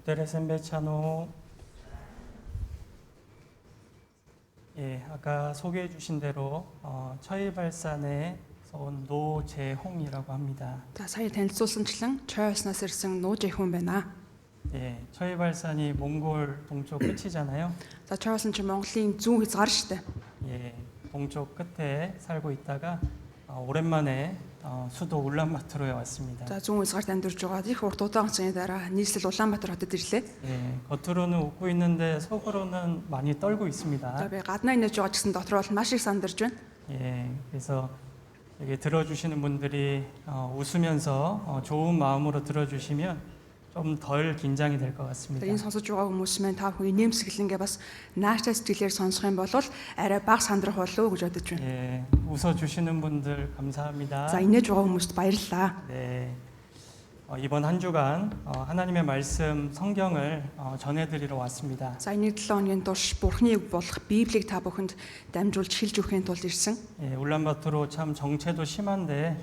부테레센베차노. 예, 아까 소개해 주신 대로 처이발산에서 온 노재홍이라고 합니다. За сая танилцуулсанчлан Чойснаас ирсэн Нүүжихүүн байна. 예, 처이발산이 몽골 동쪽 끝이잖아요. За Чойсон чи Монголын зүүн хязгаар шүү дээ. 예, 동쪽 끝에 살고 있다가 오랜만에 수도 울란바토르에 왔습니다. За зүүн хязгаарт амьдарч байгаа их урт удаангийн дараа нийслэл Улаанбаатар хотод ирлээ. 예, 겉으로는 웃고 있는데 속으로는 많이 떨고 За 있습니다. би гаднаа инээж байгаа ч гэсэн дотор бол маш их сандарж байна. 예, 그래서 여기 들어주시는 분들이 웃으면서 좋은 마음으로 들어주시면 좀 덜 긴장이 될 것 같습니다. Энэ сонсож байгаа хүмүүс маань та бүхэн нэмсгэлэнгээ бас наачтай сэтгэлээр сонсох юм бол арай бага сандрах болов уу гэж бодож байна. 예, 웃어주시는 분들 감사합니다. За инээж байгаа хүмүүст баярлалаа. 네, 이번 한 주간 하나님의 말씀 성경을 전해드리러 왔습니다. За энэ 7 хоногийн турш Бурхны үг болох Библийг та бүхэнд дамжуулж хэлж өгөхийн тулд ирсэн. 예, 울란바토르 참 정체도 심한데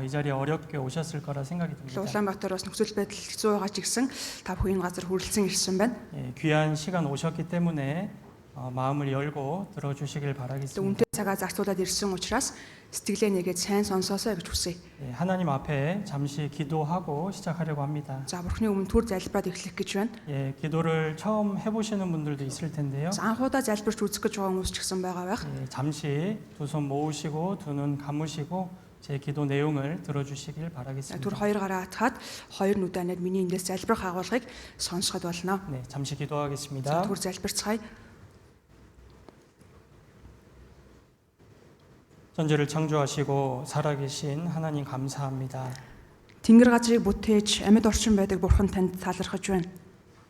이 자리에 어렵게 오셨을 거라 생각이 듭니다. Улаанбаатараас нөхцөл байдал хэцүү байгаа ч гэсэн та бүхэн газар хүрэлцэн ирсэн байна. 예, 귀한 시간 오셨기 때문에 마음을 열고 들어주시길 바라겠습니다. Үнэтэй цагаа зарцуулаад ирсэн учраас сэтгэлээ нэгээд сайн сонсоосоо гэж хүсье. 예, 하나님 앞에 잠시 기도하고 시작하려고 합니다. За Бурхны өмнө түр залбираад эхлэх гэж байна. 예, 기도를 처음 해보시는 분들도 있을 텐데요. За анхудаа залбирч үзэх гэж байгаа хүмүүс ч гэсэн байгаа байх. 예, 잠시 두 손 모으시고 두 눈 감으시고 제 기도 내용을 들어주시길 Түр 바라겠습니다. хоёр гараа атгаад хоёр нүдэнэд миний эндээс залбирах агуулгыг сонсоход болно. 네, 잠시 За 기도하겠습니다. түр залбирцгаая. 천지를 창조하시고 살아계신 하나님 감사합니다. Тэнгэр газрыг бүтээж амьд орчин байдаг Бурхан танд талархаж байна.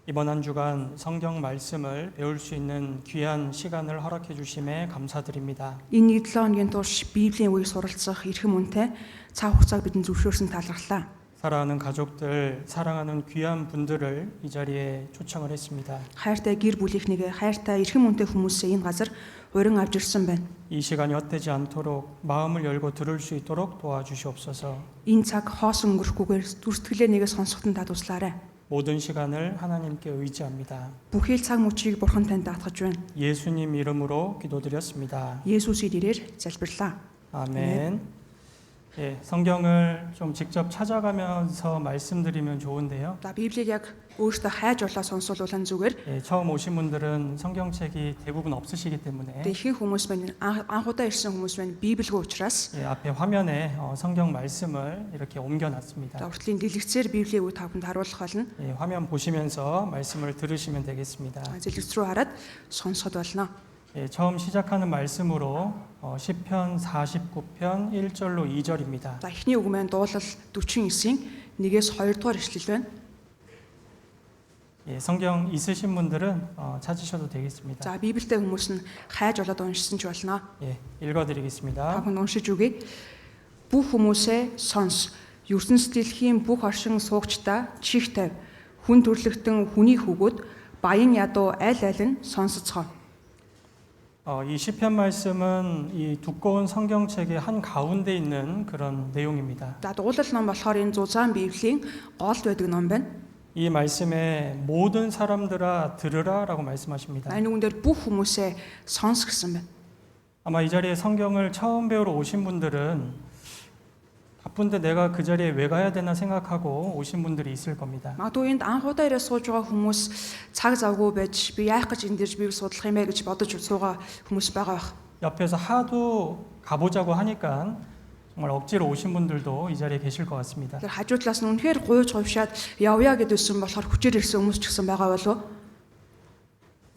이번 한 주간 성경 말씀을 배울 수 있는 귀한 시간을 허락해 주심에 감사드립니다. Энэ 7 хоногийн турш Библийн үгийг суралцах эрхэм үнэтэй цаг хугацааг бидэнд зөвшөөрсөн талархлаа. 사랑하는 가족들, 사랑하는 귀한 분들을 이 자리에 초청을 했습니다. Хайртай гэр бүлийнхнийгээ хайртай эрхэм үнэтэй хүмүүсээ энэ газар урин авч ирсэн байна. 이 시간이 헛되지 않도록 마음을 열고 들을 수 있도록 도와주시옵소서. Энэ цаг хоосон өнгөрөхгүйгээр дүрстгэлээ нэгэ сонсоход та туслаарай. 모든 시간을 하나님께 의지합니다. Бүхий л цаг мөчийг Бурхан танд даатгаж байна. 예수님 이름으로 기도드렸습니다. Есүсийн нэрээр залбирлаа. 아멘. 예, 성경을 좀 직접 찾아가면서 말씀드리면 좋은데요. За Библийг яг өөртөө хайж олоо сонсуулуулан зүгээр. 예, 처음 오신 분들은 성경책이 대부분 없으시기 때문에 Ихэнх хүмүүс маань анхудаа ирсэн хүмүүс маань Библигүй учраас 예, 앞에 화면에 성경 말씀을 이렇게 옮겨놨습니다. за уртлын дэлгэцээр Библийн үг тавханд харуулах болно. 예, 화면 보시면서 말씀을 들으시면 되겠습니다. Дэлгэц рүү хараад сонсоход болно. 예, 처음 시작하는 말씀으로 시편 49편 1절로 2절입니다. За эхний үг маань дуулал 49-ийн 1-ээс 2 дугаар ишлэл байна. 예, 성경 있으신 분들은 찾으셔도 되겠습니다. За Библитэй хүмүүс нь хайж олоод уншсан ч болно. 예, Та 읽어드리겠습니다. бүхэн уншиж үгэй. Бүх хүмүүсээ сонс. ертөнцийн дэлхийн бүх оршин суугчдаа чих тавь. Хүн төрлөختөн хүний хөгөөд баян ядуу аль аль нь сонсоцгоо. 이 시편 말씀은 이 두꺼운 성경책의 한 가운데 있는 그런 내용입니다. За дуулал ном болохоор энэ зузаан Библийн голд байдаг ном байна. 이 말씀에 모든 사람들아 들으라라고 말씀하십니다. Энэ үгэн дээр бүх хүмүүсээ сонс гэсэн байна. 아마 이 자리에 성경을 처음 배우러 오신 분들은 바쁜데 내가 그 자리에 왜 가야 되나 생각하고 오신 분들이 있을 겁니다. Магадгүй энд анхудаа ирээд сууж байгаа хүмүүс цаг завгүй байж би яах гэж энд ирж Библийг судлах юм бэ гэж бодож суугаа хүмүүс байгаа байх. 옆에서 하도 가보자고 하니까 정말 억지로 오신 분들도 이 자리에 계실 것 같습니다. Тэр хажуудлаас нь үнэхээр гуйж хувшаад явъя гэдээсэн болохоор хүчээр ирсэн хүмүүс ч гэсэн байгаа болов.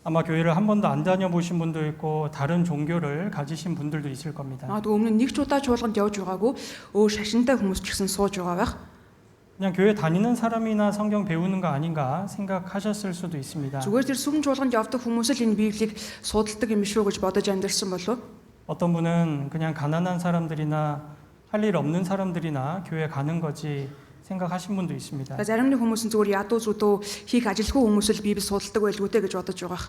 아마 교회를 한 번도 안 다녀보신 분도 있고 다른 종교를 가지신 분들도 있을 겁니다. Магадгүй өмнө нэг ч удаа чуулганд явж байгаагүй өөр шашинтай хүмүүс ч гэсэн сууж байгаа байх. 그냥 교회 다니는 사람이나 성경 배우는 거 아닌가 생각하셨을 수도 있습니다. Зүгээр тэр сүм чуулганд явдаг хүмүүс л энэ Библийг судалдаг юм шүү гэж бодож амьдэрсэн болов. 어떤 분은 그냥 가난한 사람들이나 할 일 없는 사람들이나 교회 가는 거지 생각하신 분도 있습니다. Зарим нэг хүмүүс нь зүгээр ядуу зүдөө хийх ажилгүй хүмүүс л Библийг судалдаг байлгүйтэй гэж бодож байгаа.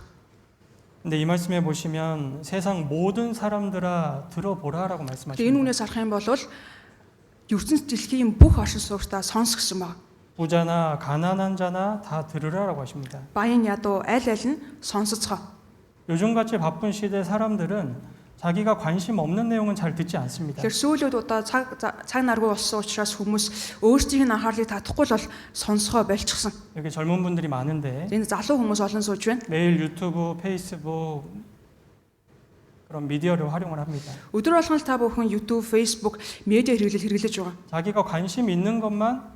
근데 이 말씀에 보시면 세상 모든 사람들아 들어보라라고 Энэ 말씀하십니다. үнээс харах юм бол ертөнц дэлхийн бүх оршин суугчдаа сонс гэсэн баг. 부자나 가난한 자나 다 들으라라고 하십니다. Баян ядуу аль аль нь сонсоцгоо. 요즘같이 바쁜 시대 사람들은 자기가 관심 없는 내용은 잘 듣지 않습니다. Тэгэхээр сүүлүүд удаа цаг наргүй болсон учраас хүмүүс өөрсдийн анхаарлыг татахгүй л бол сонсгоо болчихсон. 여기 젊은 분들이 많은데 Энд залуу хүмүүс олон сууж байна. 매일 유튜브, 페이스북 그런 미디어를 활용을 합니다. Өдөр болгон л та бүхэн YouTube, Facebook, медиа хэрэглэж байгаа. 자기가 관심 있는 것만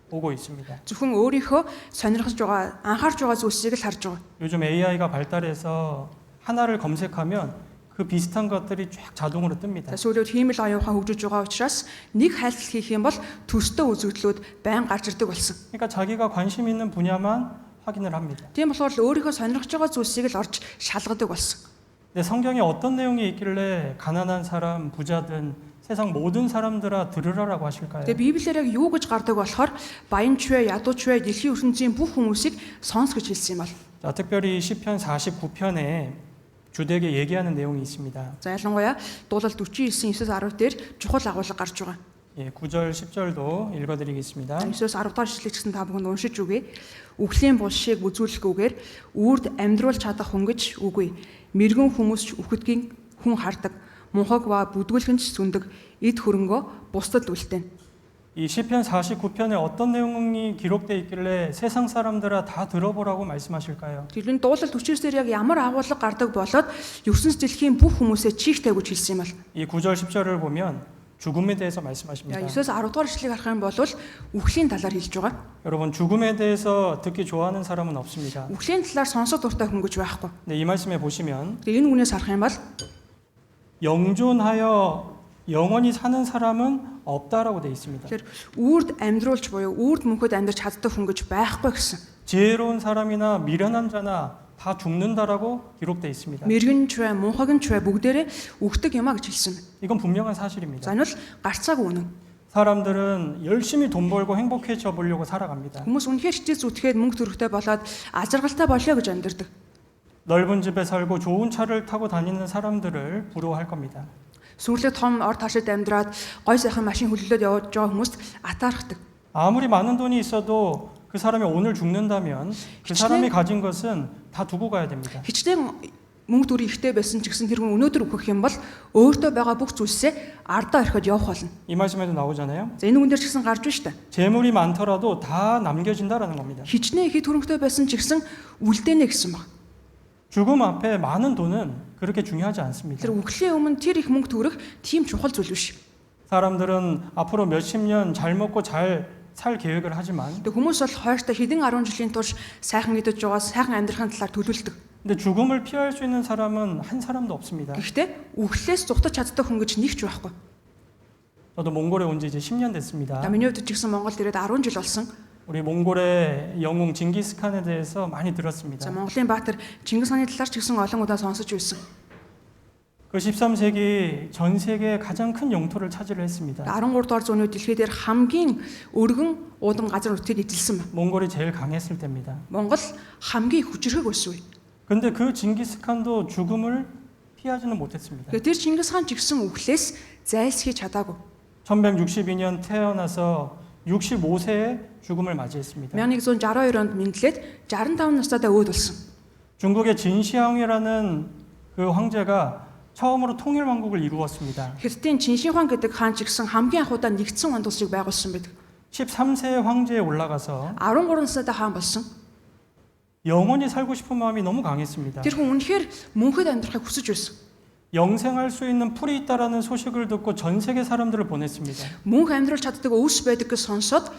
보고 있습니다. Зөвхөн өөрийнхөө сонирхож байгаа, анхаарч байгаа зүйлсийг л харж байгаа. 요즘 AI가 발달해서 하나를 검색하면 그 비슷한 것들이 쫙 자동으로 뜹니다. Сүүлүүд хиймэл оюухан хөгжиж байгаа учраас нэг хайлтал хийх юм бол төстэй үзэгдлүүд байн гарч ирдэг болсон. 그러니까 자기가 관심 있는 분야만 확인을 합니다. Тийм болохоор л өөрийнхөө сонирхож байгаа зүйлсийг л орж шалгадаг болсон. 근데 성경에 어떤 내용이 있길래 가난한 사람, 부자든 세상 모든 사람들아 들으라라고 하실까요? Тэгээ Библиэр яг юу гэж гардаг болохоор баян ч вэ, ядуу ч вэ, дэлхийн ертөнцийн бүх хүмүүсийг сонс гэж хэлсэн юм бол. 자, 특별히 시편 49편에 주되게 얘기하는 내용이 있습니다. За ялангуяа дуулал 49:9-10 дээр чухал агуулга гарч байгаа. 예, 9절 10절도 읽어드리겠습니다. 9-10 дахь ишлэлийг гэсэн та бүхэнд уншиж үгэй. Үхлийн булшийг үзүүлэхгүйгээр үрд амьдруулж чадах хүн гэж үгүй. Мэргэн хүмүүс ч үхэдгийн хүн хардаг. Мунхаг ба бүдгүүлхэн ч сүндэг. Эд хөрөнгөө бусдад үлдэнэ. 이 시편 49편에 어떤 내용이 기록되어 있길래 세상 사람들아 다 들어보라고 말씀하실까요? Тэрний дуулал 49-ээр яг ямар агуулга гардаг болоод ертөнц дэлхийн бүх хүмүүсээ чихтэй гэж хэлсэн юм бол. 이 9절 10절을 보면 죽음에 대해서 말씀하십니다. 9-10 дугаар ишлэгийг харах юм бол үхлийн талаар хэлж байгаа. 여러분 죽음에 대해서 듣기 좋아하는 사람은 없습니다. Үхлийн талаар сонсох дуртай хүн гэж байхгүй. 네, 이 말씀에 보시면 Тэгээ энэ үгнээс харах юм бол 영존하여 영원히 사는 사람은 없다라고 되어 있습니다. Тэгэхээр үрд амьдруулж буюу үрд мөнхөд амьдрч чаддаг хүн гэж байхгүй гэсэн. 지혜로운 사람이나 미련한 자나 다 죽는다라고 기록되어 있습니다. Мэргэн ч вэ, мунхаг ч вэ бүгдээрээ үхдэг юмаа гэж хэлсэн. 이건 분명한 사실입니다. За энэ бол гарцаагүй үнэн. 사람들은 열심히 돈 벌고 행복해져 보려고 살아갑니다. Хүмүүс үнэхээр хичээл зүтгэхэд мөнгө төрөхтэй болоод ажиргалтай болё гэж амьдэрдэг. 넓은 집에 살고 좋은 차를 타고 다니는 사람들을 부러워할 겁니다. Сүрлэг том ор ташид амьдраад гой сайхан машин хөллөөд явж байгаа хүмүүст атаархдаг. 아무리 많은 돈이 있어도 그 사람이 오늘 죽는다면 그 사람이 가진 것은 다 두고 가야 됩니다. Хичнээн мөнгө төр ихтэй байсан ч гэсэн тэр хүн өнөөдөр өгөх юм бол өөртөө байгаа бүх зүйлсээ ардаа орхиод явах болно. 이 말씀에도 나오잖아요. За энэ хүн дээр ч гэсэн гарч байна шүү дээ. 재물이 많더라도 다 남겨진다라는 겁니다. Хичнээн их төрөнгөтэй байсан ч гэсэн үлдээнэ гэсэн баг. 죽음 앞에 많은 돈은 그렇게 중요하지 않습니다. Тэр үхлийн өмнө тэр их мөнгө төрөх тийм чухал зүйл биш. 사람들은 앞으로 몇십 년 잘 먹고 잘 살 계획을 하지만 Тэг хүмүүс бол хойштой хэдэн 10 жилийн турш сайхан идэж байгаа, сайхан амьдрахын талаар төлөвлөдөг. 근데 죽음을 피할 수 있는 사람은 한 사람도 없습니다. Гэхдээ үхлээс зугтаж чаддаг хүн гэж нэг ч байхгүй. 저도 몽골에 온 지 이제 10년 됐습니다. Миний хувьд ч гэсэн Монголд ирээд 10 жил болсон. 우리 몽골의 영웅 징기스칸에 대해서 많이 들었습니다. За Монголын баатар Чингис хааны талаар ч гэсэн олон удаа сонсож байсан. 그 13세기 전 세계의 가장 큰 영토를 차지를 했습니다. 13 дугаар зууны дэлхий дээр хамгийн өргөн уудам газар нутгийг эзэлсэн байна. 몽골이 제일 강했을 때입니다. Монгол хамгийн хүчрэг байсан үе. 근데 그 징기스칸도 죽음을 피하지는 못했습니다. Тэгэхээр тэр Чингис хаан ч гэсэн үхлээс зайлсхийж чадаагүй. 1162년 태어나서 65세에 죽음을 맞이했습니다. 1162 онд мэдлээд 65 настайдаа өөд болсон. 중국의 진시황이라는 그 황제가 처음으로 통일왕국을 이루었습니다. Хятадын Чиншихуан гэдэг хаан ч гэсэн хамгийн анхудаа нэгдсэн онд улсыг байгуулсан байдаг. 13세의 황제에 올라가서 13 настайдаа хаан болсон. 영원히 살고 싶은 마음이 너무 강했습니다. Тэр хүн үнэхээр мөнхөд амьдрахыг хүсэж байсан. 영생할 수 있는 풀이 있다라는 소식을 듣고 전 세계 사람들을 보냈습니다. Мөнх амьдрал чаддаг өвс байдаг гэж сонсоод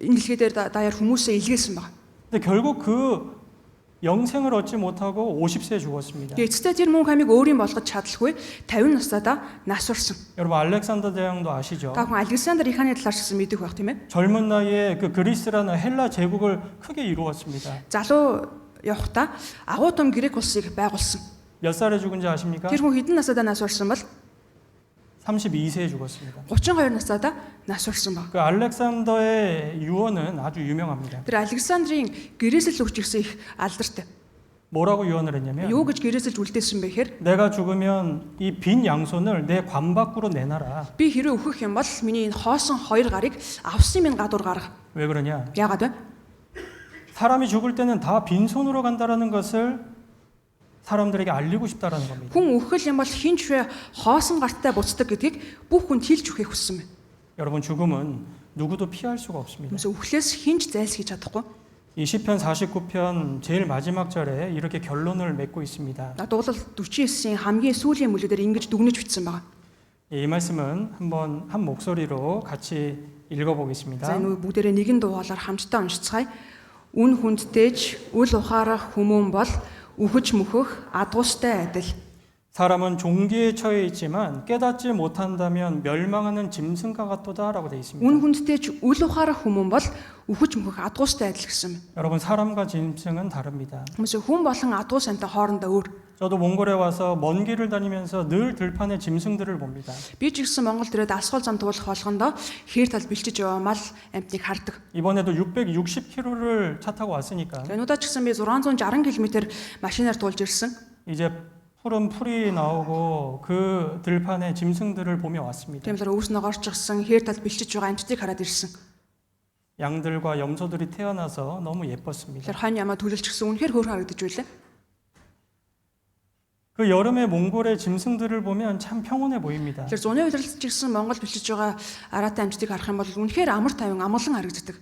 энэ дэлхий дээр даяар хүмүүсээ илгээсэн байна. 근데 결국 그 영생을 얻지 못하고 50세에 죽었습니다. Эцэстээ тэр мөнх амийг өөрийн болгож чадалгүй 50 настайдаа нас барсан. 여러분 알렉산더 대왕도 아시죠? Та хүн Александр их хааны талаар ч гэсэн мэдэх байх тийм ээ. 젊은 나이에 그 그리스라는 헬라 제국을 크게 이루었습니다. Залуу явхдаа агуу том грек улсыг байгуулсан. 몇 살에 죽은지 아십니까? Тэр хүн хэдэн настайдаа нас барсан бол 32세에 죽었습니다. 32 настайдаа нас барсан баг. 그 알렉산더의 유언은 아주 유명합니다. Тэр Александрийн гэрээсэл өгч ирсэн их алдартай. 뭐라고 유언을 했냐면 Юу гэж гэрээсэлж үлдээсэн бэ гэхээр 내가 죽으면 이 빈 양손을 내 관 밖으로 내놔라. би хэрэг өөхөх юм бол миний энэ хоосон хоёр гарыг авсан минь гадуур гарга. 왜 그러냐? Яагаад вэ? 사람이 죽을 때는 다 빈손으로 간다라는 것을 사람들에게 알리고 싶다라는 겁니다. Хүн өөхөл юм бол хинч вэ хоосон гартай буцдаг гэдгийг бүх хүнд хэлж өгөхийг хүссэн байна. 여러분 죽음은 누구도 피할 수가 없습니다. Хүмүүс өөхлөөс хинч зайлсхийж чадахгүй. 이 시편 49편 제일 마지막 절에 이렇게 결론을 맺고 있습니다. Дуулал 49-ийн хамгийн сүүлийн бүлэгдэр ингэж дүгнэж бичсэн байна. 이 말씀은 한번 한 목소리로 같이 За 읽어보겠습니다. энэ бүгдээрээ нэгэн дуулаар хамтдаа уншицгаая. Үн хүндтэйч үл ухаарах хүмүүн бол үхэж мөхөх адуустай адил. 사람은 종기에 처해 있지만 깨닫지 못한다면 멸망하는 짐승과 같도다라고 되어 있습니다. Үн хүндтэйч үл ухаарах хүмүүн бол үхэж мөхөх адуустай адил гэсэн юм. 여러분 사람과 짐승은 다릅니다. Хүмүүс хүн болон адуус амтай хоорондоо өөр. 저도 몽골에 와서 먼 길을 다니면서 늘 들판에 짐승들을 봅니다. Би ч гэсэн Монголд ирээд асгол зам туулах болгондоо хээр тал бэлчиж яваамал амтныг хардаг. 이번에도 660km를 차 타고 왔으니까 Өнөөдөр ч гэсэн би 660 км машинаар туулж ирсэн. 이제 푸른 풀이 나오고 그 들판에 짐승들을 보며 왔습니다. Тиймээс өвс ногоорчсон хээр тал бэлчиж байгаа амтныг хараад ирсэн. 양들과 염소들이 태어나서 너무 예뻤습니다. Тэгэхээр хань ямаа төлөлчихсөн үнэхээр хөөрхөн харагдаж байлаа. 그 여름에 몽골의 짐승들을 보면 참 평온해 보입니다. Тэгэхээр зуны удирдлагч гэсэн Монгол бэлчиж байгаа араатай амтныг харах юм бол үнэхээр амар тайван амгалан харагддаг.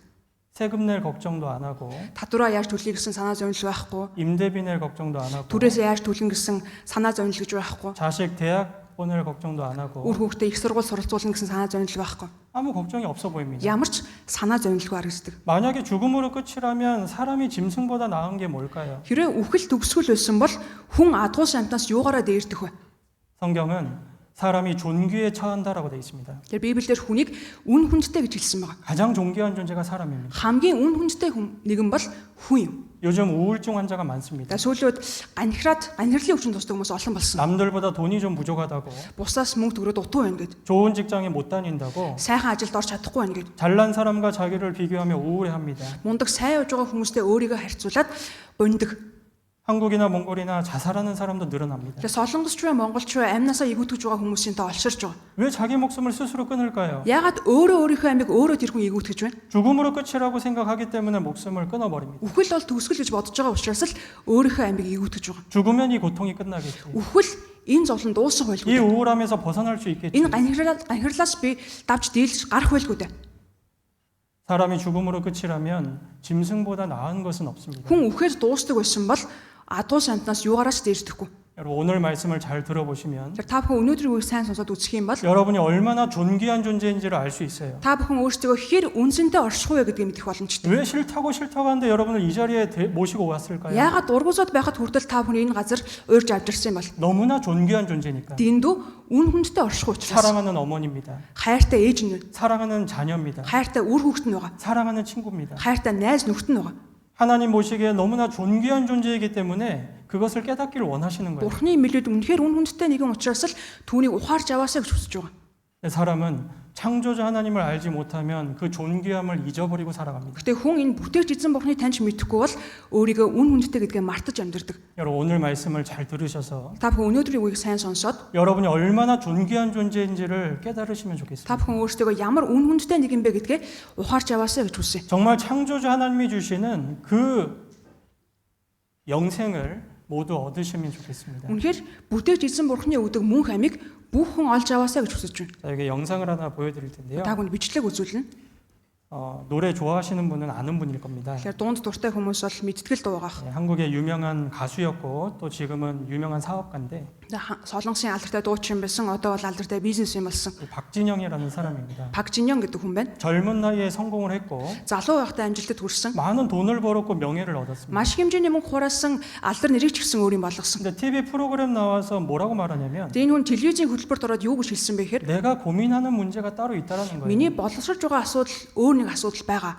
세금 낼 걱정도 안 하고 Татвараа яаж төлөе гэсэн санаа зовнил байхгүй. 임대비 낼 걱정도 안 하고 Түрээсээ яаж төлнө гэсэн санаа зовнил гэж байхгүй. 자식 대학 보낼 걱정도 안 하고 Үр хүүхдээ их сургууль суралцуулна гэсэн санаа зовнил байхгүй. 아무 걱정이 없어 보입니다. Ямар ч санаа зовнилгүй харагддаг. 만약에 죽음으로 끝이라면 사람이 짐승보다 나은 게 뭘까요? Хэрвээ үхэл төгсгөл байсан бол хүн адуус амтнаас юугаараа дээрдэх вэ? 성경은 사람이 존귀에 처한다라고 되어 있습니다. Тэгэхээр Библиэр хүнийг үн хүндтэй гэж хэлсэн байна. 가장 존귀한 존재가 사람입니다. Хамгийн үн хүндтэй нэгэн бол хүн юм. 요즘 우울증 환자가 많습니다. За сүүлүүд ганхирлын өвчин тусдаг хүмүүс олон болсон. 남들보다 돈이 좀 부족하다고 Бусаас мөнгө төгрөөд утуу байна гэд. 좋은 직장에 못 다닌다고 Сайхан ажилд орж чадахгүй байна гэд. 잘난 사람과 자기를 비교하며 우울해합니다. Мундаг сайн явж байгаа хүмүүстэй өөрийгөө харьцуулаад гондог. 한국이나 몽골이나 자살하는 사람도 늘어납니다. Тэгэхээр солонгосч вэ монголч вэ амнасаа игүүтгэж байгаа хүмүүсийн тоо олширч байгаа. 왜 자기 목숨을 스스로 끊을까요? Ягаад өөрийнхөө амийг өөрөө тэр хүн игүүтгэж байна? 죽음으로 끝이라고 생각하기 때문에 목숨을 끊어버립니다. Үхэл бол төгсгөл гэж бодож байгаа учраас л өөрийнхөө амийг игүүтгэж байгаа. 죽으면 이 고통이 끝나겠지. Үхэл энэ зовлон дуусах байлгүй. 이 우울함에서 벗어날 수 있겠지. Энэ ганхирлаас би давж дийлж гарах байлгүй дээ. 사람이 죽음으로 끝이라면 짐승보다 나은 것은 없습니다. Хүн үхээр дуустдаг байсан бол адуус амтнаас юугаараас дээрдэхгүй. 여러분 오늘 말씀을 잘 들어보시면 Тэгэхээр та бүхэн өнөөдрийн үгийг сайн сонсоод үзэх юм бол 여러분이 얼마나 존귀한 존재인지를 알 수 있어요. та бүхэн өөрсдөө хэр үнцэнтэй оршихуй вэ гэдгийг мэдэх боломжтой. 왜 싫다고 하는데 여러분을 이 자리에 모시고 왔을까요? Яагаад ургуусаад байхад хүртэл та бүхэн энэ газар уурж авч ирсэн юм бол? 너무나 존귀한 존재니까. Дэндүү үн хүндтэй орших учраас. 사랑하는 어머니입니다. Хайртай ээж нь, 사랑하는 자녀입니다. хайртай үр хүүхэд нь байгаа. 사랑하는 친구입니다. хайртай найз нөхд нь байгаа. 하나님 보시기에 너무나 존귀한 존재이기 때문에 그것을 깨닫기를 원하시는 거예요. Бурхны milүүд үнэхээр үн хүндтэй нэгэн учраас л түүнийг ухаарж аваасаа гэж хүсэж байгаа. 사람은 창조자 하나님을 알지 못하면 그 존귀함을 잊어버리고 살아갑니다. Гэтэ хүн энэ бүтээгч эзэн Бурхныг таньж мэдэхгүй бол өөрийгөө үн хүндтэй гэдгээ мартаж амьдардаг. 여러분 오늘 말씀을 잘 들으셔서 Та бүхэн өнөөдрийн үгийг сайн сонсоод 여러분이 얼마나 존귀한 존재인지를 깨달으시면 좋겠습니다. та бүхэн өөрсдөө ямар үн хүндтэй нэг юм бэ гэдгээ ухаарч аваасаа гэж хүсье. 정말 창조주 하나님이 주시는 그 영생을 모두 얻으시면 좋겠습니다. Үнэхээр бүтээгч эзэн Бурхны өгдөг мөнх амийг бүх хүн олж аваасаа гэж хүсэж байна. 자, 여기 영상을 하나 보여드릴 텐데요. Та бүхэн бичлэг үзүүлнэ. 노래 좋아하시는 분은 아는 분일 겁니다. Тэгэхээр дунд дуртай хүмүүс бол мэдтгэл дуугаах. 한국의 유명한 가수였고 또 지금은 유명한 사업가인데 Солонгосын алдартай дуучин байсан. Одоо бол алдартай бизнесмен болсон. 박진영이라는 사람입니다. Пак Жинён гэдэг хүн байна. 젊은 나이에 성공을 했고 Залуу байхдаа амжилтад хүрсэн. 많은 돈을 벌었고 명예를 얻었습니다. Маш их хэмжээний мөнгө хураасан, алдар нэрийг ч гэсэн өөрийн болгосон. 근데 TV 프로그램 나와서 뭐라고 말하냐면 Тэгээ энэ хүн телевизийн хөтөлбөрт ороод юу гэж хэлсэн бэ гэхээр 내가 고민하는 문제가 따로 있다라는 거예요. миний боловсрож байгаа асуудал өөр нэг асуудал байгаа.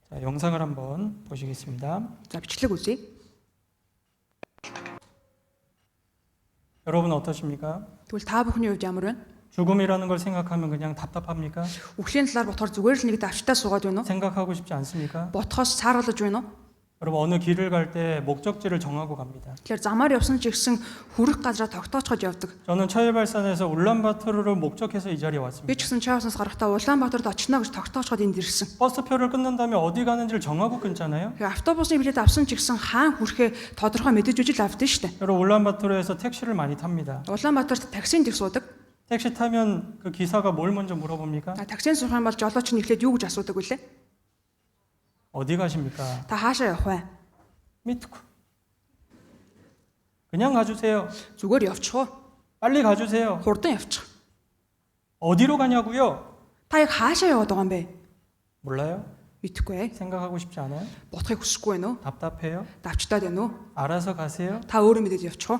자, 영상을 한번 보시겠습니다. За бичлэг үзье. 여러분 어떠십니까? Тэгвэл та бүхний хувьд ямар байна? 죽음이라는 걸 생각하면 그냥 답답합니까? Үхлийн талаар бодохоор зүгээр л нэг давчтаа суугаад байна уу? 생각하고 싶지 않습니까? Ботхоос цааруулж байна уу? 여러분 어느 길을 갈 때 목적지를 정하고 갑니다. Тэгэхээр замаар явсан ч гэсэн хүрэх газараа тогтоочход явдаг. 저는 처해발산에서 울란바토르를 목적해서 이 자리에 Би 왔습니다. ч гэсэн Чавснаас гарахдаа Улаанбаатарт очно гэж тогтоочход энд ирсэн. 버스표를 끊는 다음에 어디 가는지를 정하고 끊잖아요. Тэгэхээр автобусны билет авсан ч гэсэн хаан хүрэхээ тодорхой мэдэж үжил авдсан шүү дээ. 여러분 울란바토르에서 택시를 많이 탑니다. Улаанбаатарт таксинд их суудаг. 택시 타면 그 기사가 뭘 먼저 물어봅니까? Таксинд суух юм бол жолооч нь эхлээд юу гэж асуудаг вүлээ? 어디 가십니까? Та хаашаа явах вэ? 미트쿠. 그냥 가주세요. Зүгээр явчих уу? 빨리 가주세요. Хурдан явчих. 어디로 가냐고요? Та яг хаашаа яваад байгаа юм бэ? 몰라요? Мэдхгүй ээ. 생각하고 싶지 않아요? Бодохыг хүсэхгүй байна уу? 답답해요? Давчтаад байна уу? 알아서 가세요? Та өөрөө мэдээд явчих уу?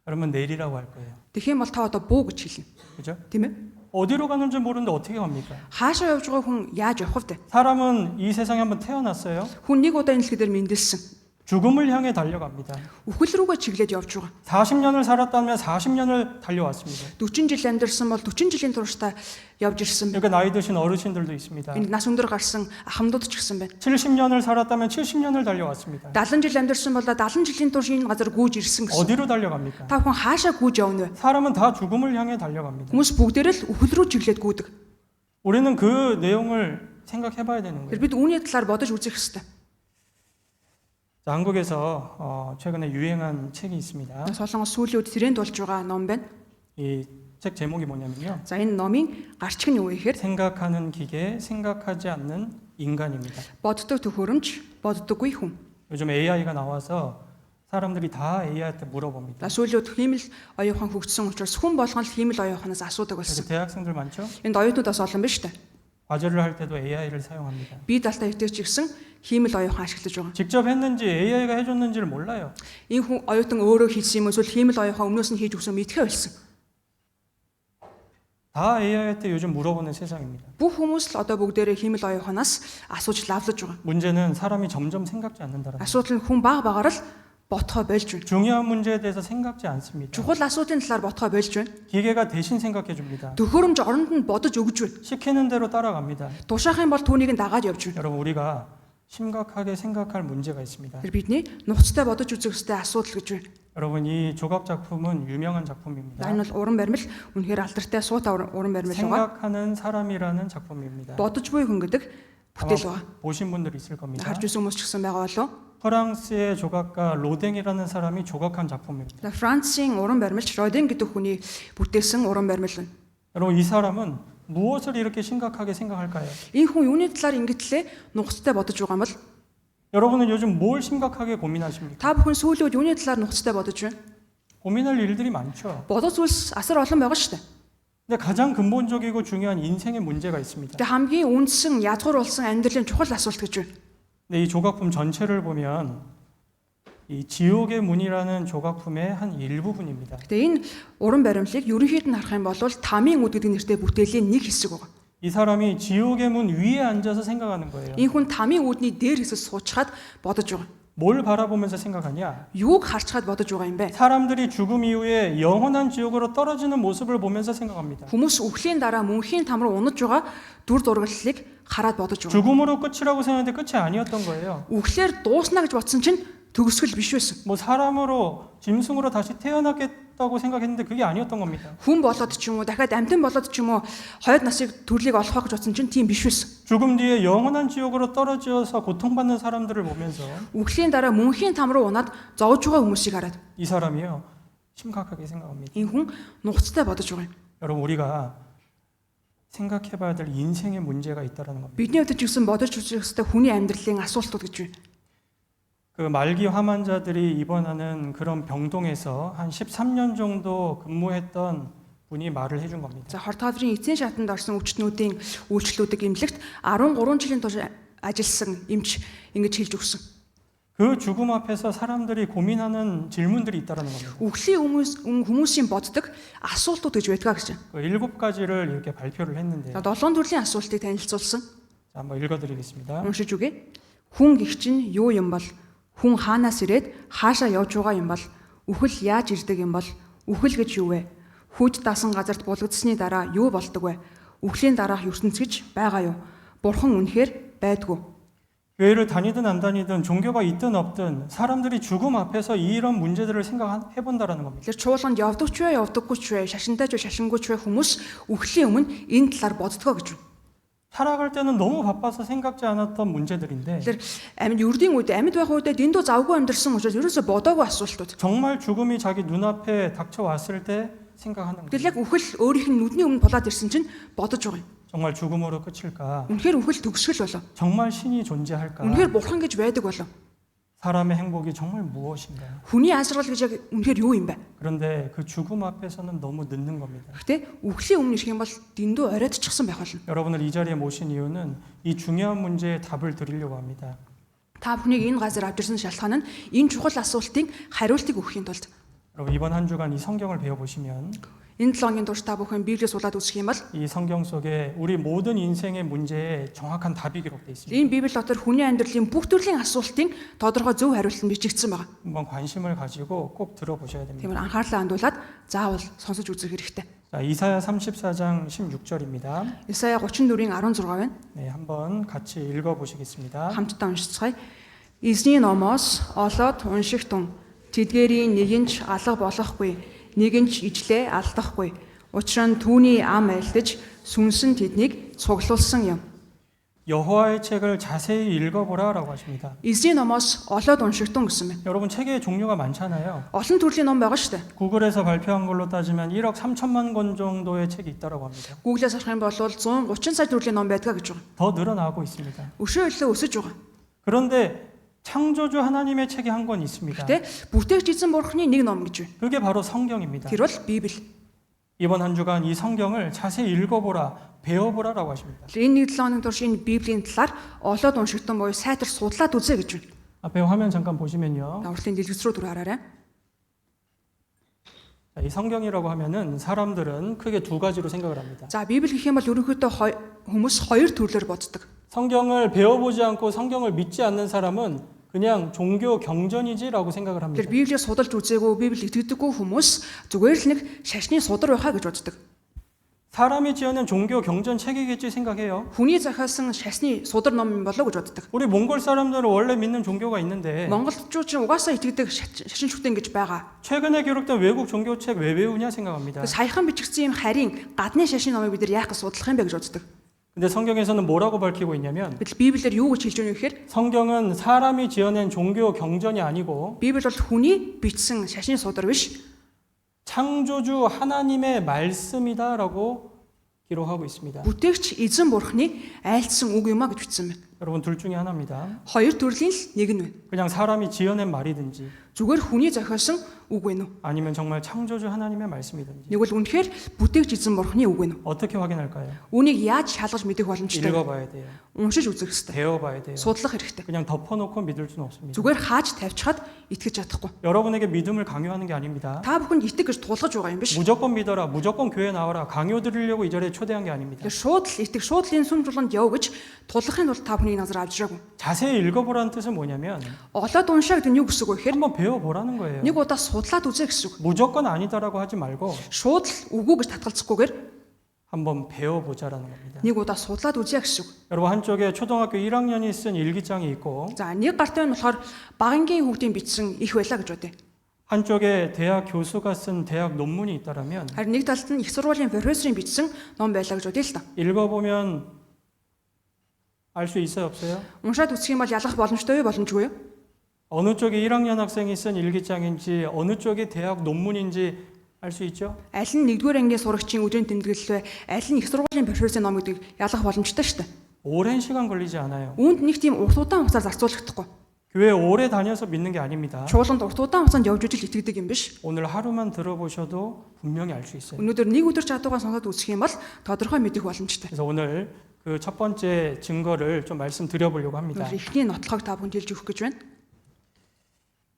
그러면 내리라고 할 거예요. Тэгэх юм бол та одоо буу гэж хэлнэ. 그죠? Тийм ээ? 어디로 가는지 모르는데 어떻게 갑니까? Хаашаа явж байгаа хүн яаж явах вэ? 사람은 이 세상에 한번 태어났어요. Хүн нэг удаа энэ дэлхий дээр мэндэлсэн. 죽음을 향해 달려갑니다. Үхэл рүүгээ чиглээд явж байгаа. 40년을 살았다면 40년을 달려왔습니다. 40 жил амьдарсан бол 40 жилийн туршдаа явж ирсэн. 여기 나이 드신 어르신들도 있습니다. Энд нас өндөр гарсан ахмадууд ч гэсэн байна. 70년을 살았다면 70년을 달려왔습니다. 70 жил амьдарсан бол 70 жилийн турш энэ газар гүйж ирсэн гэсэн. 어디로 달려갑니까? Та хүн хаашаа гүйж явна вэ? 사람은 다 죽음을 향해 달려갑니다. Хүмүүс бүгдээрээ л үхэл рүү чиглээд гүйдэг. 우리는 그 내용을 생각해 봐야 되는 거예요. бид үүний талаар бодож үзэх хэрэгтэй. 자, 한국에서 최근에 유행한 책이 있습니다. Солонгос сүүлийн үед тренд болж байгаа ном байна. 이 책 제목이 뭐냐면요. За энэ номын гарчиг нь юу вэ гэхээр 생각하는 기계, 생각하지 않는 인간입니다. боддог төхөөрөмж, боддоггүй хүн. 요즘 AI가 나와서 사람들이 다 AI한테 물어봅니다. Сүүлийн үед хиймэл оюухан хөгжсөн учраас хүн болгон л хиймэл оюуханаас асуудаг 여기 болсон. 대학생들 많죠? Энд оюутнуудаас олон байна шүү дээ. 과제를 할 때도 AI를 사용합니다. Бие даалтаа өвдөж гисэн хиймэл оюухан ашиглаж байгаа. 직접 했는지 AI가 해줬는지를 몰라요. Энэ хүн оюутан өөрөө хийсэн юм эсвэл хиймэл оюухан өмнөөс нь хийж өгсөн мэдхээ болсон. 다 AI한테 요즘 물어보는 세상입니다. Бүх хүмүүс л одоо бүгдээрээ хиймэл оюуханаас асууж лавлаж байгаа. 문제는 사람이 점점 생각지 않는다는 거예요. Асуудал нь хүн баг багаар л ботхоо болж байна. 중요한 문제에 대해서 생각지 않습니다. Чухал асуудлын талаар ботхоо болж байна. 기계가 대신 생각해 줍니다. Төхөөрөмж оронд нь бодож өгж байна. 시키는 대로 따라갑니다. Тушаах юм бол түүнийг нь дагаад явж байна. 여러분 우리가 심각하게 생각할 문제가 있습니다. Тэр бидний нухацтай бодож үзэх ёстой асуудал гэж байна. 여러분 이 조각 작품은 유명한 작품입니다. Энэ бол уран баримл үнэхээр алдартай суута уран баримл байгаа. 생각하는 사람이라는 작품입니다. Бодож буй хүн гэдэг бүтээл байгаа. 보신 분들 있을 겁니다. Харж үзсэн хүмүүс ч гэсэн байгаа болов. 프랑스의 조각가 로댕이라는 사람이 조각한 작품입니다. Францын уран баримлч Роден гэдэг хүний бүтээсэн уран баримл байна. 여러분 이 사람은 무엇을 이렇게 심각하게 생각할까요? Энэ хүн юуны талаар ингэтлээ нухацтай бодож байгаа юм бол 여러분은 요즘 뭘 심각하게 고민하십니까? та бүхэн сүүлийн үед юуны талаар нухацтай бодож байна? 고민할 일들이 많죠. Бодох зүйлс асар олон байгаа шүү дээ. 근데 가장 근본적이고 중요한 인생의 문제가 있습니다. Тэгээ хамгийн үндсэн язгуур болсон амьдралын чухал асуулт гэж байна. 근데 이 조각품 전체를 보면 이 지옥의 문이라는 조각품의 한 일부분입니다. Тэгээ энэ уран баримлыг ерөнхийд нь харах юм бол тамийн үд гэдэг нэртэй бүтээлийн нэг хэсэг байгаа. 이 사람이 지옥의 문 위에 앉아서 생각하는 거예요. Энэ хүн тамийн үүдний дээр хэсэс суучхад бодож байгаа. 뭘 바라보면서 생각하냐? Юуг харчхад бодож байгаа юм бэ? 사람들이 죽음 이후에 영원한 지옥으로 떨어지는 모습을 보면서 생각합니다. Хүмүүс үхлийн дараа мөнхийн там руу унаж байгаа дүр зурглалыг хараад бодож байгаа. 죽음으로 끝이라고 생각했는데 끝이 아니었던 거예요. Үхлээр дуусна гэж бодсон чинь төгсгөл биш байсан. 뭐 사람으로 짐승으로 다시 태어나겠다고 생각했는데 그게 아니었던 겁니다. Хүн болоод ч юм уу дахиад амьтан болоод ч юм уу хойд насыг төрлийг олох гэж бодсон чинь тийм биш байсан. 죽음 뒤에 영원한 지옥으로 떨어져서 고통받는 사람들을 보면서 Үхлийн дараа мөнхийн там руу унаад зовж байгаа хүмүүсийг хараад 이 사람이요 심각하게 생각합니다. энэ хүн нухацтай бодож байгаа юм. 여러분 우리가 생각해봐야 될 인생의 문제가 있다라는 겁니다. Бидний хувьд ч гэсэн бодож үзэх ёстой хүний амьдралын асуултууд гэж байна. 그 말기 환환자들이 입원하는 그런 병동에서 한 13년 정도 근무했던 분이 말을 해준 겁니다. За хортоодрын эцсийн шатанд орсон өвчтнүүдийн үйлчлүүдийг эмнэлэгт 13 жилийн турш ажилласан эмч ингэж хэлж өгсөн. 그 죽음 앞에서 사람들이 고민하는 질문들이 있다라는 겁니다. Үхлийн хүмүүсийн боддог асуултууд гэж байдгаа гэж. 그 7가지를 이렇게 발표를 했는데요. За 7 төрлийн асуултыг танилцуулсан. 자, 한번 읽어드리겠습니다. Уншиж үгэй. Хүн гих чинь юу юм бол? Хүн хаанаас ирээд хаашаа явж байгаа юм бол? Үхэл яаж ирдэг юм бол? Үхэл гэж юу вэ? Хүч дасан газарт булгадсны дараа юу болдог вэ? Үхлийн дараах ертөнц гэж байгаа юу? Бурхан үнэхээр байдгүй. 교회를 다니든 안 다니든 종교가 있든 없든 사람들이 죽음 앞에서 이런 문제들을 생각해 본다라는 겁니다. Тэгэхээр чуулганд явдаг ч вэ, явдаггүй ч вэ, шашинтай ч вэ, шашингүй ч вэ хүмүүс үхлийн өмнө энэ талаар боддгоо гэж байна. 살아갈 때는 너무 바빠서 생각지 않았던 문제들인데 Тэгэхээр амьд ердийн үед амьд байх үедээ дэндүү завгүй амьдрсан учраас ерөөсө бодоогүй асуултууд. 정말 죽음이 자기 눈앞에 닥쳐왔을 때 생각하는 거예요. Тэгэхээр яг үхэл өөрийнх нь нүдний өмнө булаад ирсэн чинь бодож байгаа юм. 정말 죽음으로 끝일까? Үнэхээр үхэл төгсгөл болов. 정말 신이 존재할까? Үнэхээр бурхан гэж байдаг болов. 사람의 행복이 정말 무엇인가요? Хүний айлсгал гэж яг үнэхээр юу юм бэ? 그런데 그 죽음 앞에서는 너무 늦는 겁니다. Гэтэ үхлийн өмнө ирэх юм бол дэндүү оройтчихсан байх болно. 여러분을 이 자리에 모신 이유는 이 중요한 문제에 답을 드리려고 합니다. Та бүхнийг энэ газар авчирсан шалтгаан нь энэ чухал асуултын хариултыг өгөхийн тулд. 여러분 이번 한 주간 이 성경을 배워보시면 Энэ 7 хоногийн турш та бүхэн Библийг суулаад үзэх юм бол 이 성경 속에 우리 모든 인생의 문제에 정확한 답이 기록되어 있습니다. энэ Библи дотор хүний амьдралын бүх төрлийн асуултын тодорхой зөв хариулт нь бичигдсэн байна. 한번 관심을 가지고 꼭 들어보셔야 됩니다. Тийм анхаарлаа хандуулад заавал сонсож үзэх хэрэгтэй. 자, 이사야 34장 16절입니다. Исая 34-ийн 16 байна. 네, 한번 같이 읽어보시겠습니다. Хамтдаа уншицгаая. Эзний номоос олоод унших тун тэдгээрийн нэг нь ч алга болохгүй, нэг нь ч ижлээ алдахгүй. Учир нь түүний ам айлдаж сүнсэн тэднийг цуглуулсан юм. 여호와의 책을 자세히 읽어보라라고 하십니다. Эзний номоос олоод унших тун гэсэн юм. 여러분 책의 종류가 많잖아요. Олон төрлийн ном байгаа шүү дээ. 구글에서 발표한 걸로 따지면 1억 3천만 권 정도의 책이 있다라고 합니다. Google-ээс харах юм бол 130 сая төрлийн ном байдаг гэж байгаа. 더 늘어나고 있습니다. Өшөө өглөө өсөж байгаа. 그런데 창조주 하나님의 책이 한 권 있습니다. Гэтэ бүтээгч эзэн бурхны нэг ном гэж байна. 그게 바로 성경입니다. Тэр бол Библи. 이번 한 주간 이 성경을 자세히 읽어보라, 배워보라라고 하십니다. Энэ нэг 7 хоногийн турш энэ Библийн талаар олоод уншигтан буюу сайтар судлаад үзье гэж байна. 앞에 화면 잠깐 보시면요. Уртлын дэлгэц рүү хараарай. 이 성경이라고 하면은 사람들은 크게 두 가지로 생각을 합니다. За Библи гэх юм бол ерөнхийдөө хүмүүс хоёр төрлөөр боддог. 성경을 배워보지 않고 성경을 믿지 않는 사람은 그냥 종교 경전이지라고 생각을 합니다. Тэр Библийг судалж үзээгүй, Библийг итгэдэггүй хүмүүс зүгээр л нэг шашны судар байхаа гэж боддог. 사람이 지어낸 종교 경전 책이겠지 생각해요. Хүний захиалсан шашны судар ном юм болов уу гэж боддог. 우리 몽골 사람들은 원래 믿는 종교가 있는데 Монголчууд ч угаасаа итгэдэг шашин шүтэн гэж байгаа. 최근에 기록된 외국 종교책 왜 배우냐 생각합니다. Саяхан бичигдсэн юм харийн гадны шашин номыг бид нар яах гэж судлах юм бэ гэж боддог. 근데 성경에서는 뭐라고 밝히고 있냐면 Бид Библиэр юу гэж хэлж байгаа юм гэхээр 성경은 사람이 지어낸 종교 경전이 아니고 Библи бол хүний бичсэн шашны судар биш. 창조주 하나님의 말씀이다라고 기록하고 있습니다. Бүтээгч эзэн бурхны айлтсан үг юм а гэж бичсэн байна. 여러분 둘 중에 하나입니다. Хоёр төрлийн л нэг нь байна. 그냥 사람이 지어낸 말이든지 Зүгээр хүний захиалсан үг байна уу? 아니면 정말 창조주 하나님의 말씀이든지 Нэг бол үнэхээр бүтээгч эзэн бурхны үг байна уу? 어떻게 확인할까요? Үүнийг яаж шалгаж мэдэх боломжтой? 읽어봐야 돼요. Уншиж үзэх хэрэгтэй. 배워봐야 돼요. Судлах хэрэгтэй. 그냥 덮어놓고 믿을 수는 없습니다. Зүгээр хааж тавьчихад итгэж чадахгүй. 여러분에게 믿음을 강요하는 게 아닙니다. Та бүхэнд итэг гэж тулгаж байгаа юм биш. 무조건 믿어라, 무조건 교회 나와라, 강요 드리려고 이 자리에 초대한 게 아닙니다. Тэгэхээр шууд л итэг, шууд л энэ сүм жуулганд яв гэж тулгахын тулд та бүхний назар авч ираагүй. 자세히 읽어보라는 뜻은 뭐냐면 Олоод уншаа гэдэг нь юу гэсэн үг вэ гэхээр 한번 배워보라는 거예요. нэг удаа судлаад үзээ гэсэн үг. 무조건 아니다라고 하지 말고 Шууд л үгүй гэж татгалзахгүйгээр 한번 배워보자라는 겁니다. нэг удаа судлаад үзье гэсэн үг. 여러분 한쪽에 초등학교 1학년이 쓴 일기장이 있고 За нэг гартаа нь болохоор багангийн хүүхдийн бичсэн их байлаа гэж бодъё. 한쪽에 대학 교수가 쓴 대학 논문이 있다라면 Харин нэг талд нь их сургуулийн профессорын бичсэн ном байлаа гэж бодъё л та. 읽어보면 알 수 있어요, 없어요? Уншаад үзэх юм бол ялгах боломжтой юу боломжгүй юу? 어느 쪽에 1학년 학생이 쓴 일기장인지 어느 쪽이 대학 논문인지 알 수 있죠? Аль нь нэгдүгээр ангийн сурагчийн үдийн тэмдэглэл вэ? Аль нь их сургуулийн профессорын ном гэдэг ялгах боломжтой шүү дээ. 오랜 시간 걸리지 않아요. Үүнд нэг тийм урт удаан хугацаар зарцуулагдахгүй. 교회 오래 다녀서 믿는 게 아닙니다. Чуулганд урт удаан хугацаанд явж ижил итгэдэг юм биш. 오늘 하루만 들어보셔도 분명히 알 수 있어요. Өнөөдөр нэг өдөр чадвараа сонсоод үзэх юм бол тодорхой мэдэх боломжтой. 그래서 오늘 그 첫 번째 증거를 좀 말씀드려보려고 합니다. Эхний нотлохыг та бүхэнд хэлж өгөх гэж байна.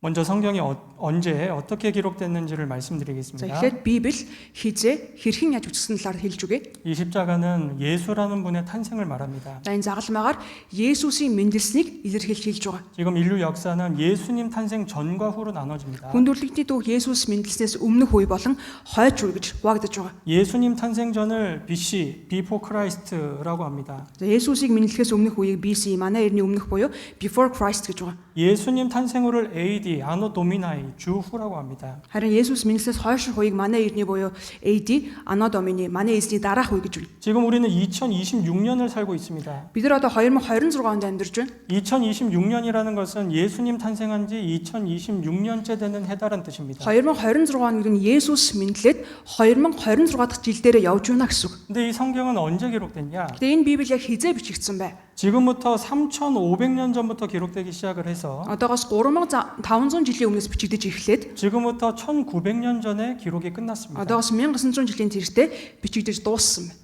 먼저 성경이 언제 어떻게 기록됐는지를 За 말씀드리겠습니다. эхлээд Библи хизээ хэрхэн яаж үтгсэн талаар хэлж өгье. 이 십자가는 예수라는 분의 탄생을 말합니다. За энэ загалмаагаар Есүсийн мэндэлснийг илэрхийлж хэлж байгаа. 지금 인류 역사는 예수님 탄생 전과 후로 나눠집니다. Хүндрэлтний дүү Есүс мэндэлснээс өмнөх үе болон хойч үе гэж хуваагдаж байгаа. 예수님 탄생 전을 BC, Before Christ라고 합니다. За Есүсийг мэндэлэхээс өмнөх үеийг BC, манай эртний өмнөх буюу Before Christ гэж байгаа. 예수님 탄생 후를 AD, 아노 도미나이, 주후라고 합니다. Харин Есүс мэндэлснээс хойших үеийг манай эртний буюу AD, Anno Domini, манай эзний дараах үе гэж байна. 지금 우리는 2026년을 살고 있습니다. Бид нар одоо 2026 онд амьдарч байна. 2026년이라는 것은 예수님 탄생한 지 2026년째 되는 해다라는 뜻입니다. 2026 он гэдэг нь Есүс мэндэлээд 2026 дахь жил дээрээ явж байна гэсэн үг. 근데 이 성경은 언제 기록됐냐? Тэгээ энэ Библи яг хизээ бичигдсэн бай. 지금부터 3,500년 전부터 기록되기 시작을 해서 Одоогоос 3500 жилийн өмнөөс бичигдэж эхлээд 지금부터 1900년 전에 기록이 끝났습니다. одоогоос 1900 жилийн тэртээ бичигдэж дууссан байна.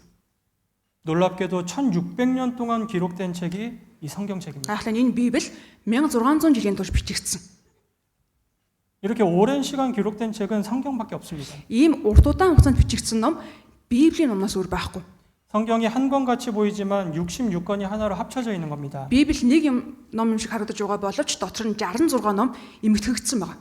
놀랍게도 1600년 동안 기록된 책이 이 성경책입니다. Хаахлаа энэ Библи 1600 жилийн турш бичигдсэн. 이렇게 오랜 시간 기록된 책은 성경밖에 없습니다. Ийм урт удаан хугацаанд бичигдсэн ном Библийн номноос өөр байхгүй. 성경이 한 권 같이 보이지만 66권이 하나로 합쳐져 있는 겁니다. Библи нэг ном юм шиг харагдаж байгаа боловч дотор нь 66 ном эмгэгдсэн байна.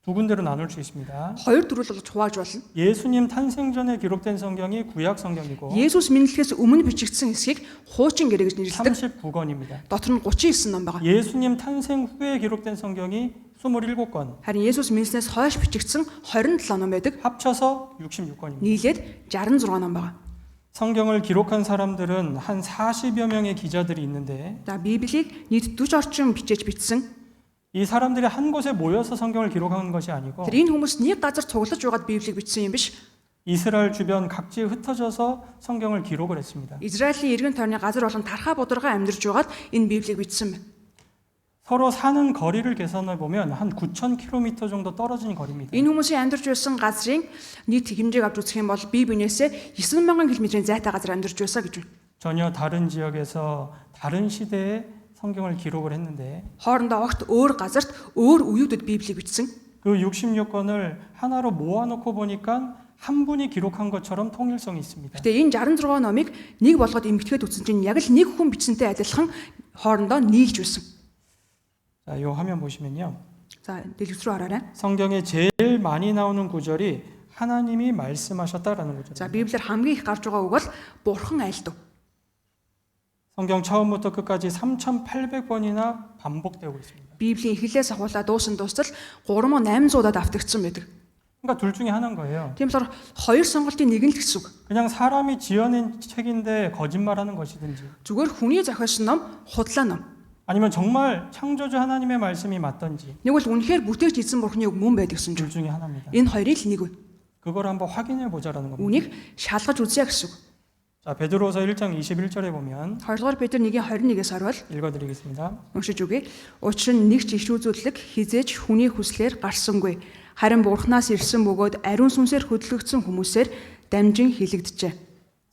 두 군데로 나눌 수 있습니다. Хоёр төрөл болж хувааж болно. 예수님 탄생 전에 기록된 성경이 구약 성경이고 Есүс мэндэлэхээс өмнө бичигдсэн хэсгийг хуучин гэрээ гэж нэрлэдэг. 39권입니다. Дотор нь 39 ном байна. 예수님 탄생 후에 기록된 성경이 27권, Харин Есүс мэндэлснээс хойш бичигдсэн 27 ном байдаг. 합쳐서 66권입니다. Нийлээд 66 ном байна. 성경을 기록한 사람들은 한 40여 명의 기자들이 있는데 За Библийг нийт 40 орчим бичээж бичсэн. 이 사람들이 한 곳에 모여서 성경을 기록한 것이 아니고 Тэр энэ хүмүүс нэг газар цуглаж байгаад Библийг бичсэн юм биш. 이스라엘 주변 각지에 흩어져서 성경을 기록을 했습니다. Израилийн эргэн тойрны газар болон тархаа бодрогоо амьдарч байгаад энэ Библийг бичсэн байна. 서로 사는 거리를 계산해 보면 한 9,000km 정도 떨어진 거리입니다. Энэ хүмүүсийн амьдарч байсан газрын нийт хэмжээг авч үзэх юм бол бие биенээсээ 9000 км-ийн зайтай газар амьдарч байсан гэж байна. 전혀 다른 지역에서 다른 시대에 성경을 기록을 했는데 Хоорондоо огт өөр газарт өөр үеүүдэд Библийг бичсэн. 그 66권을 하나로 모아놓고 보니까 한 분이 기록한 것처럼 통일성이 있습니다. Гэтэ энэ 66 номыг нэг болгоод эмгэтгээд үзсэн чинь яг л нэг хүн бичсэнтэй адилхан хоорондоо нийлж байсан. 자, 이 화면 보시면요. За дэлгэц рүү хараарай. 성경에 제일 많이 나오는 구절이 하나님이 말씀하셨다라는 За 구절입니다. Библиэр хамгийн их гарч байгаа үг бол Бурхан айлдав. 성경 처음부터 끝까지 3,800번이나 반복되고 있습니다. Библийн эхлээс ахуулаад дууссан дуустал 3800-аад автагдсан байдаг. 그러니까 둘 중에 하나인 거예요. Тийм болохоор хоёр сонголтын нэг нь л гэсэн үг. 그냥 사람이 지어낸 책인데 거짓말하는 것이든지 Зүгээр хүний зохиосон ном, худлаа ном. 아니면 정말 창조주 하나님의 말씀이 맞던지 Нэг бол үнэхээр бүтээгч эзэн Бурханы үг мөн байдаг гэсэн 둘 чинь. 중에 하나입니다. Энэ хоёрын л нэг үе. 그걸 한번 확인해 보자라는 겁니다. Үнийг шалгаж үзье гэсэн үг. 자, 베드로서 1장 21절에 보면 2-р Петр 1:21-ээс орвол 읽어드리겠습니다. уншиж үгэй. Учир нь нэг ч иш үзүүлэлэг хизээж хүний хүслээр гарсангүй. Харин Бурханаас ирсэн бөгөөд ариун сүнсээр хөдөлгөгдсөн хүмүүсээр дамжин хилэгдэжээ.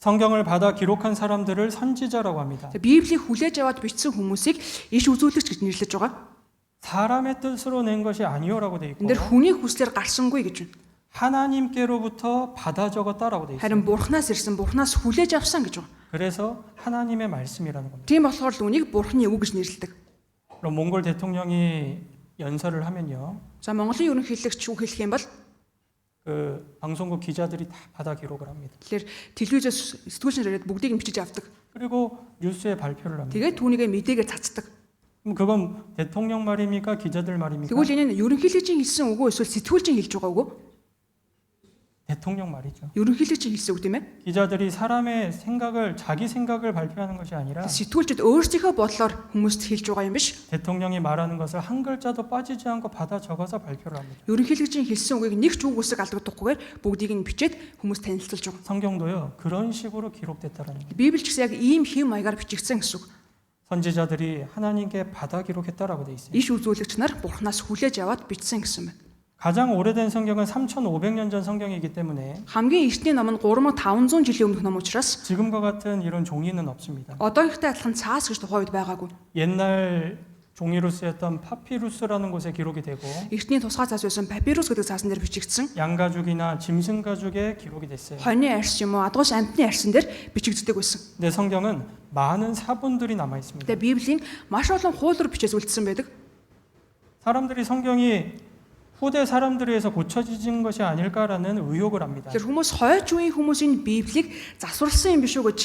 성경을 받아 기록한 사람들을 선지자라고 합니다. Библийг хүлээж аваад бичсэн хүмүүсийг иш үзүүлэгч гэж нэрлэж байгаа. 사람의 뜻으로 낸 것이 아니오라고 돼 있고 Энд дэр хүний хүслээр гарсангүй гэж байна. 하나님께로부터 받아 적었다라고 돼 있어요. Харин Бурханаас ирсэн, Бурханаас хүлээж авсан гэж байна. 그래서 하나님의 말씀이라는 겁니다. Тийм болохоор л үнийг Бурханы үг гэж нэрлэдэг. 그럼 몽골 대통령이 연설을 하면요. За Монголын ерөнхийлөгч үг хэлэх юм бол 그 방송국 기자들이 다 받아 기록을 합니다. тэгэхээр телевизээс сэтгүүлчнэр ирээд бүгдийг нь бичиж авдаг. 그리고 뉴스에 발표를 합니다. Тэгээд түүнийгээ мэдээгээ цацдаг. 그럼 그건 대통령 말입니까? 기자들 말입니까? Тэгвэл энэ нь ерөнхийлөгчийн хэлсэн үг үү эсвэл сэтгүүлчийн хэлж байгаа үг үү? 대통령 말이죠. Ерөнхийлөгчийн хэлсэн үг тийм ээ. 기자들이 사람의 생각을 자기 생각을 발표하는 것이 아니라 Сэтгүүлчд өөрсдийнхөө бодлоор хүмүүст хэлж байгаа юм биш. 대통령이 말하는 것을 한 글자도 빠지지 않고 받아 적어서 발표를 합니다. Ерөнхийлөгчийн хэлсэн үгийг нэг ч үг үсэг алдагдахгүйгээр бүгдийг нь бичээд хүмүүст танилцуулж байгаа. 성경도요. 그런 식으로 기록됐다라는 거예요. Библи ч гэсэн яг ийм хэм маягаар бичигдсэн гэсэн үг. 선지자들이 하나님께 받아 기록했다라고 돼 있어요. Иш үзүүлэгч нар Бурханаас хүлээж аваад бичсэн гэсэн байна. 가장 오래된 성경은 3,500년 전 성경이기 때문에 Хамгийн эртний ном нь 3500 жилийн өмнөх ном учраас 지금과 같은 이런 종이는 없습니다. одоогийнхтай адилхан цаас гэж тухайн үед байгаагүй. 옛날 종이로 쓰였던 파피루스라는 곳에 기록이 되고 Эртний тусгай цаас байсан папирус гэдэг цаасан дээр бичигдсэн. 양가죽이나 짐승 가죽에 기록이 됐어요. Хоньны арьс юм уу, адгуус амьтны арьсан дээр бичигддэг байсан. 근데 성경은 많은 사본들이 남아 있습니다. Тэгээ Библийн маш олон хуулиар бичээс үлдсэн байдаг. 사람들이 성경이 후대 사람들에 의해서 고쳐진 것이 아닐까라는 의혹을 합니다. Тэр хүмүүс хойч үеийн хүмүүсийн Библийг засварлсан юм биш үү гэж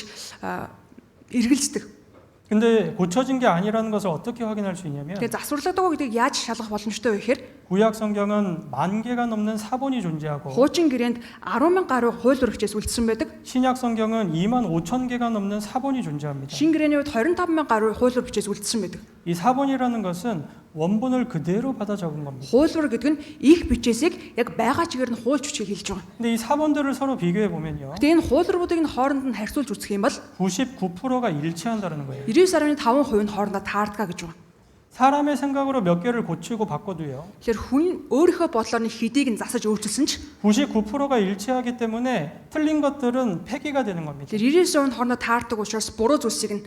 эргэлздэг. 근데 고쳐진 게 아니라는 것을 어떻게 확인할 수 있냐면 Тэгээ засварлагдаагүй гэдгийг яаж шалгах боломжтой вэ гэхээр 구약 성경은 10,000개가 넘는 사본이 존재하고 хуучин гэрээнд 10,000 гаруй хуулиар бичээс үлдсэн байдаг. 신약 성경은 25,000개가 넘는 사본이 존재합니다. Шинэ гэрээний үед 25,000 гаруй хуулиар бичээс үлдсэн байдаг. 이 사본이라는 것은 원본을 그대로 받아 적은 겁니다. Хуулиар гэдэг нь их бичээсийг яг байгаа чигээр нь хуульч бичгийг хэлж байгаа. 근데 이 사본들을 서로 비교해 보면요. Тэгээ энэ хуулиаруудыг нь хооронд нь харьцуулж үзэх юм бол 99%가 일치한다는 거예요. 99.5% нь хоорондоо таардгаа гэж байгаа. 사람의 생각으로 몇 개를 고치고 바꿔도요. Тэгэхээр хүн өөрийнхөө бодлоор нь хэдийг нь засаж өөрчилсөн ч 99%가 일치하기 때문에 틀린 것들은 폐기가 되는 겁니다. тэр 99% нь хоорондоо таардаг учраас буруу зүйлсийг нь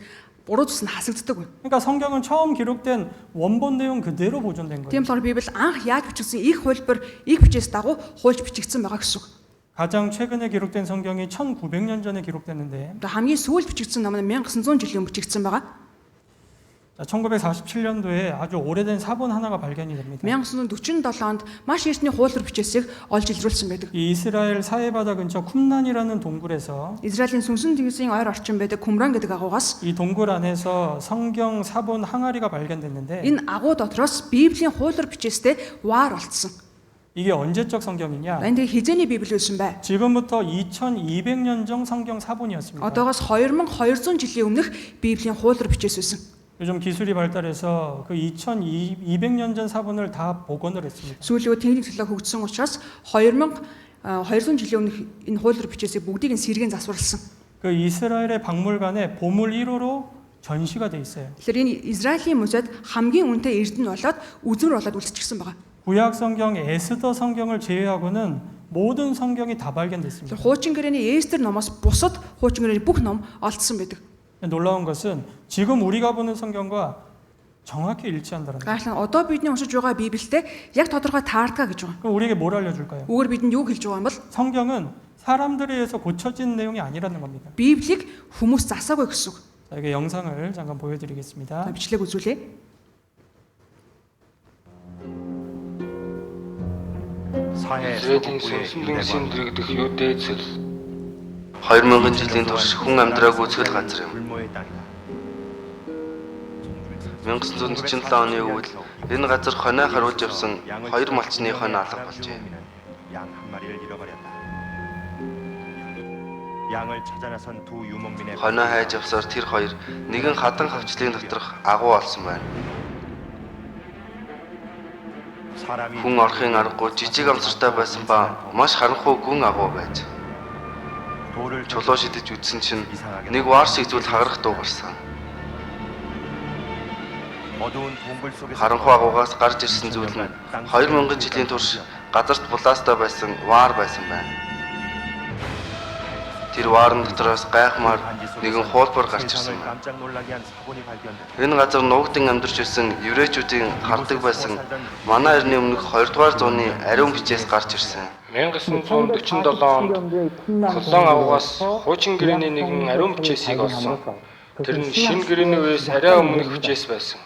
хасагддаг байна. 그러니까 성경은 처음 기록된 원본 내용 그대로 보존된 거예요. Тийм болохоор Библи анх яаж бичигдсэн их хуулбар их бичээс дагуу хуульч бичигдсэн байгаа гэсэн үг. 가장 최근에 기록된 성경이 1900년 전에 기록됐는데 Тэгээ хамгийн сүүлд бичигдсэн ном нь 1900 жилийн өмнө бичигдсэн байгаа. 1947년도에 아주 오래된 사본 하나가 발견이 됩니다. 1947 онд маш эртний хуулбар бичээсийг олж илрүүлсэн байдаг. 이 이스라엘 사해바다 근처 쿰란이라는 동굴에서 Израилийн сүнсэн тэнгисийн ойр орчин байдаг Кумран гэдэг агуугаас 이 동굴 안에서 성경 사본 항아리가 발견됐는데 энэ агуу дотроос Библийн хуулбар бичээстэй ваар олдсон. 이게 언제적 성경이냐? Энэ тэгээ хизээний Библи байсан бай. 지금부터 2200년 전 성경 사본이었습니다. Одоогоос 2200 жилийн өмнөх Библийн хуулбар бичээс байсан. 요즘 기술이 발달해서 그 2200년 전 사본을 다 복원을 했습니다. Сүүлийн үед техник технологи хөгжсөн учраас 200 жилийн өмнөх энэ хуулбар бичээсээ бүгдийг нь сэргэн засварлсан. 그 이스라엘의 박물관에 보물 1호로 전시가 돼 있어요. Тэгэхээр энэ Израилийн музейд хамгийн үнэтэй эрдэнэ болоод үзмэр болоод үлдчихсэн байгаа. 구약 성경 에스더 성경을 제외하고는 모든 성경이 다 발견됐습니다. Хуучин гэрээний Эстер номоос бусад хуучин гэрээний бүх ном олдсон байдаг. 놀라운 것은 지금 우리가 보는 성경과 정확히 일치한다는 거예요. Гайхалтай одоо бидний уншиж байгаа Библиэд яг тодорхой таардгаа гэж байгаа. 그럼 우리에게 뭘 알려줄까요? Үүгээр бидэнд юу хэлж байгаа юм бол 성경은 사람들에 의해서 고쳐진 내용이 아니라는 겁니다. Библийг хүмүүс засаагүй гэсэн үг. 자, 이게 영상을 잠깐 보여드리겠습니다. Бичлэг үзүүлээ. Израилийн сүнсэн тэнгисийн дэрэгдэх Юдэ цэл 2000 жилийн турш хүн амьдраагүй цөл газар юм. 1947 оны үед энэ газар хоноо харуулж явсан 2 малчны хонь алга болжээ. 양 한 마리를 잃어버렸다. 양을 찾아 나선 두 유목민의 Хоноо хайж явсаар тэр хоёр нэгэн хадан хавчлын доторх агуу олсон байна. 사람이 Хүн орохын аргагүй жижиг амсартай байсан ба маш харанхуй гүн агуу байж. 돌을 Чулуу шидэж үтсэн чинь нэг ваар шиг зүйл хагарах дуу гарсан. 어두운 동굴 속에서 Харанхуй агуугаас гарч ирсэн зүйл нь 2000 жилийн турш газарт булаастай байсан ваар байсан байна. Тэр ваарн дотроос гайхмаар нэгэн хуулбар гарч ирсэн байна. 깜짝 놀라게 한 사본이 발견됐다. Энэ газар нуугдан амьдарч байсан еврейчүүдийн хардаг байсан манай эртний өмнөх 2 дугаар зууны ариун бичээс гарч ирсэн. 1947 онд Колон агуугаас хуучин гэрээний нэгэн ариун бичээсийг олсон. Тэр нь шинэ гэрээний үеэс арай өмнөх бичээс байсан.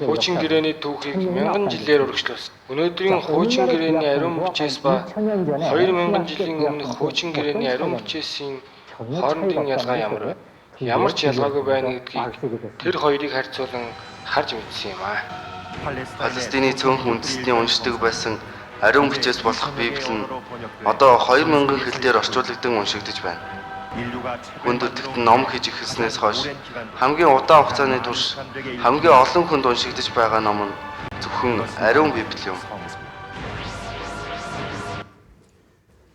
Хуучин гэрээний түүхийг 1000 жилээр урагшлуулсан. Өнөөдрийн хуучин гэрээний ариун бичээс ба 2000 жилийн өмнөх хуучин гэрээний ариун бичээсийн хоорондын ялгаа ямар вэ? Ямар ч ялгаагүй байна гэдгийг тэр хоёрыг харьцуулан харж мэдсэн юм аа. Палестины цөөнх үндэстний уншдаг байсан ариун бичээс болох Библи нь одоо 2000 хэлээр орчуулагдсан уншигдэж байна. Хүндэтгэд ном хийж эхэлснээс хойш хамгийн удаан хугацааны турш хамгийн олон хүнд уншигдэж байгаа ном нь зөвхөн ариун Библи юм.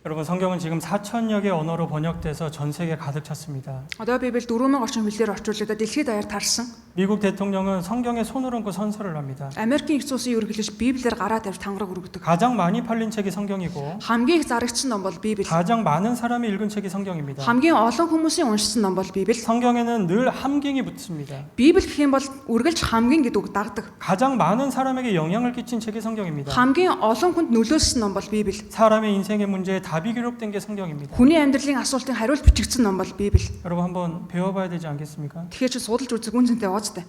여러분 성경은 지금 4천여 개 언어로 번역돼서 전 세계 가득 찼습니다. Одоо Библи 4,000 орчим хэлээр орчуулагдаад дэлхийд даяар тарсан. 미국 대통령은 성경에 손을 얹고 선서를 합니다. Америкийн эцэг улсын ерөнхийлөгч Библиэр гараа тавьж тангараг өргөдөг. 가장 많이 팔린 책이 성경이고 Хамгийн их зарагдсан ном бол Библи. 가장 많은 사람이 읽은 책이 성경입니다. Хамгийн олон хүмүүсийн уншсан ном бол Библи. 성경에는 늘 함경이 붙습니다. Библи гэх юм бол үргэлж хамгийн гэдэг үг дагдаг. 가장 많은 사람에게 영향을 끼친 책이 성경입니다. Хамгийн олон хүнд нөлөөлсөн ном бол Библи. 사람의 인생의 문제에 답이 기록된 게 성경입니다. Хүний амьдралын асуултын хариулт бичигдсэн ном бол Библи. 여러분 한번 배워봐야 되지 않겠습니까? Тэгэхээр чи судалж үзэх үн цэнтэй ууцтай.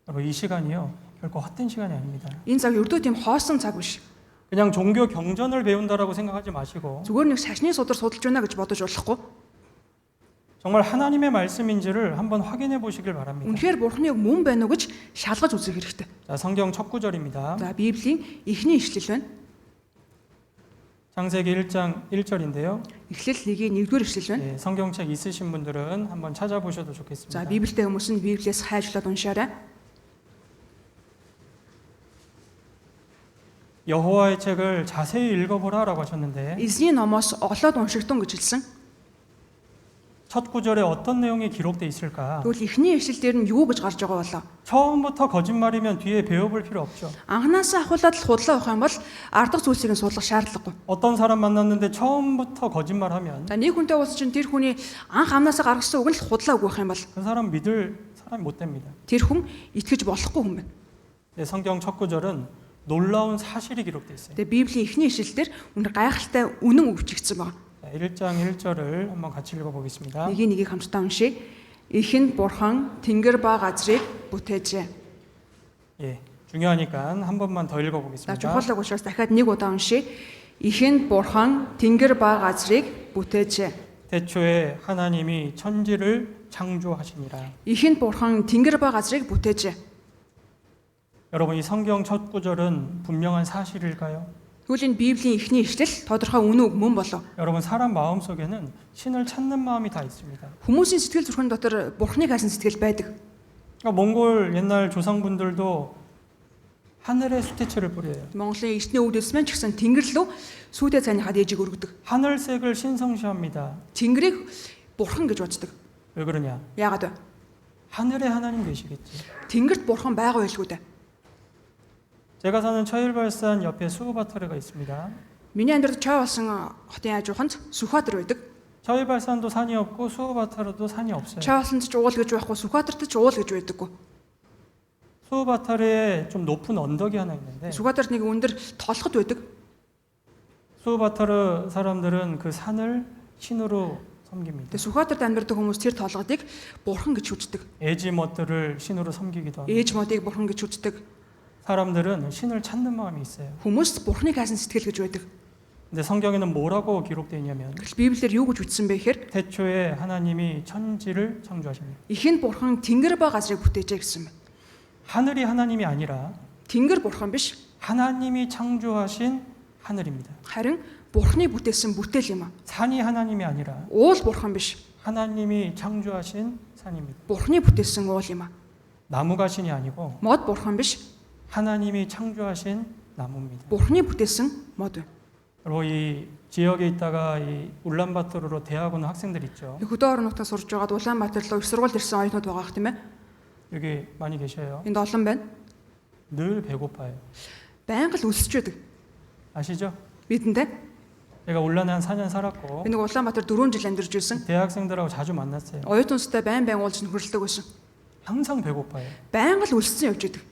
여러분 이 시간이요 결코 헛된 시간이 아닙니다. Энэ цаг ердөө тийм хоосон цаг биш. 그냥 종교 경전을 배운다라고 생각하지 마시고 Зүгээр нэг шашны судар судалж байна гэж бодож болохгүй. 정말 하나님의 말씀인지를 한번 확인해 보시길 바랍니다. Үнэхээр Бурхны үг мөн байна уу гэж шалгаж үзэх хэрэгтэй. 자, 성경 첫 구절입니다. За Библийн эхний ишлэл байна. 창세기 1장 1절인데요. Эхлэл 1-ийн 1-р ишлэл байна. 예, 성경책 있으신 분들은 한번 찾아보셔도 좋겠습니다. За Библитэй хүмүүс нь Библиэс хайжлаад уншаарай. 여호와의 책을 자세히 읽어보라라고 하셨는데 Эзний номоос оглоод уншигтун гэж хэлсэн. 첫 구절에 어떤 내용이 기록돼 있을까? Тэгвэл эхний ишлэл дээр нь юу гэж гарч байгаа болоо? 처음부터 거짓말이면 뒤에 배워볼 필요 없죠. Анханасаа ахуулаад л худлаа авах юм бол ардах зүйлсийг нь судлах шаардлагагүй. 어떤 사람 만났는데 처음부터 거짓말하면 За нэг хүнтэй уулзсан чинь тэр хүний анх амнасаа гаргасан үг нь л худлаа үг байх юм бол 그 사람 믿을 사람이 못 됩니다. тэр хүн итгэж болохгүй хүн байна. 네, 성경 첫 구절은 놀라운 사실이 기록돼 있어요. Тэгээ Библийн эхний ишлэл дээр үнэр гайхалтай үнэн үг бичигдсэн байна. 자, 1장 1절을 한번 같이 읽어보겠습니다. Нэгийг хамтдаа уншия. Ихэнд Бурхан тэнгэр ба газрыг бүтээжээ. 예, 중요하니까 한 번만 더 За 읽어보겠습니다. чухал учраас дахиад нэг удаа уншия. Ихэнд Бурхан тэнгэр ба газрыг бүтээжээ. 태초에 하나님이 천지를 창조하시니라. Ихэнд Бурхан тэнгэр ба газрыг бүтээжээ. 여러분 이 성경 첫 구절은 분명한 사실일까요? Тэгвэл энэ Библийн эхний ишлэл тодорхой үнэн үг мөн болов. 여러분 사람 마음 속에는 신을 찾는 마음이 다 있습니다. Хүмүүсийн сэтгэл зүрхэн дотор Бурхныг хайсан сэтгэл байдаг. 그러니까 몽골 옛날 조상분들도 하늘에 수태초를 뿌려요. Монголын эртний өвдөс маань ч гэсэн тэнгэр лөө сүйдээ цайныхаа дэжиг өргөдөг. 하늘색을 신성시합니다. Тэнгэрийг Бурхан гэж боддог. 왜 그러냐? Яагаад вэ? 하늘에 하나님 계시겠지. Тэнгэрт Бурхан байгаа байлгүй дээ. 제가 사는 처일발산 옆에 수우바터레가 있습니다. Миний амьдрал Чой болсон хотын хажууханд Сүхбаатар байдаг. 처일발산도 산이 없고 수우바터레도 산이 없어요. Чой болсонд ч уул гэж байхгүй, Сүхбаатарт ч уул гэж байдаггүй. 수우바터레에 좀 높은 언덕이 하나 있는데 Сүхбаатарт нэг өндөр толгод байдаг. 수우바터르 사람들은 그 산을 신으로 섬깁니다. Тэгээ Сүхбаатарт амьдардаг хүмүүс тэр толгодыг Бурхан гэж хүчдэг. 에지머트를 신으로 섬기기도 합니다. Ээж модыг Бурхан гэж хүчдэг. 사람들은 신을 찾는 마음이 있어요. Хүмүүс Бурханыг хайсан сэтгэл гэж байдаг. 근데 성경에는 뭐라고 기록되어 있냐면 Гэтэл Библиэр юу гэж үздсэн бэ гэхээр 태초에 하나님이 천지를 창조하십니다. ихэнд Бурхан тэнгэр ба газрыг бүтээжээ гэсэн байна. 하늘이 하나님이 아니라 Тэнгэр Бурхан биш, 하나님이 창조하신 하늘입니다. харин Бурханы бүтээсэн бүтээл юм аа. 산이 하나님이 아니라 Уул Бурхан биш, 하나님이 창조하신 산입니다. Бурханы бүтээсэн уул юм аа. 나무가 신이 아니고 Мод Бурхан биш, 하나님이 창조하신 나무입니다. Бурханы бүтээсэн мод байна. 그리고 이 지역에 있다가 이 울란바토르로 대학 오는 학생들 있죠. Хөдөө орнуудаа сурж байгаад Улаанбаатар руу их сургуульд ирсэн оюутнууд байгаа хэрэг тийм ээ. 여기 많이 계셔요. Энд олон байна. 늘 배고파요. Байнга л өсөж байдаг. 아시죠? Бидэндээ 제가 울란에 한 4년 살았고 би нэг Улаанбаатар 4 жил амьдарч байсан. 대학생들하고 자주 만났어요. Оюутнуудтай байн уулж нөхөрлөдөг байсан. 항상 배고파요. Байнга л өссөн явж байдаг.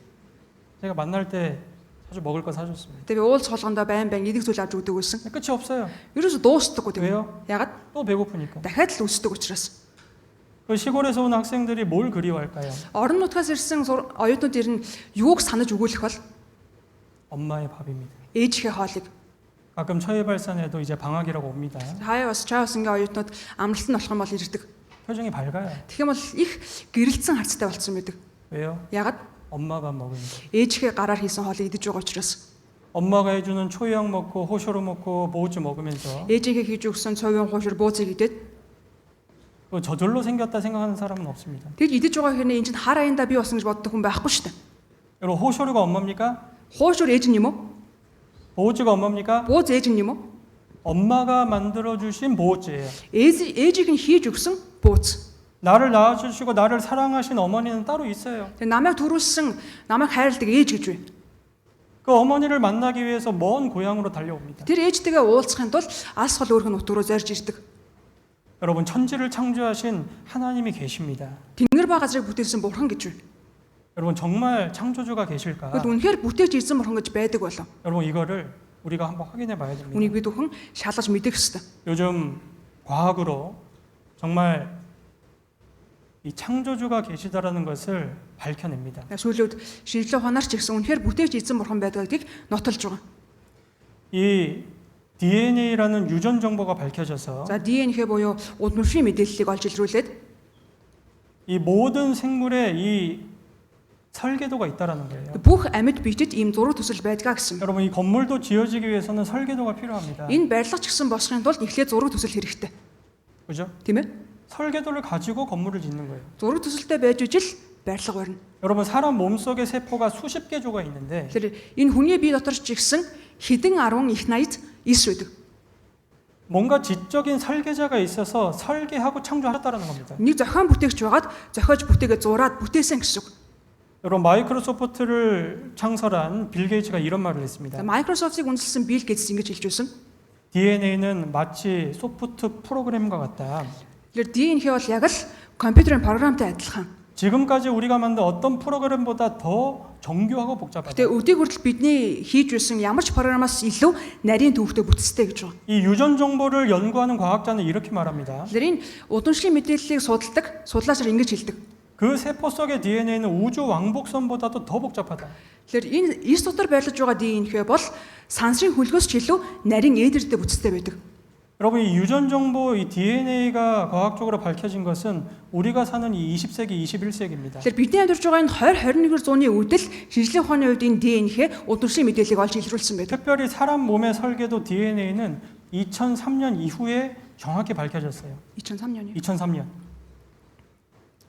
제가 만날 때 자주 먹을 거 사줬습니다. Тэгээ уулз холгондоо байн идэх зүйл авч өгдөг байсан. 끝이 없어요. Ерөөсө дуустдаггүй тийм. 왜요? Ягаад? 또 배고프니까. Дахиад л өсдөг учраас. 그 시골에서 온 학생들이 뭘 그리워할까요? Орон нутгаас ирсэн оюутнууд ирнэ юуг санаж өгүүлэх бол 엄마의 밥입니다. ээжийнхээ хоолыг. 가끔 처해발산에도 이제 방학이라고 옵니다. Хаяа бас чаа бас ингээ оюутнууд амралт нь болох юм бол ирдэг. 표정이 밝아요. Тэгэх юм бол их гэрэлцэн харцтай болцсон байдаг. 왜요? Ягаад? 엄마 밥 먹으니까. Ээжийнхээ гараар хийсэн хоолыг идэж байгаа учраас. 엄마가 해주는 초약 먹고 호쇼로 먹고 모우주 먹으면서 Ээжийнхээ хийж өгсөн цовын хуушир бууцыг идээд 그 저절로 생겼다 생각하는 사람은 없습니다. тэгж идэж байгаа хэрнээ энэ чинь хар аяндаа бий болсон гэж боддог хүн байхгүй шүү дээ. 여러분 호쇼르가 엄마입니까? Хуушир ээж нь юм уу? 모우주가 엄마입니까? Бууз ээж нь юм уу? 엄마가 만들어 주신 보호제예요. ээжийг нь хийж өгсөн бууз. 나를 낳아 주시고 나를 사랑하신 어머니는 따로 있어요. Тэгээ намайг төрүүлсэн, намайг хайрладаг ээж гэж байна. 그 어머니를 만나기 위해서 먼 고향으로 달려옵니다. Тэр ээжтэйгээ уулзахын тулд алс хол өөрхөн нут руу зорж ирдэг. 여러분 천지를 창조하신 하나님이 계십니다. Тэнгэр ба газрыг бүтээсэн бурхан гэж байна. 여러분 정말 창조주가 계실까? Тэгэд үнэхээр бүтээж ирсэн бурхан гэж байдаг болов. 여러분 이거를 우리가 한번 확인해 봐야 됩니다. Үнийг бид бүхэн шалгаж мэдэх ёстой. 요즘 과학으로 정말 이 창조주가 계시다라는 것을 밝혀냅니다. Сүүлүүд шинжлэх ухаанаар ч гэсэн үнэхээр бүтээж ирсэн бурхан байдгийг нотолж байгаа. 이 DNA라는 유전 정보가 밝혀져서 За ДНХ буюу удамшийн мэдээллийг олж илрүүлээд 이 모든 생물에 이 설계도가 있다라는 거예요. бүх амьд биетэд ийм зураг төсөл байдгаа гэсэн. 여러분 이 건물도 지어지기 위해서는 설계도가 필요합니다. Энэ барилга ч гэсэн босхын тулд эхлээд зураг төсөл хэрэгтэй. 그죠? Тийм ээ? 설계도를 가지고 건물을 짓는 거예요. Зураг төсөлтэй байж ижил барилга барина. 여러분 사람 몸속에 세포가 수십 개 조가 있는데 Тэгэхээр энэ хүний бие дотор ч гэсэн хэдэн 10 их 80 эс байдаг. 뭔가 지적인 설계자가 있어서 설계하고 창조하셨다는 겁니다. Нэг зохион бүтээгч байгаад зохиож бүтээгээ зураад бүтээсэн гэсэн үг. 여러분 마이크로소프트를 창설한 빌 게이츠가 이런 말을 했습니다. Microsoft-ыг үнэлсэн Bill Gates ингэж хэлж байсан. DNA는 마치 소프트 프로그램과 같다. Тэгэхээр ДНХ бол яг л компьютерийн програмтай адилхан. 지금까지 우리가 만든 어떤 프로그램보다 더 정교하고 복잡하다. Гэтэ өдийг хүртэл бидний хийж байсан ямар ч програмаас илүү нарийн төвхтэй бүтцтэй гэж байна. 이 유전 정보를 연구하는 과학자는 이렇게 말합니다. Тэгэхээр энэ удамшгийн мэдээллийг судалдаг судлаачаар ингэж хэлдэг. 그 세포 속의 DNA는 우주 왕복선보다도 더 복잡하다. Тэгэхээр энэ эс дотор байлж байгаа ДНХ бол сансрын хөлгөөс ч илүү нарийн эдэртэй бүтцтэй байдаг. 여러분 이 유전 정보 이 DNA가 과학적으로 밝혀진 것은 우리가 사는 이 20세기 21세기입니다. Тэгэхээр бидний амьдарч байгаа энэ 20-21 зууны үед л шинжлэх ухааны үед энэ ДНХ удамшгийн мэдээллийг олж илрүүлсэн байдаг. 특별히 사람 몸의 설계도 DNA는 2003년 이후에 정확히 밝혀졌어요. 2003년이요? 2003년.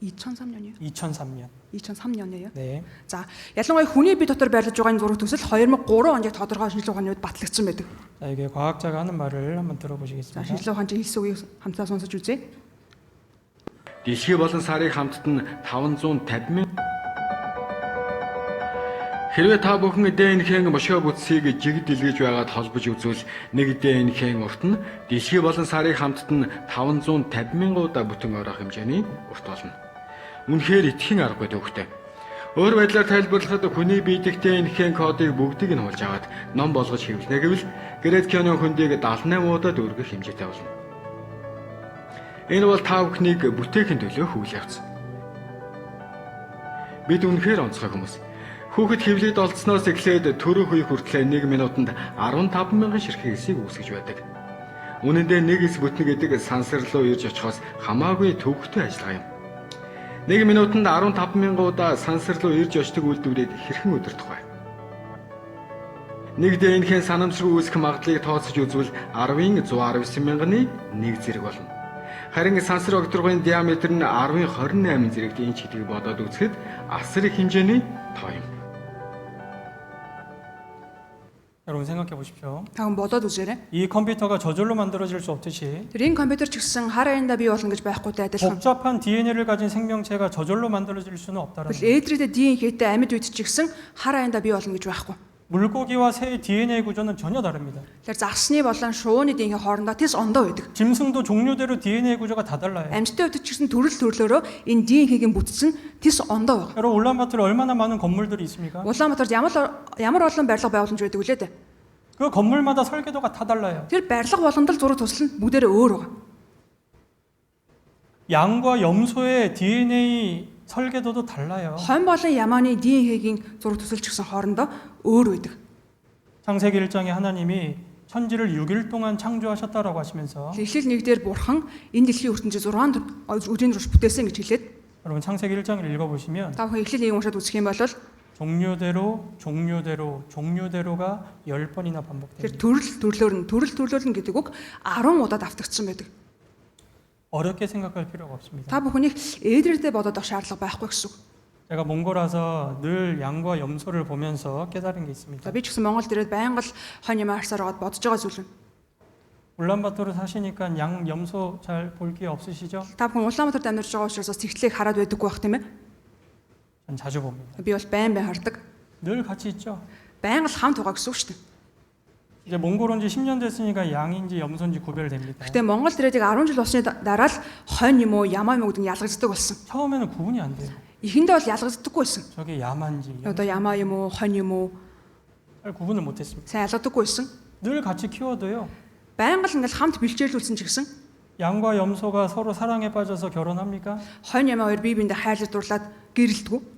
2003년이요? 2003년. 2003년이에요? 네. За, ялангуяа хүний бие дотор байлж байгаа энэ зураг төсөл 2003 онд яг тодорхой шинжлэх ухааны үед батлагдсан байдаг. 자, 이게 과학자가 하는 말을 한번 За, 들어보시겠습니다. шинжлэх ухаанчийн хэлсэн үгийг хамтдаа сонсож үзье. Дэлхий болон сарыг хамтад нь 550 мянган Хэрвээ та бүхэн ДНХ-ийн мошоо бүтцийг жигд дэлгэж байгаад холбож үзвэл нэг ДНХ-ийн урт нь дэлхий болон сарыг хамтад нь 550 мянган удаа бүтэн орох хэмжээний урт болно. Үнэхээр итгэхийн аргагүй төвхтэй. Өөр байдлаар тайлбарлахад хүний бие дэх ДНХ-ийн кодыг бүгдийг нь хулж аваад ном болгож хэвлэнэ гэвэл Грет Кёнийн хүндийг 78 удаад өргөх хэмжээтэй болно. Энэ бол та бүхнийг бүтээхийн төлөө хүл явц. Бид үнэхээр онцгой хүмүүс. Хүүхэд хэвлэлд олдсноос эхлээд төрөх үе хүртэл 1 минутанд 15 мянган ширхэг эсийг үүсгэж байдаг. Үнэн дээр нэг эс бүтнэ гэдэг сансар руу ирж очихоос хамаагүй төвөгтэй ажиллагаа юм. 1 минутанд 15 мянган удаа сансар руу ирж очдог үйлдвэрийг хэрхэн удирдах вэ? Нэг ДНХ-ийн санамсруу үүсэх магадлалыг тооцож үзвэл 10-ын 119 мянганы 1 зэрэг болно. Харин сансар огторгын диаметр нь 10-ын 28 зэрэгт инч гэдгийг бодоод үзэхэд асар их хэмжээний тоо юм. 여러분 생각해 보십시오. Та хүн бодоод үзээрэй. 이 컴퓨터가 저절로 만들어질 수 없듯이 Тэр энэ компьютер ч гэсэн хар аяндаа бий болно гэж байхгүйтэй адилхан. 복잡한 DNA를 가진 생명체가 저절로 만들어질 수는 없다라는 Тэгвэл 거예요. ээдрээдээ ДНХ-тэй амьд үед ч гэсэн хар аяндаа бий болно гэж байхгүй. 물고기와 새의 DNA 구조는 전혀 다릅니다. Тэгэхээр загсны болон шувууны ДНХ хоорондоо тэс ондоо байдаг. 짐승도 종류대로 DNA 구조가 다 달라요. Амьттай үед ч гэсэн төрөл төрлөөрөө энэ ДНХ-гийн бүтц нь тэс ондоо байна. 여러분 울란바토르에 얼마나 많은 건물들이 있습니까? Улаанбаатарт ямар олон барилга байгууламж байдаг үлээ дээ. 그 건물마다 설계도가 다 달라요. Тэр барилга болгонд л зураг төсөл нь бүгдээрээ өөр байгаа. 양과 염소의 DNA 설계도도 달라요. Хон болон ямааны ДНХ-гийн зураг төсөл ч гэсэн хоорондоо өөр байдаг. 창세기 1장에 하나님이 천지를 6일 동안 창조하셨다라고 하시면서 Эхлэл 1-ээр бурхан энэ дэлхийн ертөнцийг 6 өдрийн турш бүтээсэн гэж хэлээд 여러분 창세기 1장을 읽어보시면 та бүхэн эхлэлийг уншаад үзэх юм бол 종류대로가 10번이나 тэр 반복됩니다. төрөл төрлөөр нь гэдэг үг 10 удаа давтагдсан байдаг. 어렵게 생각할 필요가 없습니다. Та бүхнийг ээдрээдээ бодоод авах шаардлага байхгүй гэсэн үг. 제가 몽골와서 늘 양과 염소를 보면서 깨달은 게 있습니다. За би ч гэсэн Монголд ирээд байнга л хонь юм харсаар байгаад бодож байгаа зүйл нь. 울란바토르 사시니까 양 염소 잘 볼 게 없으시죠? Та бүхэн Улаанбаатарт амьдарч байгаа учраас бас тэгтлийг хараад байдаггүй байх тийм ээ. 전 자주 봅니다. Би бол байн хардаг. 늘 같이 있죠. Байнга л хамт байгаа гэсэн үг шүү дээ. 이제 몽골 온 지 10년 됐으니까 양인지 염소인지 구별됩니다. Гэтэ Монгол ирээд яг 10 жил болсны дараа л хонь юм уу, ямаа юм уу гэдэг нь ялгагддаг болсон. 처음에는 구분이 안 돼요. Эхэндээ бол ялгагддаггүй байсан. 저게 야만지 Одоо ямаа юм уу, хонь юм уу 잘 구분을 못했습니다. сайн ялгагдаггүй байсан. 늘 같이 키워도요. Байнга л ингээл хамт бэлчээлүүлсэн ч гэсэн 양과 염소가 서로 사랑에 빠져서 결혼합니까? хонь ямаа хоёр бие биендээ хайрлаж дурлаад гэрэлдэггүй.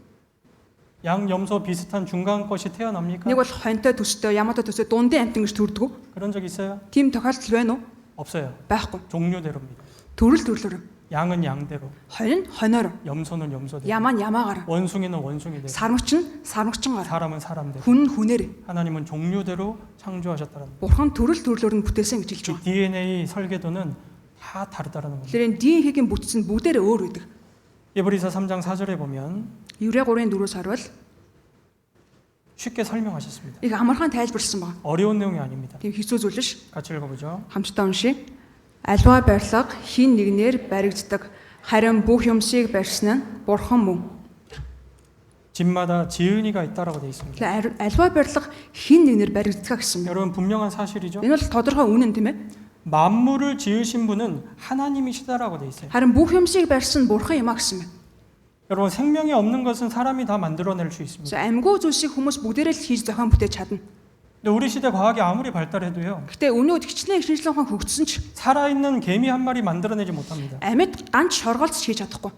양, 염소 비슷한 중간 것이 태어납니까? Нэг бол хоньтой төстэй, ямаатай төстэй дундын амт ингэж төрдөггүй. 그런 적 있어요? Тийм тохиолдол байна уу? 없어요. Байхгүй. 종류대로입니다. Төрөлөөр. 양은 양대로, Хонь нь хоноор, 염소는 염소대로, ямаа нь ямаагаар, 원숭이는 원숭이대로, сармагч нь сармагчингаар, 사람은 사람대로. хүн нь хүнээр. 하나님은 종류대로 창조하셨다는 거예요. Бурхан төрөлөөр нь бүтээсэн гэж хэлж 이 байна. DNA 설계도는 다 다르다는 겁니다. Тэгэхээр энэ ДНХ-ийн бүтц нь бүгдээрээ өөр үүдэг. 에브리서 3장 4절에 보면 Еврей 3:4-с харвал 쉽게 설명하셨습니다. их амархан тайлбарлсан байна. 어려운 내용이 아닙니다. Тийм хэцүү зүйл ш. 같이 읽어보죠. Хамтдаа уншия. Альва барилга хин нэгнээр баригддаг. Харин бүх юмсыг барьсан нь Бурхан мөн. 집마다 지은이가 있다라고 되어 있습니다. Тэгэхээр альва барилга хин нэгнээр баригддаг гэсэн юм. 여러분 분명한 사실이죠. Энэ бол тодорхой үнэн тийм ээ. 만물을 지으신 분은 하나님이시다라고 되어 있어요. Харин бүх юмсыг барьсан нь Бурхан юм а гэсэн юм. 여러분 생명이 없는 것은 사람이 다 만들어낼 수 있습니다. За амьгүй зүйлсийг хүмүүс бүгдээрээ л хийж зохион бүтээж чадна. 근데 우리 시대 과학이 아무리 발달해도요. Гэтэ өнөөд хичнээн шинжилгээ ухаан хөгжсөн ч 살아있는 개미 한 마리 만들어내지 못합니다. амьд ганц шоргоолц хийж чадахгүй.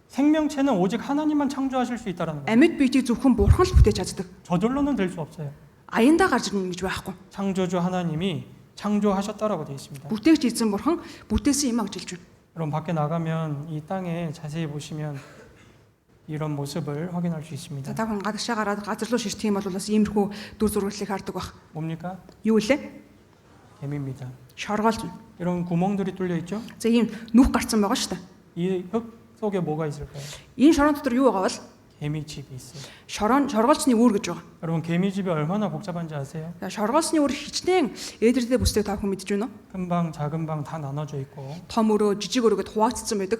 생명체는 오직 하나님만 창조하실 수 있다라는 거예요. Амьд биетийг зөвхөн Бурхан л бүтээж чаддаг. 저절로는 될 수 없어요. Аяндаа гарч ирнэ гэж байхгүй. 창조주 하나님이 창조하셨다라고 되어 있습니다. Бүтээгч эзэн Бурхан бүтээсэн юм а гэж хэлж байна. 여러분 밖에 나가면 이 땅에 자세히 보시면 이런 모습을 확인할 수 За 있습니다. та хүн гадагшаа гараад газар руу ширтэх юм бол бас иймэрхүү дүр зурглалыг хардаг баг. 뭡니까? Юу вэ? 개미입니다. Шоргоолж. 이런 구멍들이 뚫려 있죠? За ийм нүх гарцсан байгаа шүү дээ. 이 흙 속에 뭐가 있을까요? Энэ шорон дотор юу байгаа бол 개미집이 있어요. шоргоолчны үүр гэж байгаа. 여러분 개미집이 얼마나 복잡한지 아세요? За шоргоолчны үүр хичнээн ээдрэлтэй бүстэй та хүн мэдж байна уу? 큰 방, 작은 방 다 나눠져 있고 Том өрөө, жижиг өрөөгээд хуваагдсан байдаг.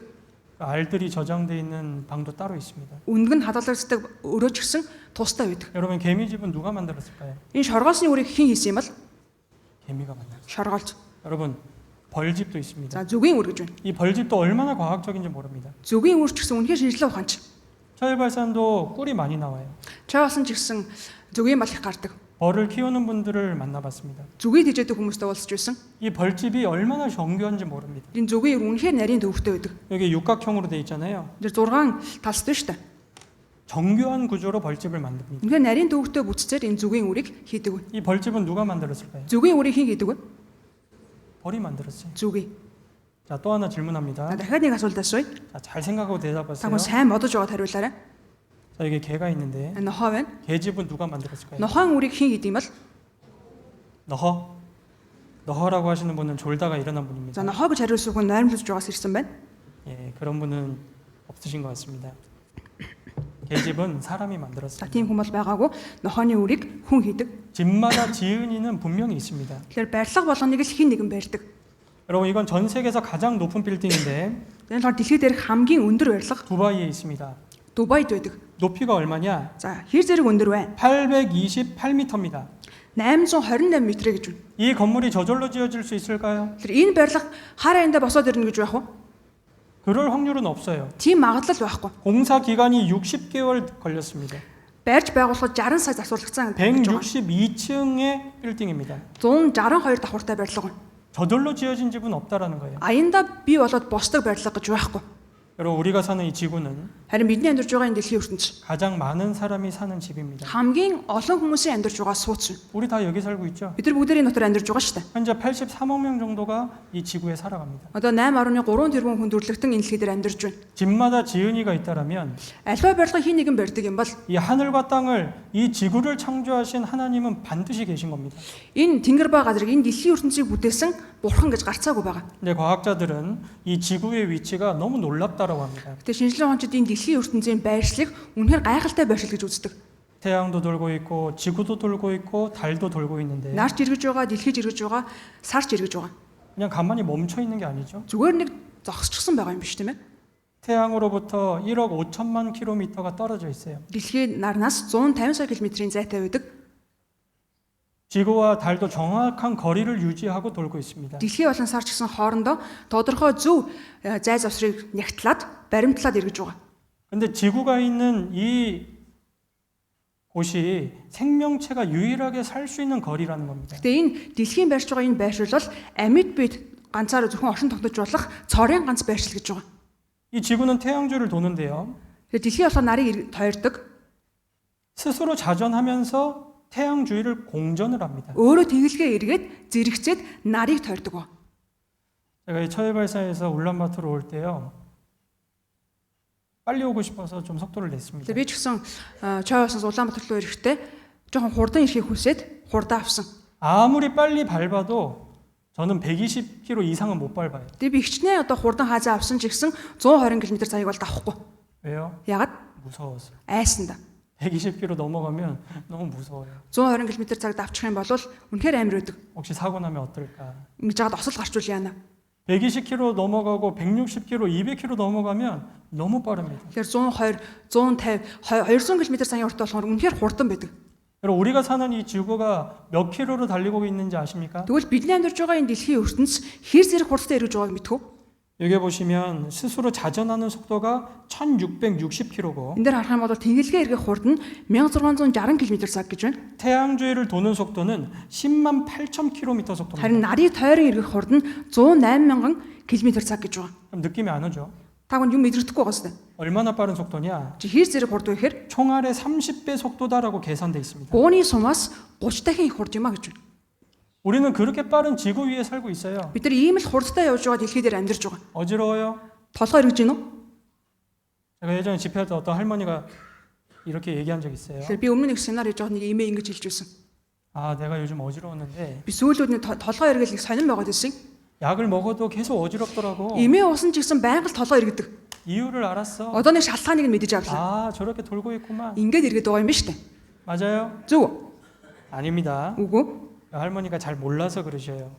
알들이 저장돼 있는 방도 따로 있습니다. Үндг нь хадгалагддаг өрөө ч гэсэн тустай байдаг. 여러분 개미집은 누가 만들었을까요? Энэ шоргоолчны үүрийг хэн хийсэн юм бол 개미가 만들었어요. шоргоолч. 여러분 벌집도 있습니다. За зүгийн үүр гэж байна. 이 벌집도 얼마나 과학적인지 모릅니다. Зүгийн үүр ч гэсэн үнэхээр шинжилгээ ухаанч. 차일발산도 꿀이 많이 나와요. Чаасан ч гэсэн зүгийн балх гардаг. 벌을 키우는 분들을 만나봤습니다. Зүгийг тэжээдэг хүмүүстэй уулзч байсан. 이 벌집이 얼마나 정교한지 모릅니다. Энэ зүгийн үүр үнэхээр нарийн төвхтэй байдаг. 여기 육각형으로 돼 있잖아요. Тэр 6 талстай шүү дээ. 정교한 구조로 벌집을 만듭니다. Үнэхээр нарийн төвхтэй бүтцээр энэ зүгийн үүрийг хийдэг вэ? 이 벌집은 누가 만들었을까요? Зүгийн үүрийг хэн хийдэг вэ? 벌이 만들었어요. Зүгийн. 자, 또 하나 질문합니다. Дахиад нэг асуулт асууя. 자, 잘 생각하고 Та 대답하세요. хүн сайн бодож яваад хариулаарай. 자, 여기 개가 있는데 Нохоо байна. 개집은 누가 만들었을까요? Нохоон үрийг хэн хийдэг юм бол? 너허. 너허라고 하시는 분은 졸다가 일어난 За 분입니다. нохоо гэж хариулсан хүн норимлж байгаас ирсэн байна. 예, 그런 분은 없으신 것 같습니다. 개집은 사람이 За 만들었습니다. тийм хүн бол байгаагүй. Нохооны үрийг хүн хийдэг. 집마다 지은이는 분명히 있습니다. Тэгэхээр барилга болгоныг л хэн нэгэн барьдаг. 여러분 이건 전 세계에서 가장 높은 빌딩인데 Энэ бол дэлхийд дээрх хамгийн өндөр барилга 두바이에 있습니다. Дубайд байдаг. 높이가 얼마냐? За хэр зэрэг өндөр вэ? 828m입니다. 828 м гэж байна. 이 건물이 저절로 지어질 수 있을까요? Тэгэхээр энэ барилга хар аяндаа босоод ирнэ гэж байх уу? 그럴 확률은 없어요. Тийм магадлал байхгүй. 공사 기간이 60개월 걸렸습니다. Барьж байгуулахад 60 сая засварлагдсан гэж байгаа. 162층의 빌딩입니다. 162 давхуртай барилга байна. 저절로 지어진 집은 없다라는 거예요. Аяндаа бий болоод босдог барилга гэж байхгүй. 여러분 우리가 사는 이 지구는 Харин бидний амьдарч байгаа энэ дэлхийн ертөнц 가장 많은 사람이 사는 집입니다. хамгийн олон хүмүүсийн амьдарч байгаа сууц. 우리 다 여기 살고 있죠. Бид нар бүгд энэ дотор амьдарч байгаа шүү дээ. 현재 83억 명 정도가 이 지구에 살아갑니다. Одоо 8.3 тэрбум хүн төрөлхтөн энэ дэлхий дээр амьдарч байна. 집마다 지은이가 있다라면 Альва барилга хин нэгэн барьдаг юм бол 이 하늘과 땅을 이 지구를 창조하신 하나님은 반드시 계신 겁니다. энэ тэнгэр ба газрыг энэ дэлхийн ертөнцийг бүтээсэн Бурхан гэж гарцаагүй байгаа. 근데 과학자들은 이 지구의 위치가 너무 놀랍다라고 합니다. Гэтэ шинжилгээ онцод энэ дэлхийн ертөнцийн байршлыг үнэхээр гайхалтай байршил гэж үздэг. 태양도 돌고 있고 지구도 돌고 있고 달도 돌고 있는데 Нарч эргэж байгаа, дэлхийж эргэж байгаа, сарч эргэж байгаа. 그냥 가만히 멈춰 있는 게 아니죠. Зүгээр нэг зогсчихсон байгаа юм биш тийм ээ. 태양으로부터 1억 5천만 킬로미터가 떨어져 있어요. Дэлхий нарнаас 150 сая км-ийн зайтай байдаг. 지구와 달도 정확한 거리를 유지하고 돌고 있습니다. Дэлхий болон сар ч гэсэн хоорондоо тодорхой зөв зай завсрыг нягтлаад баримтлаад эргэж байгаа. 근데 지구가 있는 이 곳이 생명체가 유일하게 살 수 있는 거리라는 겁니다. Гэтэ энэ дэлхийн байрч байгаа энэ байршил бол амьд бид ганцаараа зөвхөн оршин тогтож болох цорын ганц байршил гэж байгаа. 이 지구는 태양주를 도는데요. Тэгээ дэлхий болохоор нарыг тойрдог. 스스로 자전하면서 태양 주위를 공전을 합니다. Өөрөө тэгэлгээ эргээд зэрэгцээд нарыг тойрдог ба. 제가 이 처해발사에서 울란바토르 올 때요. 빨리 오고 싶어서 좀 속도를 냈습니다. Тэгээ би ч гэсэн Чойвоосоос Улаанбаатар руу ирэхдээ жоохон хурдан ирэхийг хүсээд хурдан авсан. 아무리 빨리 밟아도 저는 120km 이상은 못 밟아요. Тэгээ би хичнээн одоо хурдан хаажаа авсан ч гэсэн 120 км/цагийг бол давахгүй. 왜요? Ягаад? 무서워서. Айсанда. 120km 넘어가면 너무 무서워요. 120 км/цаг давчих юм бол үнэхээр амир өдөг. 혹시 사고 나면 어떨까? Ингэж жагаад осол гарчвал яана. 120km 넘어가고 160km, 200km 넘어가면 너무 빠릅니다. Тэгэхээр 120, 150, 200 км/цагийн уртаа болохоор үнэхээр хурдан байдаг. 여러분 우리가 사는 이 지구가 몇 킬로로 달리고 있는지 아십니까? Тэгвэл бидний амьдарч байгаа энэ дэлхийн ертөнц хэр зэрэг хурдтай эргэж байгааг мэдв үү? 여기 보시면 스스로 자전하는 속도가 1660km고 Энд дээр харах юм бол тэнгэлгээ эргэх хурд нь 1660 км/цаг гэж байна. 태양 주위를 도는 속도는 10만 8천 km 속도입니다. Харин нарыг тойрон эргэх хурд нь 108,000 км/цаг гэж байна. 그럼 느낌이 안 오죠? Та гүн юм мэдрэхгүй байгаа сте. 얼마나 빠른 속도냐? Чи хэр зэрэг хурд вэ гэхээр 총알의 30배 속도다라고 계산돼 있습니다. бууны сумаас 30 дахин их хурд юм а гэж байна. 우리는 그렇게 빠른 지구 위에 살고 있어요. Бид нар ийм л хурдтай явж байгаа дэлхий дээр амьдарч байгаа. 어지러워요? Толгой эргэж гинөө? 제가 예전에 집회할 때 어떤 할머니가 이렇게 얘기한 적 있어요. Тэгэхээр би өмнө нэг семинар хийж байгаа нэг имээ ингэж хэлж байсан. 아, 내가 요즘 어지러웠는데 Би сүүлүүд нэг толгой эргэл их сонирн байгаад байсан. 약을 먹어도 계속 어지럽더라고. Имээ уусан ч гэсэн байнга л толгой эргэдэг. 이유를 알았어. Одоо нэг шалтгааныг нь мэдэж авлаа. 아, 저렇게 돌고 있구만. Ингээд эргээд байгаа юм ба штэ. 맞아요? Зөв. 아닙니다. Үгүй. 할머니가 잘 몰라서 그러셔요.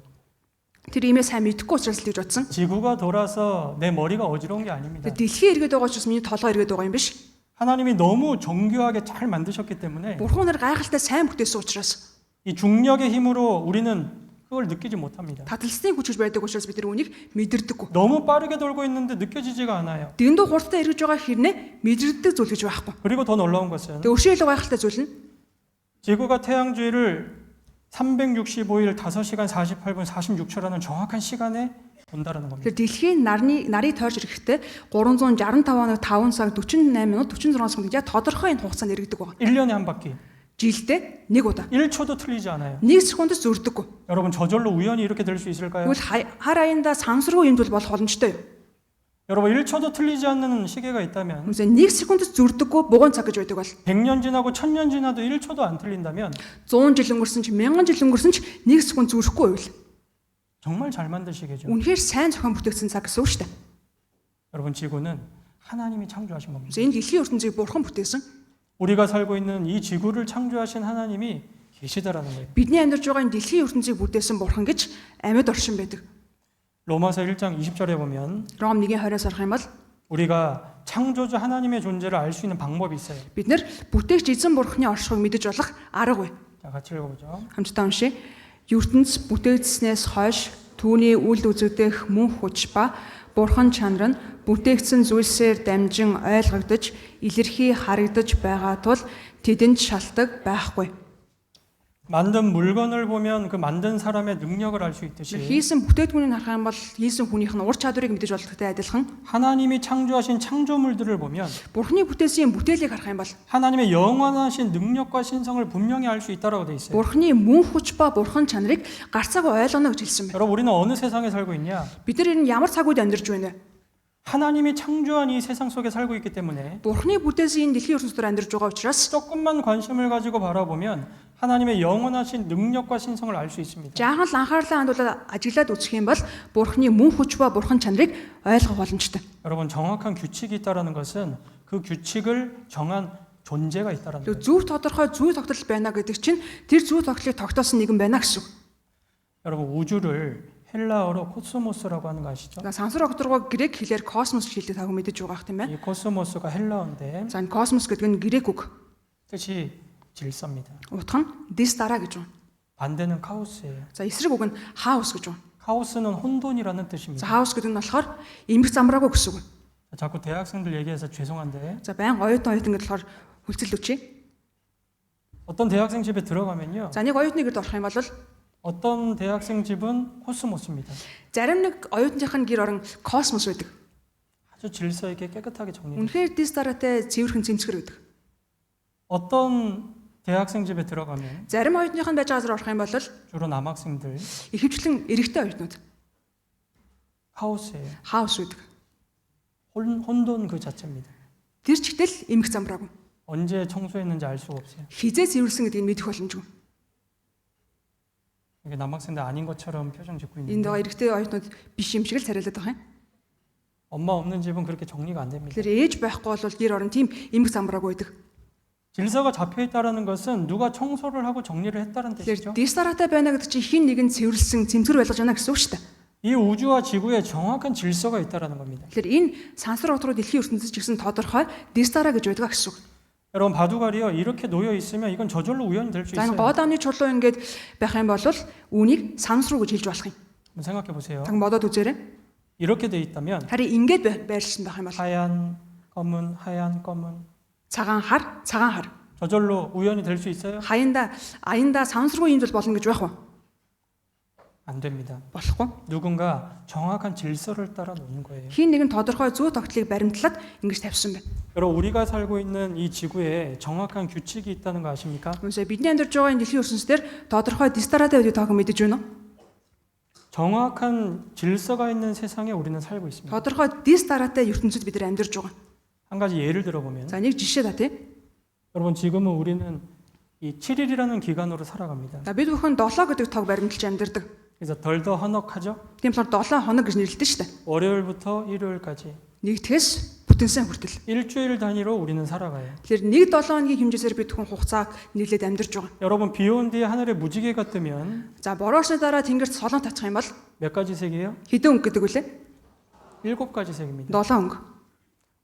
Тэр имээ сайн мэдэхгүй учраас л гэж бодсон. 지구가 돌아서 내 머리가 어지러운 게 아닙니다. Дэлхий эргээд байгаа ч бас миний толгой эргээд байгаа юм биш. 하나님이 너무 정교하게 잘 만드셨기 때문에 Бурхан нар гайхалтай сайн бүтээсэн учраас 이 중력의 힘으로 우리는 그걸 느끼지 못합니다. таталцны хүч гэж байдаг учраас бид тэр үнийг мэдэрдэггүй. 너무 빠르게 돌고 있는데 느껴지지가 않아요. Дэндүү хурдтай эргэж байгаа хэрнээ мэдэрдэг зүйл гэж байхгүй. 그리고 더 놀라운 것은 Тэгээ өршөөлөө гайхалтай зүйл нь 지구가 태양 주위를 365일 5시간 48분 46초라는 정확한 시간에 돈다라는 겁니다. тэр дэлхийн нарыг тойрж ирэхдээ 365 хоног 5 цаг 48 минут 46 секунд яг тодорхой энэ хугацаанд эргэдэг байгаа. 1년에 한 바퀴. Жилдээ нэг удаа. 1초도 틀리지 않아요. 1 секундс зөрдөггүй. 여러분 저절로 우연히 이렇게 될 수 있을까요? Тэгвэл хар аяндаа сансруу юмд бол болох боломжтой юу? 여러분 1초도 틀리지 않는 시계가 있다면 Үгүй 1 секундс зөрдөггүй бугуун цаг гэж байдаг бол 100년 지나고 1000년 지나도 1초도 안 틀린다면 100 жил өнгөрсөн ч 1000 жил өнгөрсөн ч 1 секунд зөрөхгүй байвал 정말 잘 만든 시계죠. үнэхээр сайн зохион бүтээгдсэн цаг гэсэн үг шүү дээ. 여러분 지구는 하나님이 창조하신 겁니다. Энэ дэлхийн ертөнцийг бурхан бүтээсэн. 우리가 살고 있는 이 지구를 창조하신 하나님이 계시다라는 거예요. Бидний амьдарч байгаа энэ дэлхийн ертөнцийг бүтээсэн бурхан гэж амьд оршин байдаг. 로마서 1장 20절에 보면 Ром 1:20-аас харах юм бол 우리가 창조주 하나님의 존재를 알 수 있는 방법이 있어요. бид нар бүтээгч эзэн бурханы оршихуйг мэдэж болох арга бай. 자, 같이 읽어보죠. Хамтдаа уншия. ертөнц бүтээгдснээс хойш түүний үйл үзэгдэх мөн хүч ба бурхан чанар нь бүтээгдсэн зүйлсээр дамжин ойлгогдож, илэрхий харагдаж байгаа тул тэдэнд шалтгаан байхгүй. 만든 물건을 보면 그 만든 사람의 능력을 알 수 있듯이 Хийсэн бүтээгдэхүүнийг харах юм бол хийсэн хүнийх нь ур чадварыг мэдэж болохтой адилхан 하나님이 창조하신 창조물들을 보면 бурханы бүтээсэн бүтээлийг харах юм бол 하나님의 영원하신 능력과 신성을 분명히 알 수 있다라고 돼 있어요. бурханы мөн хүч ба бурхан чанарыг гарцааг ойлгоно гэж хэлсэн байна. 여러분 우리는 어느 세상에 살고 있냐? Бид нар энэ ямар цаг үед амьдарч байна вэ? 하나님이 창조한 이 세상 속에 살고 있기 때문에 Бурханы бүтээсэн энэ дэлхийн ертөнцид амьдарч байгаа учраас 조금만 관심을 가지고 바라보면 하나님의 영원하신 능력과 신성을 알 수 있습니다. жаахан л анхаарлаа хандуулаад ажиглаад үзэх юм бол бурханы мөн хүч ба бурхан чанарыг ойлгох боломжтой. 여러분 정확한 규칙이 있다라는 것은 그 규칙을 정한 존재가 있다라는 Тэр 거예요. зөв тодорхой зөв тогтол байна гэдэг чинь тэр зөв тогтолыг тогтоосон нэгэн байна гэсэн үг. 여러분 우주를 헬라어로 코스모스라고 하는 거 아시죠? За сансар огторгоо грек хэлээр космос гэж хэлдэг та хүн мэдэж байгаа бах тийм ээ. 이 코스모스가 헬라어인데 За энэ космос гэдэг нь грек үг. 뜻이 질서입니다. Утга нь дистара гэж байна. 반대는 카오스예요. За эсрэг үг нь хаус гэж байна. 카오스는 혼돈이라는 За 뜻입니다. хаус гэдэг нь болохоор эмгэг замраагүй гэсэн үг. 자꾸 대학생들 얘기해서 죄송한데 За баян оюутан ингэж болохоор хүлцэл өчье. 어떤 대학생 집에 들어가면요. За нэг оюутны гэрд орох юм бол 어떤 대학생 집은 코스모스입니다. зарим нэг оюутныхын гэр орон космос байдаг. 아주 질서 있게 깨끗하게 정리돼요. Үнэхээр дистаратай цэвэрхэн цэмцгэр байдаг. 어떤 대학생 집에 들어가면 Зарим оюутныхын байж байгаа газар орох юм бол 주로 남학생들 ихэвчлэн эрэгтэй оюутнууд 카오스예요. хаус байдаг. 혼돈 그 자체입니다. Тэр ч гэтэл эмгэг замраагүй. 언제 청소했는지 알 수가 없어요. Хизээ цэвэрлсэн гэдгийг мэдэх боломжгүй. 이게 남학생들 아닌 것처럼 표정 짓고 Энд 있는데 байгаа эрэгтэй оюутнууд биш юм шиг л царайлаад байгаа юм. 엄마 없는 집은 그렇게 정리가 안 됩니다. Тэр ээж байхгүй бол гэр орон тийм эмгэг замраагүй байдаг. 질서가 잡혀 있다라는 것은 누가 청소를 하고 정리를 했다는 뜻이죠. Тэгэхээр дистаратай байна гэдэг чинь хин нэгэн цэвэрлсэн цэмцгэр байлгаж байна гэсэн үг шүү дээ. 이 우주와 지구에 정확한 질서가 있다라는 겁니다. Тэгэхээр энэ сансар утгаар дэлхийн ертөнцид ч гэсэн тодорхой дистара гэж байдаг гэсэн үг. 여러분 바둑알이요 이렇게 놓여 있으면 이건 저절로 우연히 될 수 За энэ 있어요. годамны чулуу ингээд байх юм бол үүнийг санс руу гэж хэлж болох юм. 한번 생각해 보세요. Та бодоод үзээрэй. 이렇게 돼 있다면 Харин ингээд байрлсан байх юм бол 하얀 검은 цагаан хар 저절로 우연히 될 수 있어요? аяндаа санс руу юм бол болно гэж байх уу? 안 됩니다. Болохгүй. 누군가 정확한 질서를 따라 놓는 거예요. Хин нэгэн тодорхой зөв тогтлыг баримтлаад ингэж тавьсан байна. 여러분 우리가 살고 있는 이 지구에 정확한 규칙이 있다는 거 아십니까? Үнэхээр бидний амьдарч байгаа энэ дэлхийн ертөнцийн тодорхой дистаратай байдгийг та хүн мэдэж байна уу? 정확한 질서가 있는 세상에 우리는 살고 있습니다. Тодорхой дистаратай ертөнцид бид нар амьдарч байгаа. 한 가지 예를 들어보면 За нэг жишээ да тий. 여러분 지금은 우리는 이 7일이라는 기간으로 살아갑니다. За бид бүхэн 7 гэдэг тог баримтлж амьдардаг. 그래서 덜 더 헌옥하죠. Тийм болохоор 7 хоног гэж нэрлэдэг шүү дээ. 월요일부터 일요일까지 Нэгдгээс бүтэнсэн хүртэл. 일주일 단위로 우리는 살아가요. Тэгэхээр нэг 7 хоногийн хэмжээсээр бид бүхэн хугацааг нэрлээд амьдарч байгаа. 여러분 비 온 뒤에 하늘에 무지개가 뜨면 За борооосны дараа тэнгэрт солон татчих юм бол 몇 가지 색이에요? хэдэн өнгө гэдэг үлээ? 7가지 색입니다. 7 өнгө.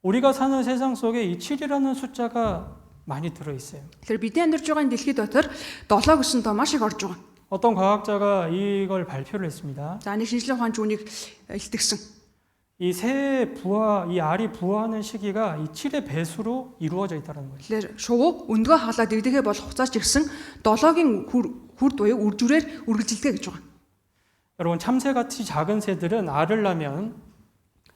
우리가 사는 세상 속에 이 7이라는 숫자가 많이 들어 있어요. Тэгэхээр бидний амьдарч байгаа энэ дэлхий дотор 7 гэсэн тоо маш их орж байгаа. 어떤 과학자가 이걸 발표를 했습니다. За нэг шинжлэх ухаанч үнийг илтгэсэн. 이 새 부화, 이 알이 부화하는 시기가 이 7의 배수로 이루어져 있다는 거예요. Тэгэхээр шувуу өндгөө хаглаа дэгдэхээ болох хугацаач ирсэн 7-гийн хүрд буюу үржүүрээр үргэлжилдэг гэж байгаа. 여러분 참새같이 작은 새들은 알을 낳으면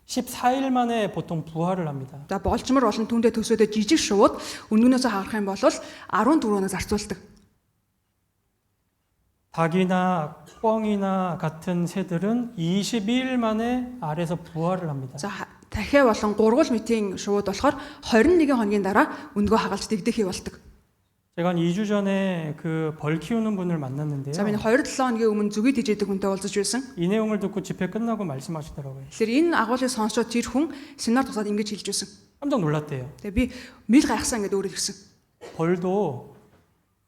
14일 만에 보통 부화를 합니다. За болчмор болон түндэ төсөөдөө жижиг шувууд өндгөнөөсөө хагарах юм бол 14-өөс зарцуулдаг. 닭이나 꿩이나 같은 새들은 22일 만에 알에서 부화를 합니다. За дахиа болон гурвал мэтийн шувууд болохоор 21 хоногийн дараа өндгөө хагалж дэгдэхий болдог. 제가 한 2주 전에 그 벌 키우는 분을 За 만났는데요. миний 2-7 хоногийн өмнө зүгий тэжээдэг хүнтэй уулзаж байсан. 이 내용을 듣고 집회 끝나고 말씀하시더라고요. Тэгэхээр энэ агуулгыг сонсоод тэр хүн семинар тусаад ингэж хэлж байсан. 깜짝 놀랐대요. Тэгээ би мэл гайхсан гэдэг өөрөө хэлсэн. 벌도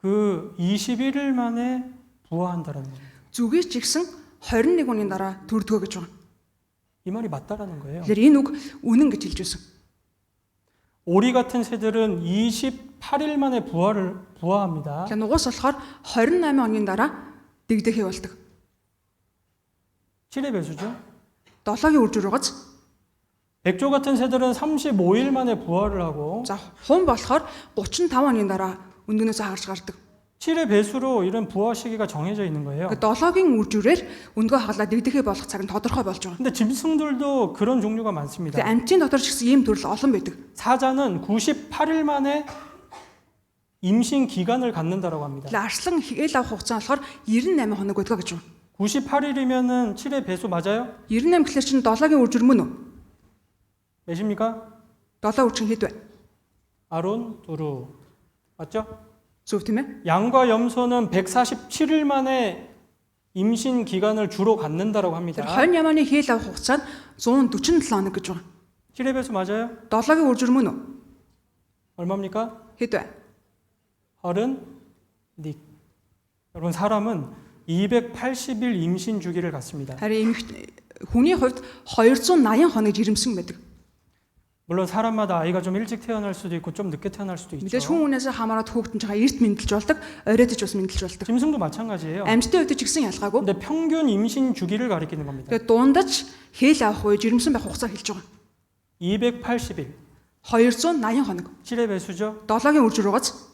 그 21일 만에 부화한다는 거예요. Зүгий ч ихсэн 21 хоногийн дараа төрдгөө гэж байгаа. 이 말이 맞다라는 거예요. Тэгэхээр энэ үг үнэн гэж хэлж байсан. 오리 같은 새들은 28일 만에 부화합니다. Тэгэхээр нугас болохоор 28 хоногийн дараа дэгдэхий болдог. 7의 배수죠. 7-гийн үржүүр байгааз. 백조 같은 새들은 35일 만에 부화를 하고 За хун болохоор 35 хоногийн дараа өндгөнөөсөө хагарч гардаг. 7의 배수로 이런 부화 시기가 정해져 있는 거예요. 그 7-гийн үржүүрээр өндгөө хагалаа дэгдэхий болох цаг нь тодорхой болж байгаа. 근데 짐승들도 그런 종류가 많습니다. Тэгээ амтын дотор ч гэсэн ийм төрөл олон байдаг. 사자는 98일 만에 임신 기간을 갖는다라고 합니다. Тэгээ арслан хэл авах хугацаа болохоор 98 хоног байдаг гэж байна. 98일이면은 7의 배수 맞아요? 98 гэхэлэр чинь 7-гийн үржүүр мөн үү? 몇입니까? 7 үржин хэд вэ? 아론, 두루. 맞죠? Зөв тийм ээ? 양과 염소는 147일 만에 임신 기간을 주로 갖는다라고 합니다. Тэр 20 ямааны хэл авах хугацаа нь 147 хоног гэж байна. 7의 배수 맞아요? 7-гийн үржүүр мөн үү? 얼마입니까? хэд вэ? 31. 여러분 사람은 280일 임신 주기를 갖습니다. Харин хүний хувьд 280 хоног жирэмсэн байдаг. 물론 사람마다 아이가 좀 일찍 태어날 수도 있고 좀 늦게 태어날 수도 Мэдээж 있죠. хүн хүнээс хамаарат хүүхэд нь жоо эрт мэндэлж болдог, оройдож бас мэндэлж болдог. 짐승도 마찬가지예요. Амьтдын хувьд ч гэсэн ялгаагүй. 근데 평균 임신 주기를 가리키는 겁니다. Тэгээд дундаж хээл авах үе жирэмсэн байх хугацаа хэлж байгаа. 280일. 280 хоног. 7의 배수죠. 7-гийн үржир угааз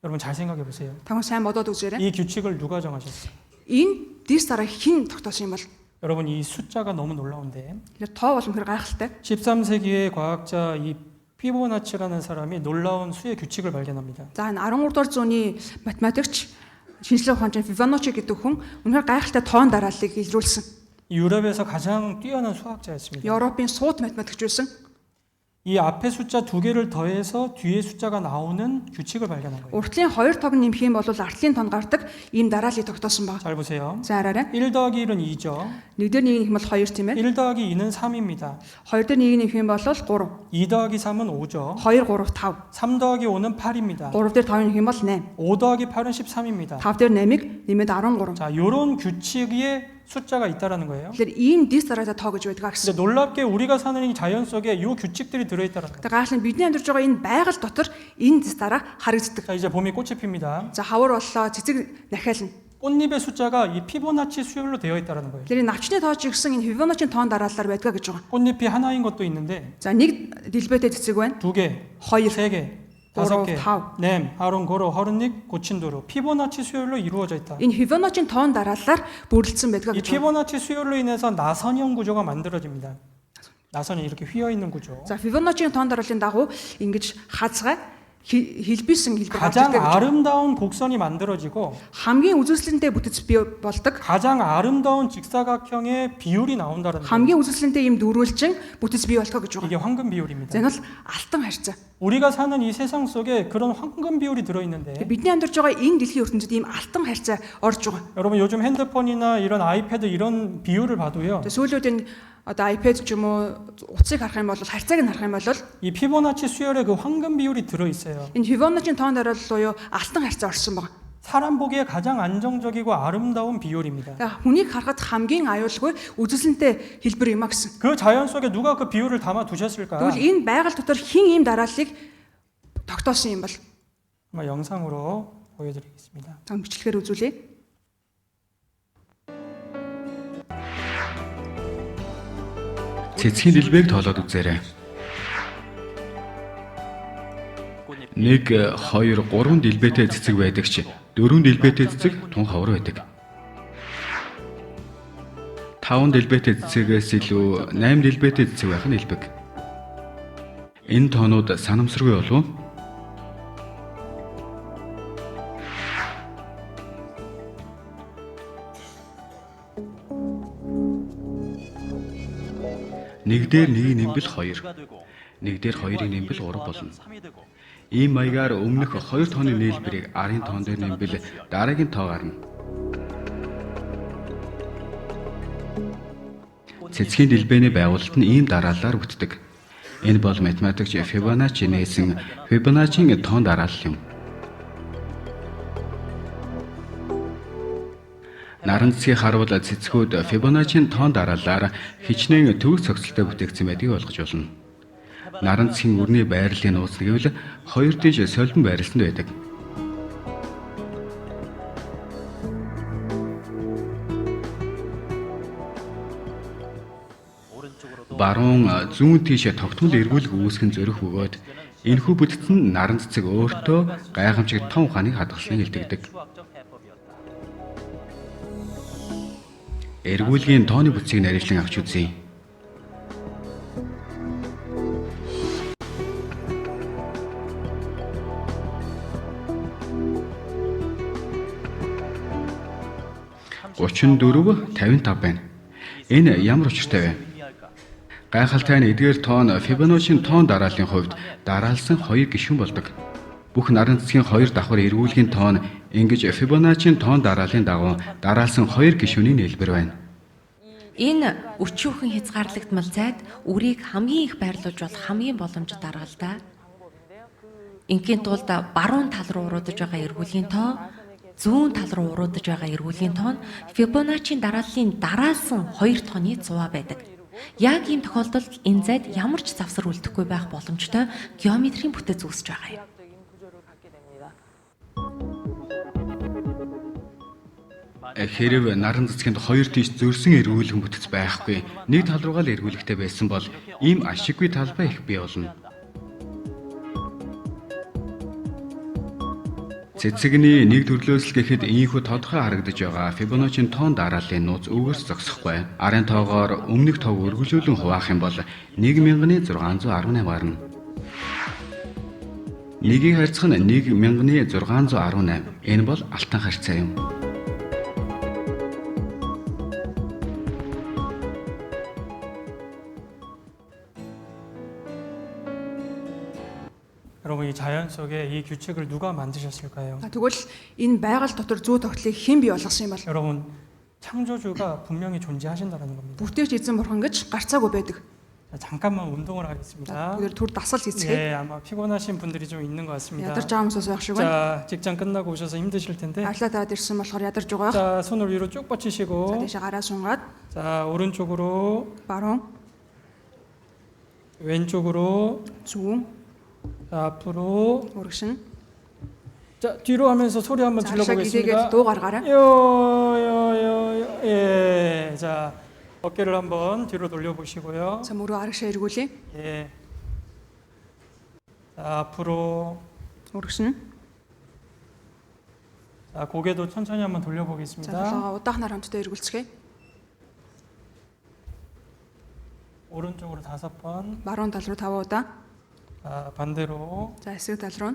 여러분 잘 생각해 보세요. таван сайн бодоод үзээрэй. 이 규칙을 누가 정하셨어요? Энэ дис дараа хэн тогтоосон юм бол? 여러분 이 숫자가 너무 놀라운데 Тэр тоо болон тэр гайхалтай. 13세기의 과학자 이 피보나치라는 사람이 놀라운 수의 규칙을 발견합니다. За энэ 13 дугаар зууны математикч шинжлэх ухаанчин Fibonacci гэдэг хүн үнэхээр гайхалтай тоон дарааллыг илрүүлсэн. 유럽에서 가장 뛰어난 수학자였습니다. Европын сууд математикч байсан. 이 앞에 숫자 두 개를 더해서 뒤에 숫자가 나오는 규칙을 발견한 거예요. Уртлын 2 тог нэмэх юм бол артлын тон гардаг ийм дарааллыг тогтоосон баг. 잘 보세요. За хараарай. 1 더하기 1은 2죠. 1 дээр 1 нэмэх юм бол 2 тийм ээ. 1 더하기 2는 3입니다. 2 дээр 1 нэмэх юм бол 3. 2 더하기 3은 5죠. 2 3 5. 3 더하기 5는 8입니다. 3 дээр 5 нэмэх юм бол 8. 5 더하기 8은 13입니다. 5 дээр 8-ыг нэмээд 13. 자, 요런 규칙의 숫자가 있다라는 거예요. Тэгэхээр ийм дис дараатай тоо гэж байдаг гэсэн. 근데 놀랍게 우리가 사는 이 자연 속에 요 규칙들이 들어있다는 거예요. Тэгээ гайхал нь бидний амьдарч байгаа энэ байгаль дотор энэ дис дараа харагддаг. 자, 이제 봄이 꽃이 핍니다. За хавар боллоо, цэцэг дахиална. 꽃잎의 숫자가 이 피보나치 수열로 되어 있다라는 거예요. Тэгэхээр навчны тоо ч гэсэн энэ Fibonacci тоон дараалалаар байдаг гэж байгаа. 꽃잎이 하나인 것도 있는데 За нэг дэлбэтэй цэцэг байна. 2개, 2, 3개, 고로, 5개, 타우. 넴, 아론, 고로, 허른닉, 고친도로 피보나치 수열로 이루어져 있다. Энэ Fibonacci тоон дараалалаар бүрэлдсэн байдаг 이 гэж байна. 피보나치 수열로 인해서 나선형 구조가 만들어집니다. 나선이 이렇게 휘어 있는 구조. За Fibonacci тоон дарааллын дагуу ингэж хазгай хэлбэлсэн хэлбэр гарч 가장 ирдэг гэж байна. 아름다운 곡선이 만들어지고 Хамгийн үзэсгэлэнтэй бүтэц бий болдог. 가장 아름다운 직사각형의 비율이 나온다는 거예요. Хамгийн үзэсгэлэнтэй юм дөрвөлжин бүтэц бий болох гэж 이게 байгаа. 황금 비율입니다. За энэ бол алтан харьцаа. 우리가 사는 이 세상 속에 그런 황금 비율이 들어있는데 Бидний амьдарч байгаа энэ дэлхийн ертөнцид ийм алтан харьцаа орж байгаа. 여러분 요즘 핸드폰이나 이런 아이패드 이런 비율을 봐도요. Тэгээ сүүлүүд энэ одоо iPad ч юм уу утсыг харах юм бол харьцааг нь харах юм бол 이 피보나치 수열에 그 황금 비율이 들어있어요. энэ Fibonacci тоон дараалал буюу алтан харьцаа орсон байгаа. 사람 보기에 가장 안정적이고 아름다운 비율입니다. За хүнийг харахад хамгийн аюулгүй үзэсгэлэнтэй хэлбэр юм а гэсэн. 그 자연 속에 누가 그 비율을 담아 두셨을까? Тэгвэл энэ байгаль дотор хэн ийм дарааллыг тогтоосон юм бол 아마 영상으로 보여드리겠습니다. цан бичлэгээр үзүүлье. Цэцгийн дэлбээг тоолоод үзээрэй. 1, 2, 3 дэлбэтэй цэцэг байдаг ч 4 дэлбэтэй цэцэг тун ховор байдаг. 5 дэлбэтэй цэцэгээс илүү 8 дэлбэтэй цэцэг байх нь элбэг. Энэ тоонууд санамсаргүй болов уу? Нэг дээр нэг нэмбэл 2. Нэг дээр 2-ыг нэмбэл 3 болно. Ийм маягаар өмнөх 2 тооны нийлбэрийг арын тоон дээр нэмбэл дараагийн тоо гарна. Цэцгийн дэлбэний байгуулалт нь ийм дараалалаар бүтдэг. Энэ бол математикч Fibonacci нээсэн Fibonacci-ийн тоон дараалал юм. Наран цэцгийг харуул цэцгүүд Fibonacci-ийн тоон дараалалаар хичнээн төгс цогцолтой бүтээгдсэн байдгийг ойлгож болно. Наран цэцгийн үрний байрлалын нууц гэвэл 2 дэж солбон байрлалд байдаг. Баруун зүүн тийш тогтмол эргүүлэг үүсгэн зөрөх бөгөөд энэхүү бүтцэн наран цэцэг өөртөө гайхамшиг том ухааныг хадгалсныг илтгэдэг. Эргүүлгийн тооны бүтцийг нарийнчлан авч үзье. $34, 55 байна. Энэ ямар учиртай вэ? Гайхалтай нь эдгээр тоон Fibonacci-ийн тоон дарааллын хувьд дараалсан 2 гишүүн болдог. Бүх наран цэцгийн 2 давхар эргүүлгийн тоон ингэж Fibonacci-ийн тоон дарааллын дагуу дараалсан 2 гишүүний нийлбэр байна. Энэ өчүүхэн хязгаарлагдмал зайд үрийг хамгийн их байрлуулж болох хамгийн боломжит арга л да. Ингийн тулд баруун тал руу уруудаж байгаа эргүүлийн тоо, зүүн тал руу уруудаж байгаа эргүүлийн тоо нь Фибоначчи дарааллын дараалсан 2 тооны 100 байдаг. Яг ийм тохиолдолд энэ зайд ямар ч завсар үлдэхгүй байх боломжтой геометрийн бүтэц үүсэж байгаа юм. Хэрв наран цэцгэнд 2 тийш зөрсөн эргүүлгэн бүтэц байхгүй, нэг тал руугаа л эргүүлэгтэй байсан бол ийм ашиггүй талбай их бий болно. Цэцэгний нэг төрлөөс л гэхэд ийхүү тодорхой харагдаж байгаа Фибоначчи тоон дарааллын нууц өгөөс зогсохгүй. Арын тоогоор өмнөх тоог өргөжлүүлэн хуваах юм бол 1618 гарна. Нэгийг харьцах нь 1618. Энэ бол алтан харьцаа юм. 여러분 이 자연 속에 이 규칙을 누가 만드셨을까요? Тэгвэл энэ байгаль дотор зүй тогтолыг хэн бий болгосон юм бол? 여러분 창조주가 분명히 존재하신다는 겁니다. Бүтээгч эзэн бурхан гэж гарцаагүй байдаг. 자, 잠깐만 운동을 하겠습니다. Бүгд түр дасал хийцгээе. 예, 아마 피곤하신 분들이 좀 있는 것 같습니다. Ядарч байгаа хүмүүсээс байх шиг байна. 자, 직장 끝나고 오셔서 힘드실 텐데. Ажлаа дараад ирсэн болохоор ядарч байгаа. 자, 손을 위로 쭉 За 뻗치시고. тийш гараа сунгаад 자, 오른쪽으로, баруун, 왼쪽으로, зүүн, 자, 앞으로. урагшин. 자, 뒤로 하면서 소리 한번 За шаг 질러보겠습니다. идээгээд дуу гаргаарай. 예, 자, 어깨를 한번 뒤로 돌려보시고요. За мөрөө арагшаа эргүүлээ. 예. 자, 앞으로. Урагшин. 자, 고개도 천천히 한번 За 돌려보겠습니다. толгоо удаахнаар хамтдаа эргүүлцгээе. 오른쪽으로 5번. Баруун тал руу 5 удаа. 자, 반대로. За эсрэг тал руу.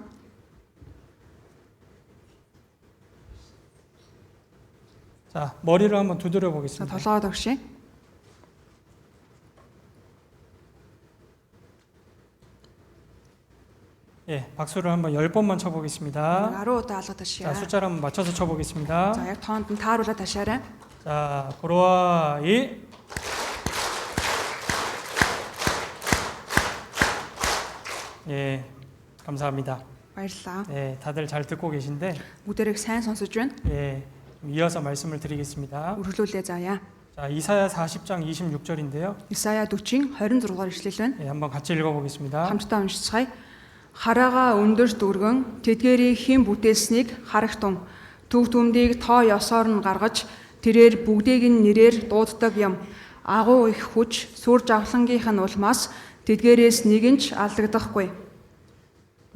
자, 머리를 한번 두드려 За 보겠습니다. толгоо догшээ. 예, 박수를 한번 10번만 쳐보겠습니다. 10 удаа алга 자, ташаа. 숫자를 한번 맞춰서 쳐보겠습니다. За яг тоонд нь тааруулаад ташаарай. 자, 고로아이. 예, 감사합니다. Баярлалаа. 예, 다들 잘 듣고 계신데, Бүгдээрээ сайн сонсож байна. 예, 좀 이어서 말씀을 드리겠습니다. Үргэлжлүүлээ заая. 자, 이사야 40장 26절인데요. Исая 40-ийн 26 дугаар ишлэл байна. 예, 한번 같이 읽어보겠습니다. Хамтдаа уншицгаая. Хараага өндөр дүргэн тэдгээрийг хэн бүтээснийг харагтун. Төв төмдийг тоо ёсоор нь гаргаж тэрээр бүгдийг нь нэрээр дууддаг юм. Агуу их хүч сүр жавхлангийнх нь улмаас тэдгээрээс нэг нь ч алдагдахгүй.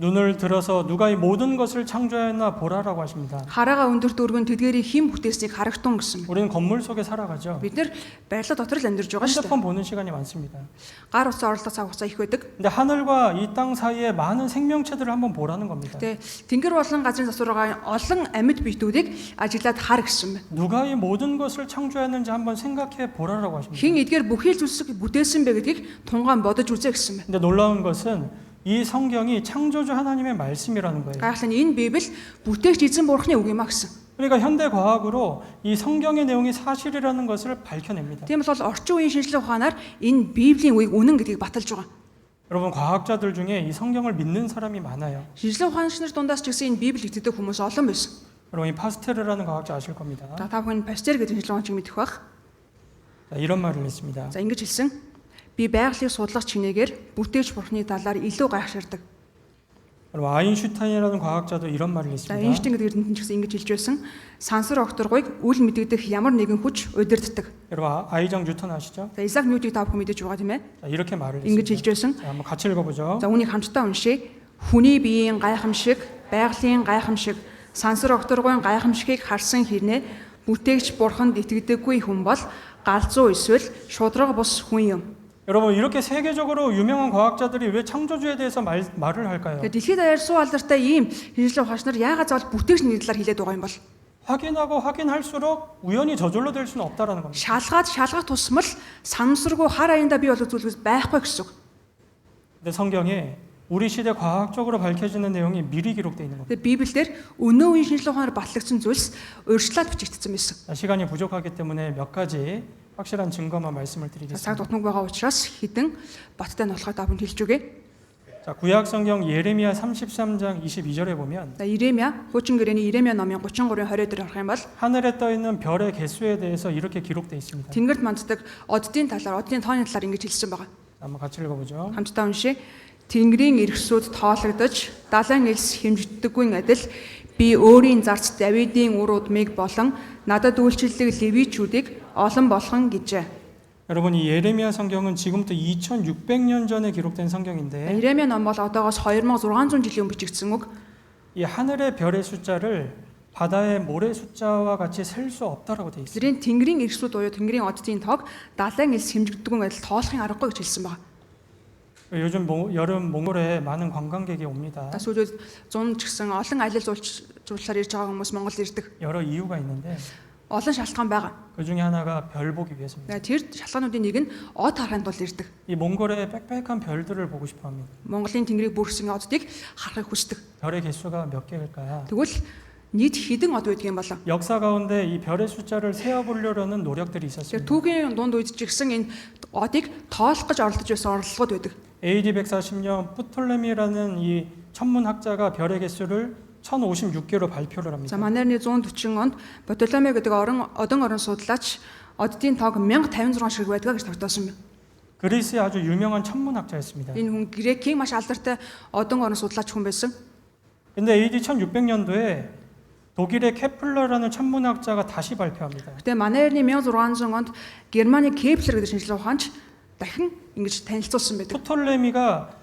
눈을 들어서 누가 이 모든 것을 창조하였나 보라라고 하십니다. Хараага өндөр дүргэн тэдгээрийг хэн бүтээснийг харагтун гэсэн. 우리는 건물 속에 살아가죠. Бид нэр байрлал дотор л амьдарч байгаа шүү дээ. 핸드폰 보는 시간이 많습니다. Гар утсаа оролдох цаг хугацаа их байдаг. 근데 하늘과 이 땅 사이에 많은 생명체들을 한번 보라는 겁니다. Тэ тэнгэр болон газрын засвар байгаа олон амьд биетүүдийг ажиглаад хар гэсэн байна. 누가 이 모든 것을 창조했는지 한번 생각해 보라라고 하십니다. Хин эдгээр бүхий л зүйлсийг бүтээсэн бэ гэдгийг тунгаан бодож үзээ гэсэн байна. 근데 놀라운 것은 이 성경이 창조주 하나님의 말씀이라는 거예요. Гайхал нь энэ Библи бүтээгч эзэн бурхны үг юм а гэсэн. 그러니까 현대 과학으로 이 성경의 내용이 사실이라는 것을 밝혀냅니다. Тийм бол орчин үеийн шинжлэх ухаанаар энэ Библийн үгийг үнэн гэдгийг баталж байгаа. 여러분 과학자들 중에 이 성경을 믿는 사람이 많아요. Шинжлэх ухаанчнар дундаас ч гэсэн энэ Библи итгэдэг хүмүүс олон байсан. 여러분 이 파스텔르라는 과학자 아실 겁니다. За та бүхэн Пастер гэдэг шинжлэх ухаанчийг мэдэх бах. 자, 이런 말을 했습니다. За ингэж хэлсэн. Би байгалыг судлах чинээгээр бүтээгч бурхны талаар илүү гайхширдаг. 여러분 아인슈타인이라는 과학자도 이런 말을 За 했습니다. Эйнштейн гэдэг эрдэмтэн ч гэсэн ингэж хэлж байсан. Сансар окторгойг үл мэдэгдэх ямар нэгэн хүч удирддаг. 여러분 아이작 뉴턴 아시죠? За Исаак Ньютыг та бүхэн мэдэж байгаа тийм ээ. 자, 이렇게 말을 Ингэж 했습니다. хэлж байсан. 자, 한번 같이 읽어보죠. За үүнийг хамтдаа уншъя. Хүний биеийн гайхамшиг, байгалийн гайхамшиг, сансар окторгойн гайхамшигыг харсан хэрнээ бүтээгч бурханд итгэдэггүй хүн бол галзуу эсвэл шудраг бус хүн юм. 여러분 이렇게 세계적으로 유명한 과학자들이 왜 창조주에 대해서 말을 할까요? Тэгээд дэлхийд даяар суу алдартай ийм шинжлэх ухаанч нар яагаад заавал бүтээгчний талаар хэлээд байгаа юм бол 확인하고 확인할수록 우연히 저절로 될 수는 없다라는 겁니다. шалгах тусмал санамсаргүй хар аяндаа бий болох зүйлс байхгүй гэсэн үг. 근데 성경에 우리 시대 과학적으로 밝혀지는 내용이 미리 기록되어 있는 겁니다. Тэгээд Библиэлд өнөө үеийн шинжлэх ухаанаар батлагдсан зүйлс өөрчлөлт бичигдсэн байсан. 자, 시간이 부족하기 때문에 몇 가지 확실한 증거만 말씀을 Цаг 드리겠습니다. дутмаг байгаа учраас хідэн баттай нь болохоо та бүхэн хэлж үгээ. 자, 구약 성경 예레미야 33장 22절에 보면 За Иремья, хуучин гэрээний Иремья номын 33-ын 20 дээр харах юм бол 하늘에 떠 있는 별의 개수에 대해서 이렇게 기록되어 있습니다. тэнгэрт манддаг оддын талаар, оддын тооны талаар ингэж хэлсэн байгаа. 한번 같이 읽어보죠. Хамтдаа уншия. Тэнгэрийн эрхсүүд тоологдож, далайн элс хэмжигддэггүй адил би өөрийн зарц Давидын үр удмыг болон надад үйлчлдэг левичүүдийг олон болгон гэжээ. 여러분 이 예레미야 성경은 지금부터 2600년 전에 기록된 성경인데 Иремья ном бол одоогоос 2600 жилийн өмнө бичигдсэн үг. 이 하늘의 별의 숫자를 바다의 모래 숫자와 같이 셀 수 없다라고 돼 있어요. Зэрийн тэнгэрийн эрхсүүд буюу тэнгэрийн оддын тоог далайн элс хэмжигддэггүй адил тоолохын аргагүй гэж хэлсэн байна. 요즘 여름 몽골에 많은 관광객이 옵니다. Та сүүлд зун ч гэсэн олон аялал жуулчлалаар ирж байгаа хүмүүс Монголд ирдэг. 여러 이유가 있는데 Олон шалтгаан байгаа. 그 중에 하나가 별 보기 위해서입니다. Тэр шалтгаануудын нэг нь од харахын тулд ирдэг. 이 몽골의 빽빽한 별들을 보고 싶어합니다. Монголын тэнгэрийг бүрсэн оддыг харахыг хүсдэг. 별의 개수가 몇 개일까요? Тэгвэл нийт хэдэн од байдаг юм болов? 역사 가운데 이 별의 숫자를 세어보려는 노력들이 Тэр 있었습니다. түүхийн дунд үед ч гэсэн энэ одыг тоолох гэж оролдож байсан оролдлогод байдаг. AD 140년 프톨레미라는 이 천문학자가 별의 개수를 1056개로 발표를 합니다. За манайрны 140 онд Птолемей гэдэг одон орон судлаач оддын тоог 1056 шиг байдгаа гэж тогтоосон юм. 그리스의 아주 유명한 천문학자였습니다. Энэ хүн Грекийн маш алдартай одон орон судлаач хүн байсан. 근데 AD 1600년도에 독일의 케플러라는 천문학자가 다시 발표합니다. Гэтэ манайрны 1600 онд Германы Кеплер гэдэг шинжлэх ухаанч дахин ингэж танилцуулсан байдаг. 프톨레미가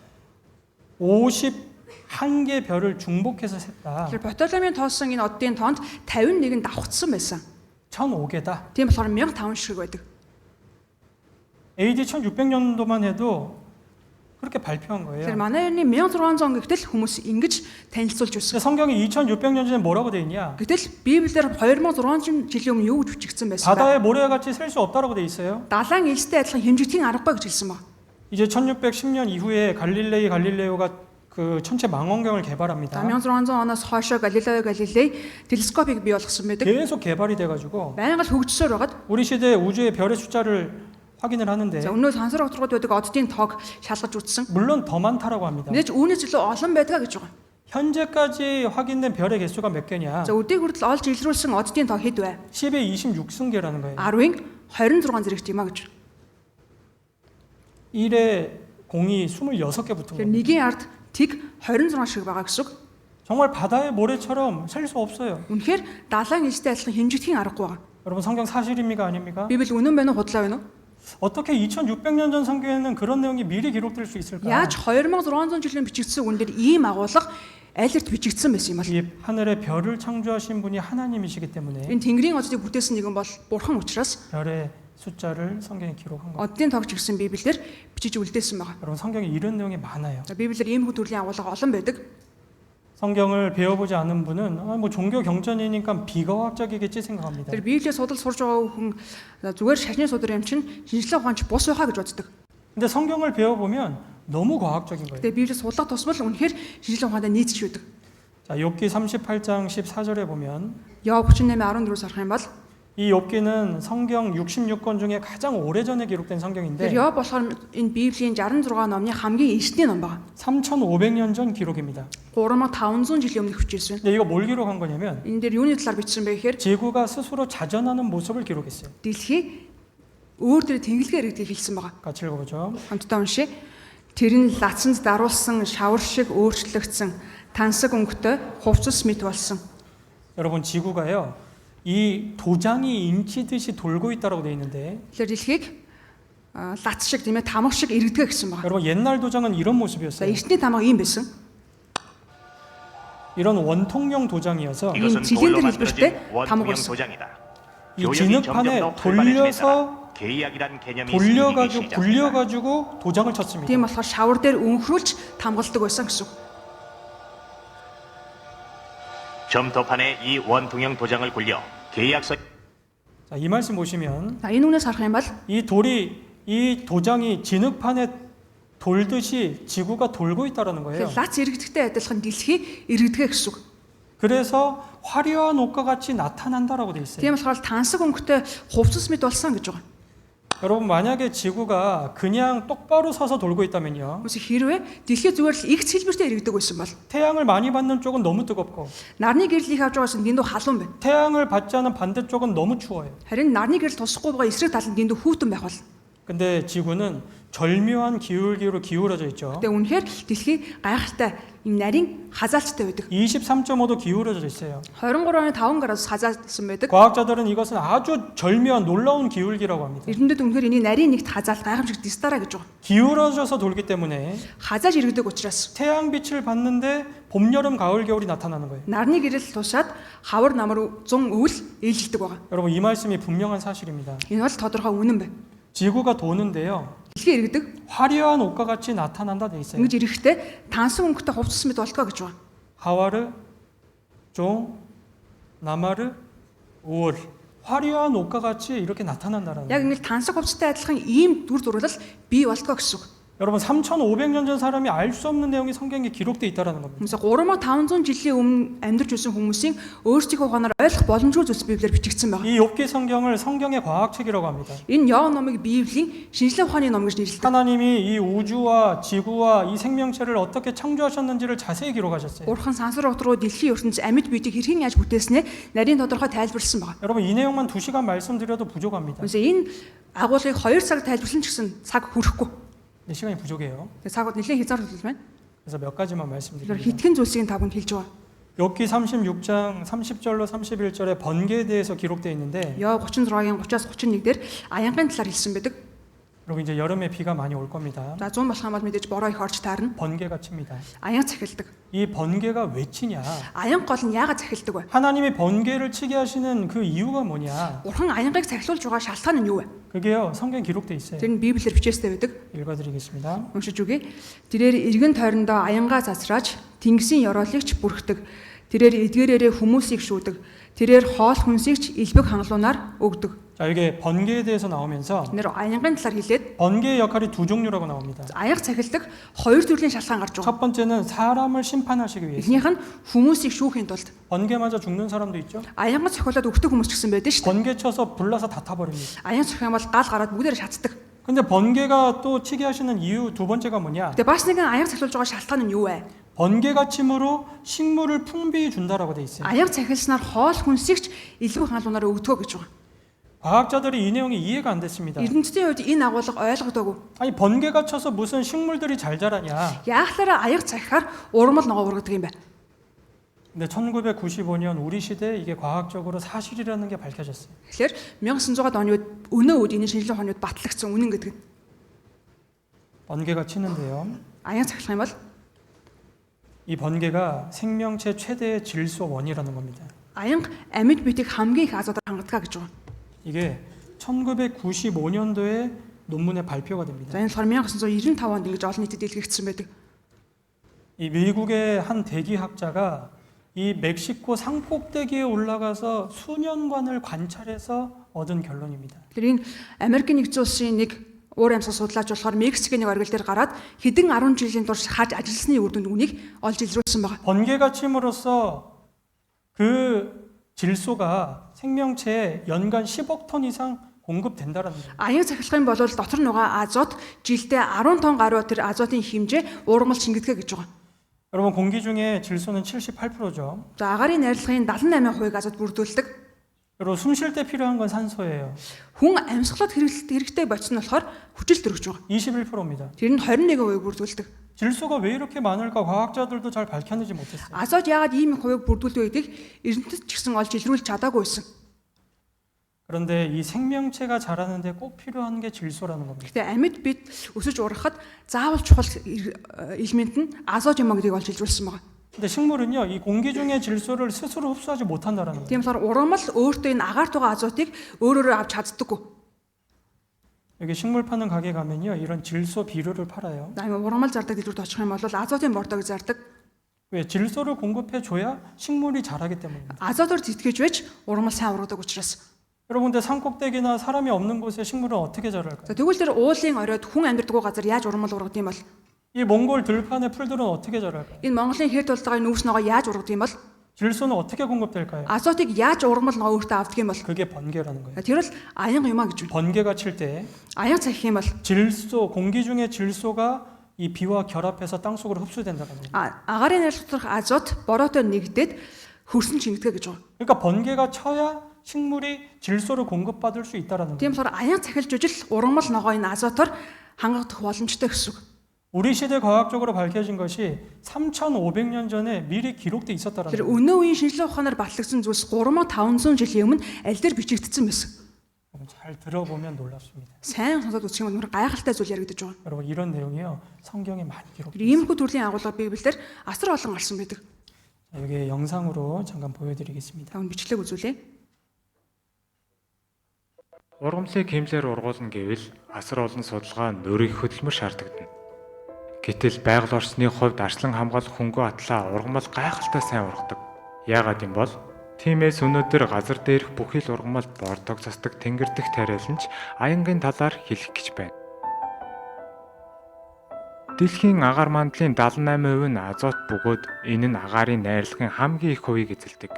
51개 별을 중복해서 셌다. Тэгэхээр Птолемейн тоосон энэ оддын тоонд 51 давхцсан байсан. 1005개다. Тийм болохоор 1005 шиг байдаг. AD 1600년도만 해도 그렇게 발표한 Тэгэхээр 거예요. манайрны 1600 он гэтэл хүмүүс ингэж танилцуулж 근데 байсан. 성경이 2600년 전에 뭐라고 돼 있냐? Гэтэл Библиэр 2600 жилийн өмнө юу гэж бичигдсэн байсан бэ? 바다의 모래와 같이 셀 수 없다라고 돼 있어요. Далайн элстэй адилхан хэмжигдхийн аргагүй гэж хэлсэн ба. 이제 1610년 이후에 갈릴레오가 그 천체 망원경을 За 개발합니다. 1600 оноос хойшоо Галилей телескопыг бий болгосон байдаг. 계속 개발이 돼가지고 Байнга л хөгжсөөр байгаад 우리 시대 우주의 별의 숫자를 확인을 하는데 за өнөө сансар огторгууд байдаг оддын тоог шалгаж үзсэн. 물론 더 많다라고 합니다. Нээж үүнээс илүү олон байдаг гэж байгаа. 현재까지 확인된 별의 개수가 몇 개냐? За өдийг хүртэл олж илрүүлсэн оддын тоо хэд вэ? 10의 26승계라는 거예요. 10-ын 26 зэрэгт юм а гэж. 1에 공이 26개 붙은 Тэгэхээр 겁니다. нэгийн ард тэг 26 шиг байгаа гэсэн үг. 정말 바다의 모래처럼 셀 수 없어요. Үнэхээр далайн элстэй адилхан хэмжигдхийн аргагүй байгаа. 여러분 성경 사실입니까 아닙니까? Библи үнэн байна уу худлаа байна уу? 어떻게 2600년 전 성경에는 그런 내용이 미리 기록될 수 있을까? Яаж 2600 жилийн бичигдсэн үн дээр ийм агуулга айлэрт бичигдсэн байсан юм бол? 이 하늘의 별을 창조하신 분이 하나님이시기 때문에 Энэ тэнгэрийн оддыг бүтээсэн нэгэн бол Бурхан учраас 별의 숫자를 성경에 기록한 겁니다. оддын тоог чигсэн Библиэр бичиж үлдээсэн байгаа. 여러분 성경에 이런 내용이 많아요. За Библиэр ийм төрлийн агуулга олон байдаг. 성경을 배워보지 않은 분은 뭐 종교 경전이니까 비과학적이겠지 생각합니다. Тэр Библийг судал сурж байгаа хүн зүгээр шашны судар юм чинь шинжлэх ухаанч бус байхаа гэж боддог. 근데 성경을 배워보면 너무 과학적인 거예요. Тэгээ Библийг судлах тусмал үнэхээр шинжлэх ухаантай нийцж байдаг. 자, 욥기 38장 14절에 보면 Яов 38:14-өөс харах юм бол 이 욥기는 성경 66권 중에 가장 오래전에 기록된 성경인데 тэр Яов болохоор энэ Библийн 66 номны хамгийн эртний ном байна. 3500년 전 기록입니다. 3500 жилийн өмнө хүчээсэн. 근데 이거 뭘 기록한 거냐면 Энэ дээр юуны талаар бичсэн бэ гэхээр 지구가 스스로 자전하는 모습을 기록했어요. дэлхий өөр дөр тэнглэгээр гэдгийг хэлсэн байгаа. 같이 읽어보죠. Хамтдаа уншия. Тэр нь лацсанд даруулсан шавар шиг өөрчлөгдсөн тансаг өнгөтэй хувцас мэт болсон. 여러분 지구가요. 이 도장이 인치듯이 돌고 있다라고 돼 있는데 Тэгэхээр дэлхийг лац шиг тийм ээ тамга шиг иргэдэг гэсэн байна. 여러분 옛날 도장은 이런 За 모습이었어요. эртний тамга ийм байсан. 이런 원통형 도장이어서 이것은 질린들 돌로 입을 만들어진 때 원통형 담아봤어. 도장이다. 이 교역이 진흙판에 점점 더 활발해짐에 따라 돌려서 계약이란 개념이 생기기 시작합니다. 굴려가지고 도장을 쳤습니다. Тийм болохоор шавар дээр өнхрүүлж тамгалдаг байсан гэсэн үг. 점토판에 이 원통형 도장을 굴려 계약서 자, 이 말씀 보시면 За энэ үнээс харах юм бол 이 도장이 진흙판에 돌듯이 지구가 돌고 있다라는 거예요. лац иргэдэгтэй адилхан дэлхий иргэдэг гэсэн үг. 그래서 화려한 옷과 같이 나타난다라고 돼 있어요. Тийм болохоор тансаг өнгөтэй хувцас мэт болсон гэж байгаа. 여러분 만약에 지구가 그냥 똑바로 서서 돌고 있다면요. Үгүй хэрвээ дэлхий зүгээр л их цэлбэртэй иргэдэг байсан бол 태양을 많이 받는 쪽은 너무 뜨겁고 нарны гэрэл их авч байгаас дэндүү халуун байна. 태양을 받지 않은 반대쪽은 너무 추워요. Харин нарны гэрэл тусахгүй байгаа эсрэг тал нь дэндүү хүүтэн байх бол. 근데 지구는 절묘한 기울기로 기울어져 있죠. Тэгээ үнэхээр дэлхий гайхалтай юм нарийн хазаалттай байдаг. 23.5도 기울어져 있어요. 23.5 градус хазаалтсан байдаг. 과학자들은 이것은 아주 절묘한 놀라운 기울기라고 합니다. Эрдэмтэд үнэхээр энийг нарийн нэгт хазаалт гайхамшигт дистара гэж байгаа. 기울어져서 돌기 때문에 Хазааж иргэдэг учраас 태양 빛을 받는데 봄, 여름, 가을, 겨울이 나타나는 거예요. нарны гэрэл тушаад хавар намар 100 өвөл ээлжилдэг байгаа. 여러분 이 말씀이 분명한 사실입니다. Энэ бол тодорхой үнэн байна. 지구가 도는데요. Дэлхий иргэдэг 화려한 옷과 같이 나타난다 돼 있어요. ингэж ирэхдээ тансан өнгөтэй хувцсан мэт болтгоо гэж байгаа. 하와르, 종, 나마르, 5월 화려한 옷과 같이 이렇게 나타난다라는 Яг 거예요. ингэж тансаг хувцастай адилхан ийм дүр зураглал бий болтгоо гэсэн үг. 여러분 3,500년 전 사람이 알 수 없는 내용이 성경에 기록돼 있다라는 겁니다. Хүмүүсээ 3500 жилийн өмнө амьдарч байсан хүмүүсийн өөрсдийнхөө ухаанаар ойлгох боломжгүй зүйлс Библиэр бичигдсэн байна. 이 욥기 성경을 성경의 과학책이라고 합니다. Энэ Йоан номыг Библийн шинжлэх ухааны ном гэж нэрлэдэг. 하나님이 이 우주와 지구와 이 생명체를 어떻게 창조하셨는지를 자세히 기록하셨어요. Бурхан сансар утруу дэлхийн ертөнц амьд биетийг хэрхэн яаж бүтээснээ нарийн тодорхой тайлбарлсан байна. 여러분 이 내용만 2시간 말씀드려도 부족합니다. Үгүй энэ агуулгыг 2 цаг тайлбарлсан ч гэсэн цаг хүрэхгүй. 네, 시간이 부족해요. Тэгээ цагууд нэлээд хязгаарлалт байна. 그래서 몇 가지만 Тэгэхээр 말씀드립니다. хитгэн зүйлсийг таванд хэлж байгаа. 욥기 36장 30절로 31절에 번개에 대해서 기록되어 있는데 Йоо 36-гийн 30-аас 31 дээр аянгийн талаар хэлсэн байдаг. 여러분 이제 여름에 비가 많이 올 겁니다. За 100 болох юм бол мэдээж бороо их орж таарна. 번개가 칩니다. Аян захилдаг. 이 번개가 왜 치냐? Аян гол нь яагаад захилдаг вэ? 하나님이 번개를 치게 하시는 그 이유가 뭐냐? Бурхан аянгийг захилуулж байгаа шалтгаан нь юу вэ? 그게요 성경 기록돼 있어요. Тэр нь Библиэр бичээстэй байдаг. 읽어드리겠습니다. Уншиж үгэй. Тэрээр эргэн тойрондоо аянгаа засрааж тэнгисийн ёроолыг ч бүрхдэг. Тэрээр эдгээрээрээ хүмүүсийг шүүдэг. Тэрээр хоол хүнсийг ч илбэг хангалуунаар өгдөг. 자 이게 번개에 대해서 나오면서 Нэр аянгийн талаар хэлээд 번개의 역할이 두 종류라고 나옵니다. аянг захилдаг хоёр төрлийн шалтгаан гарч байгаа. 첫 번째는 사람을 심판하시기 위해서. Эхнийх нь хүмүүсийг шүүхийн тулд. 번개 맞아 죽는 사람도 있죠. Аянга цохиолоод өгдөг хүмүүс ч гэсэн байдаг шүү дээ. 번개 쳐서 불나서 다 타버립니다. Аян цохих юм бол гал гараад бүгдээр шатдаг. 근데 번개가 또 치게 하시는 이유 두 번째가 뭐냐? Тэгээ бас нэгэн аянг захилуулж байгаа шалтгаан нь юу вэ? 번개가 침으로 식물을 풍비히 준다라고 돼 있어요. Аянг захилснаар хоол хүнсийг ч илбэг хангалуунаар өгдөг гэж байгаа. 과학자들이 이 내용이 이해가 안 됐습니다. Эрдэмтдийн хувьд энэ агуулга ойлгодоогүй. 아니 번개가 쳐서 무슨 식물들이 잘 자라냐? Яахлаараа аянг захихаар урмал ногоо ургадаг юм бэ? 근데 1995년 우리 시대에 이게 과학적으로 사실이라는 게 밝혀졌어요. Тэгэхээр 1900-аад оны үед өнөө үед энэ шинжилгээ ухааны үед батлагдсан үнэн гэдэг нь. 번개가 치는데요. Аянг захих юм бол 이 번개가 생명체 최대의 질소 원이라는 겁니다. аянг амьд биетийг хамгийн их азотоор хангадаг гэж байгаа. 이게 1995년도에 논문에 발표가 됩니다. За энэ болохоор 1995 онд ингэж олон нийтэд дэлгэгдсэн байдаг. 이 미국의 한 대기학자가 이 멕시코 산꼭대기에 올라가서 수년간을 관찰해서 얻은 결론입니다. Тэр энэ Америкийн нэгдсэн улсын нэг уур амьсгал судлаач болохоор Мексикийн нэг оргил дээр гараад хэдэн 10 жилийн турш хаж ажилласны үр дүнд үнийг олж илрүүлсэн байна. 번개가 침으로써 그 질소가 생명체에 연간 10억 톤 이상 공급된다라는 거예요. Аян захилах юм бол дотор нугаа азот жилдээ 10 тонн гаруй тэр азотын хэмжээ уурмал шингэдэг гэж байгаа. 여러분 공기 중에 질소는 78%죠. За агаарын найрлагын 78% азот бүрдүүлдэг. 여러분 숨 쉴 때 필요한 건 산소예요. Хүн амьсгалад хэрэгтэй бодис нь болохоор хүчил төрөж байгаа. 21%입니다. Тэр нь 21% бүрдүүлдэг. 질소가 왜 이렇게 많을까 과학자들도 잘 밝혀내지 못했어요. Азот яагаад ийм их хувийг бүрдүүлдэг гэдгийг эрдэмтэд ч гэсэн олж илрүүлж чадаагүй байсан. 그런데 이 생명체가 자라는데 꼭 필요한 게 질소라는 겁니다. Гэхдээ амьд бид өсөж ургахад заавал чухал элемент нь азот юм а гэдгийг олж илрүүлсэн байна. 근데 식물은요, 이 공기 중의 질소를 스스로 흡수하지 못한다라는 거예요. Тийм болохоор ургамал өөртөө энэ агаарт байгаа азотыг өөрөөрөө авч чаддаггүй. 여기 식물 파는 가게 가면요, 이런 질소 비료를 팔아요. За юм ургамал зардаг дэлгүүрт очих юм бол азотын бордог зардаг. 왜 질소를 공급해 줘야 식물이 자라기 때문입니다. Азотоор тэтгэж байж ургамал сайн ургадаг учраас. 여러분, 근데 산꼭대기나 사람이 없는 곳에 식물은 어떻게 자랄까요? За тэгвэл тэр уулын оройд хүн амьдардаг газар яаж ургамал ургадаг юм бол 이 몽골 들판의 풀들은 어떻게 자랄까요? энэ Монголын хэр тулдгаа нүүрс ногоо яаж ургадаг юм бол 질소는 어떻게 공급될까요? Азотыг яаж ургамал ногоо өөртөө авдаг юм бол 그게 번개라는 거예요. тэр бол аян юм а гэж байна. 번개가 칠 때 Аян цахих юм бол 질소, 공기 중에 질소가 이 비와 결합해서 땅 속으로 흡수된다는 거예요. агаарын найрал доторх азот бороотой нэгдээд хөрсөн чимэгдэг гэж байна. 그러니까 번개가 쳐야 식물이 질소를 공급받을 수 있다라는 거예요. Тийм болохоор аян цахилж ижил ургамал ногоо энэ азотоор хангагдах боломжтой гэсэн үг. 우리 시대 과학적으로 밝혀진 것이 3,500년 전에 미리 기록돼 있었다라는 Тэр 거예요. өнөө үеийн шинжилгээ ухаанаар батлагдсан зүйлс 3500 жилийн өмнө аль дээр бичигдсэн байсан. 잘 들어보면 놀랍습니다. Сайн сонсоод үзэх юм бол гайхалтай зүйл яригдаж байгаа. 여러분 이런 내용이요 성경에 많이 Тэр 기록돼 있어요. иймэрхүү төрлийн агуулга Библиэлд асар олон гарсан байдаг. 여기 영상으로 잠깐 보여드리겠습니다. Таван бичлэг үзүүлээ. Ургамлыг хэмлээр ургуулна гэвэл асар олон судалгаа нөрийг хөдөлмөр шаардагдана. Гэтэл байгаль орчны хувьд арслан хамгаалах хөнгөө атлаа ургамал гайхалтай сайн ургадаг. Яагаад юм бол тиймээс өнөөдөр газар дээрх бүхий л ургамал бордог засдаг тэнгэр дэх тариалан ч аянгийн талаар хэлэх гэж байна. Дэлхийн агаар мандлын 78% нь азот бөгөөд энэ нь агаарын найрлагын хамгийн их хувийг эзэлдэг.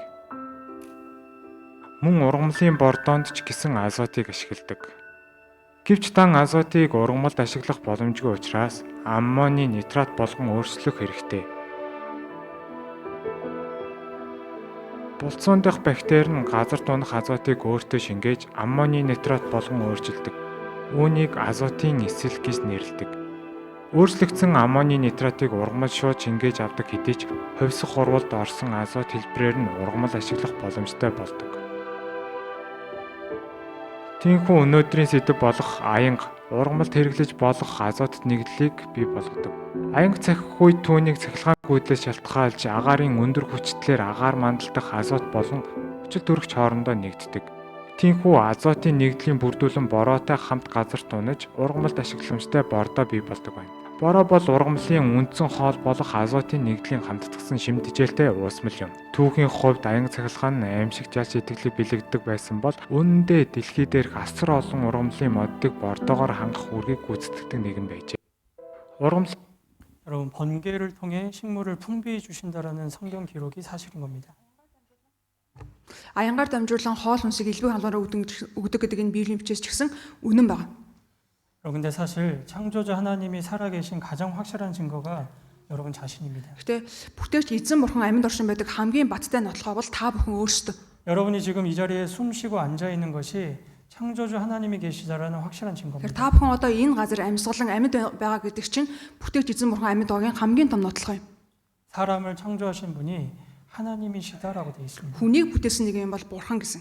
Мөн ургамлын бордоонд ч гэсэн азотыг ашигладаг. Гэвч дан азотыг ургамалд ашиглах боломжгүй учраас аммоний нитрат болгон өөрчлөх хэрэгтэй. Булцуун дахь бактери нь газар дунах азотыг өөртөө шингээж аммоний нитрат болгон өөрчилдөг. Үүнийг азотын эсэл гэж нэрлэдэг. Өөрчлөгдсөн аммоний нитратыг ургамал шууд шингээж авдаг хэдий ч хувьсах урвалд орсон азот хэлбэрээр нь ургамал ашиглах боломжтой болдог. Тиймээс өнөөдрийн сэдэв болох аянга ургамалд хэрэглэж болох азотт нэгдлийг бий болгодог. Аянга цахих үед түүнийг цахилгаан гүйдлээс шалтгаалж агаарын өндөр хүчтэйгээр агаар мандалдах азот болон хүчил төрөгч хоорондоо нэгддэг. Тиймээс азотын нэгдлийн бүрдүүлэн бороотой хамт газарт унаж ургамалд ашигламжтай бордоо бий болдог байна. Бороо бол ургамлын үндсэн хоол болох азотын нэгдлийн хамтдагсан шимтгийлтэй уусмал юм. Түүхийн хувьд аянга цахилгаан нь аимшиг жал сэтгэлийг бэлэгддэг байсан бол үнэндээ дэлхий дээрх асар олон ургамлын моддыг бордоогоор хангах үүргийг гүйцэтгэдэг нэгэн байжээ. Ургамал 여러분 번개를 통해 식물을 풍부히 주신다라는 성경 기록이 사실인 겁니다. Аянгаар дамжуулан хоол хүнсийг илбэг хамлаараа өгдөг гэдэг энэ Библийн бичээс ч гэсэн үнэн байна. 여러분 근데 사실 창조주 하나님이 살아계신 가장 확실한 증거가 여러분 자신입니다. Гэтэ бүтээгч эзэн бурхан амьд оршин байдаг хамгийн баттай нотлохоо бол та бүхэн өөрсдөө. 여러분이 지금 이 자리에 숨 쉬고 앉아 있는 것이 창조주 하나님이 계시다라는 확실한 Тэр 증거입니다. та бүхэн одоо энэ газар амьсгалан амьд байгаа гэдэг чинь бүтээгч эзэн бурхан амьд байгаагийн хамгийн том нотлохоо юм. 사람을 창조하신 분이 하나님이시다라고 되어 있습니다. Хүнийг бүтээсэн нэг юм бол бурхан гэсэн.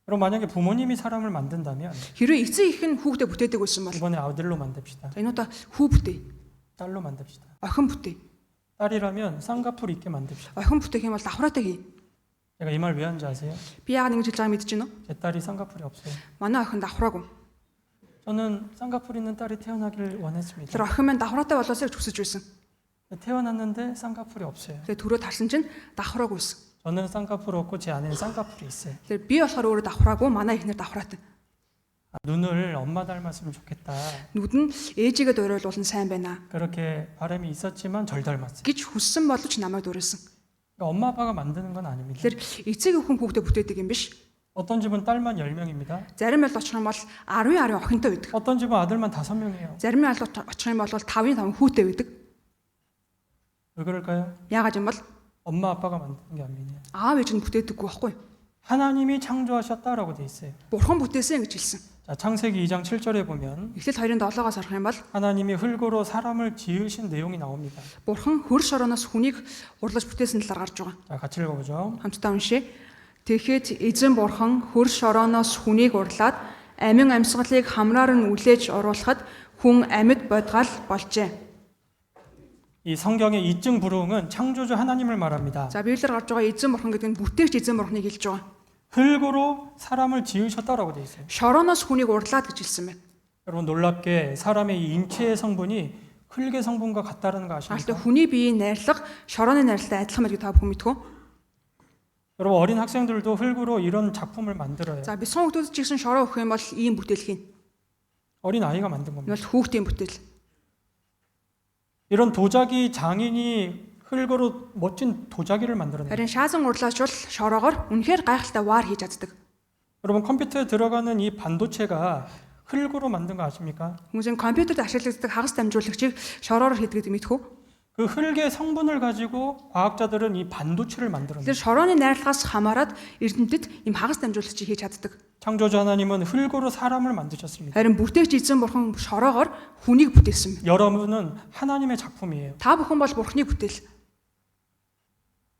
그럼 만약에 부모님이 사람을 만든다면 Хэрвээ эцэг их нь хүүхдээ бүтээдэг байсан бол 이번에 아들로 만듭시다. энэ удаа хүү бүтээ, 딸로 만듭시다. охин бүтээ. 딸이라면 쌍꺼풀 있게 만듭시다. Охин бүтээх юм бол давхраатай хий. 제가 이 말 왜 하는지 아세요? Би яагаад ингэж хэлж байгааг мэдэж байна уу? 제 딸이 쌍꺼풀이 없어요. Манай охин давхраагүй. 저는 쌍꺼풀 있는 딸이 태어나길 원했습니다. Тэр охин маань давхраатай болоосоо гэж хүсэж байсан. 태어났는데 쌍꺼풀이 없어요. Тэгээ түрөө тарсан чинь давхраагүйсэн. 저는 쌍꺼풀 없고 제 아내는 쌍꺼풀이 있어요. Тэр би болохоор өөрөө давхраагүй, манай эхнэр давхраатай. 눈을 엄마 닮았으면 좋겠다. Нүд нь ээжигээ дуурайлуулна сайн байна 그렇게 바람이 있었지만 절 닮았어요. гэж хүссэн боловч намайг дуурайсан. 그러니까 엄마 아빠가 만드는 건 아닙니다. Тэгэхээр эцэг өхөн хүүхдээ бүтээдэг юм биш. 어떤 집은 딸만 10명입니다. Зарим л очих юм бол 10 охинтой байдаг. 어떤 집은 아들만 5명이에요. Зарим нь очих юм бол 5 хүүтэй байдаг. 왜 그럴까요? Яагаад юм бол 엄마 아빠가 만드는 게 아니에요. аав ээж нь бүтээдэггүй байхгүй. 하나님이 창조하셨다라고 돼 있어요. Бурхан бүтээсэн гэж хэлсэн. 자, 창세기 2장 7절에 보면 Эхлэл 2-ын 7-оос харах юм бол 하나님이 흙으로 사람을 지으신 내용이 나옵니다. Бурхан хөр шорооноос хүнийг урлаж бүтээсэн талаар гарч байгаа. 자, 같이 읽어보죠. Хамтдаа уншъя. Тэгэхэд эзэн бурхан хөр шорооноос хүнийг урлаад амин амьсгалыг хамраар нь үлээж оруулахад хүн амьд бодгал болжээ. 이 성경의 이증 불응은 창조주 하나님을 말합니다. За Библиэр гарч байгаа эзэн бурхан гэдэг нь бүтээгч эзэн бурханыг хэлж байгаа. 흙으로 사람을 지으셨다라고 돼 있어요. Шорооноос хүнийг урлаад гэж хэлсэн байна. 여러분 놀랍게 사람의 이 인체의 성분이 흙의 성분과 같다는 거 Алтай 아십니까? хүний биеийн найрлага шорооны найрлагатай адилхан байдаг та бүхэн мэдгүй. 여러분 어린 학생들도 흙으로 이런 작품을 만들어요. За бяцхан хүмүүс ч гэсэн шороо өгөх юм бол ийм бүтээл хийн. 어린 아이가 만든 Энэ 겁니다. бол хүүхдийн бүтээл. 이런 도자기 장인이 흙으로 멋진 도자기를 만들어내요. Харин шаазан урлаачвал шороогоор үнэхээр гайхалтай ваар хийж чаддаг. 여러분 컴퓨터에 들어가는 이 반도체가 흙으로 만든 거 아십니까? Хүмүүсийн компьютерт ашиглагддаг хагас дамжуулагчийг шороогоор хийдэг гэдэг мэдхүү. 그 흙의 성분을 가지고 과학자들은 이 반도체를 만들어내요. Тэгэхээр шорооны найрлагаас хамаарат эрдэмтэд ийм хагас дамжуулагчийг хийж чаддаг. 창조주 하나님은 흙으로 사람을 만드셨습니다. Харин бүтээгч эзэн бурхан шороогоор хүнийг бүтээсэн. 여러분은 하나님의 작품이에요. Та бүхэн бол бурханы бүтээл.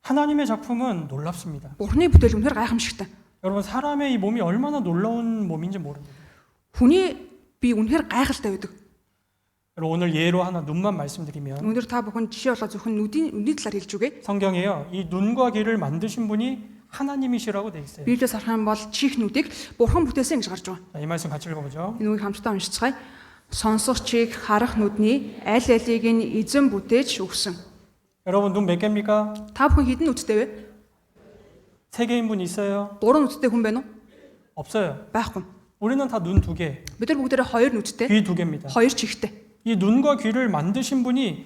하나님의 작품은 놀랍습니다. Бурханы бүтээл үнэхээр гайхамшигтай. 여러분 사람의 이 몸이 얼마나 놀라운 몸인지 모릅니다. Хүний бие үнэхээр гайхалтай байдаг. 여러분 오늘 예로 하나 눈만 말씀드리면 Өнөөдөр та бүхэн жишээ болоо зөвхөн нүдний талаар хэлж үгээ. 성경에요. 이 눈과 귀를 만드신 분이 하나님이시라고 돼 있어요. Библиэс харах юм бол чих нүдийг бурхан бүтээсэн гэж гарч байгаа. 자, 이 말씀 같이 읽어보죠. Энэ үгийг хамтдаа уншицгаая. Сонсох чих харах нүдний аль алийг нь эзэн бүтээж өгсөн. 여러분 눈 몇 개입니까? Та бүхэн хэдэн нүдтэй вэ? 3개인 분 있어요? 3 нүдтэй хүн байна уу? 없어요. Байхгүй. 우리는 다 눈 2개, Бид нар бүгдээрээ 2 нүдтэй, 귀 2개입니다. 2 чихтэй. 이 눈과 귀를 만드신 분이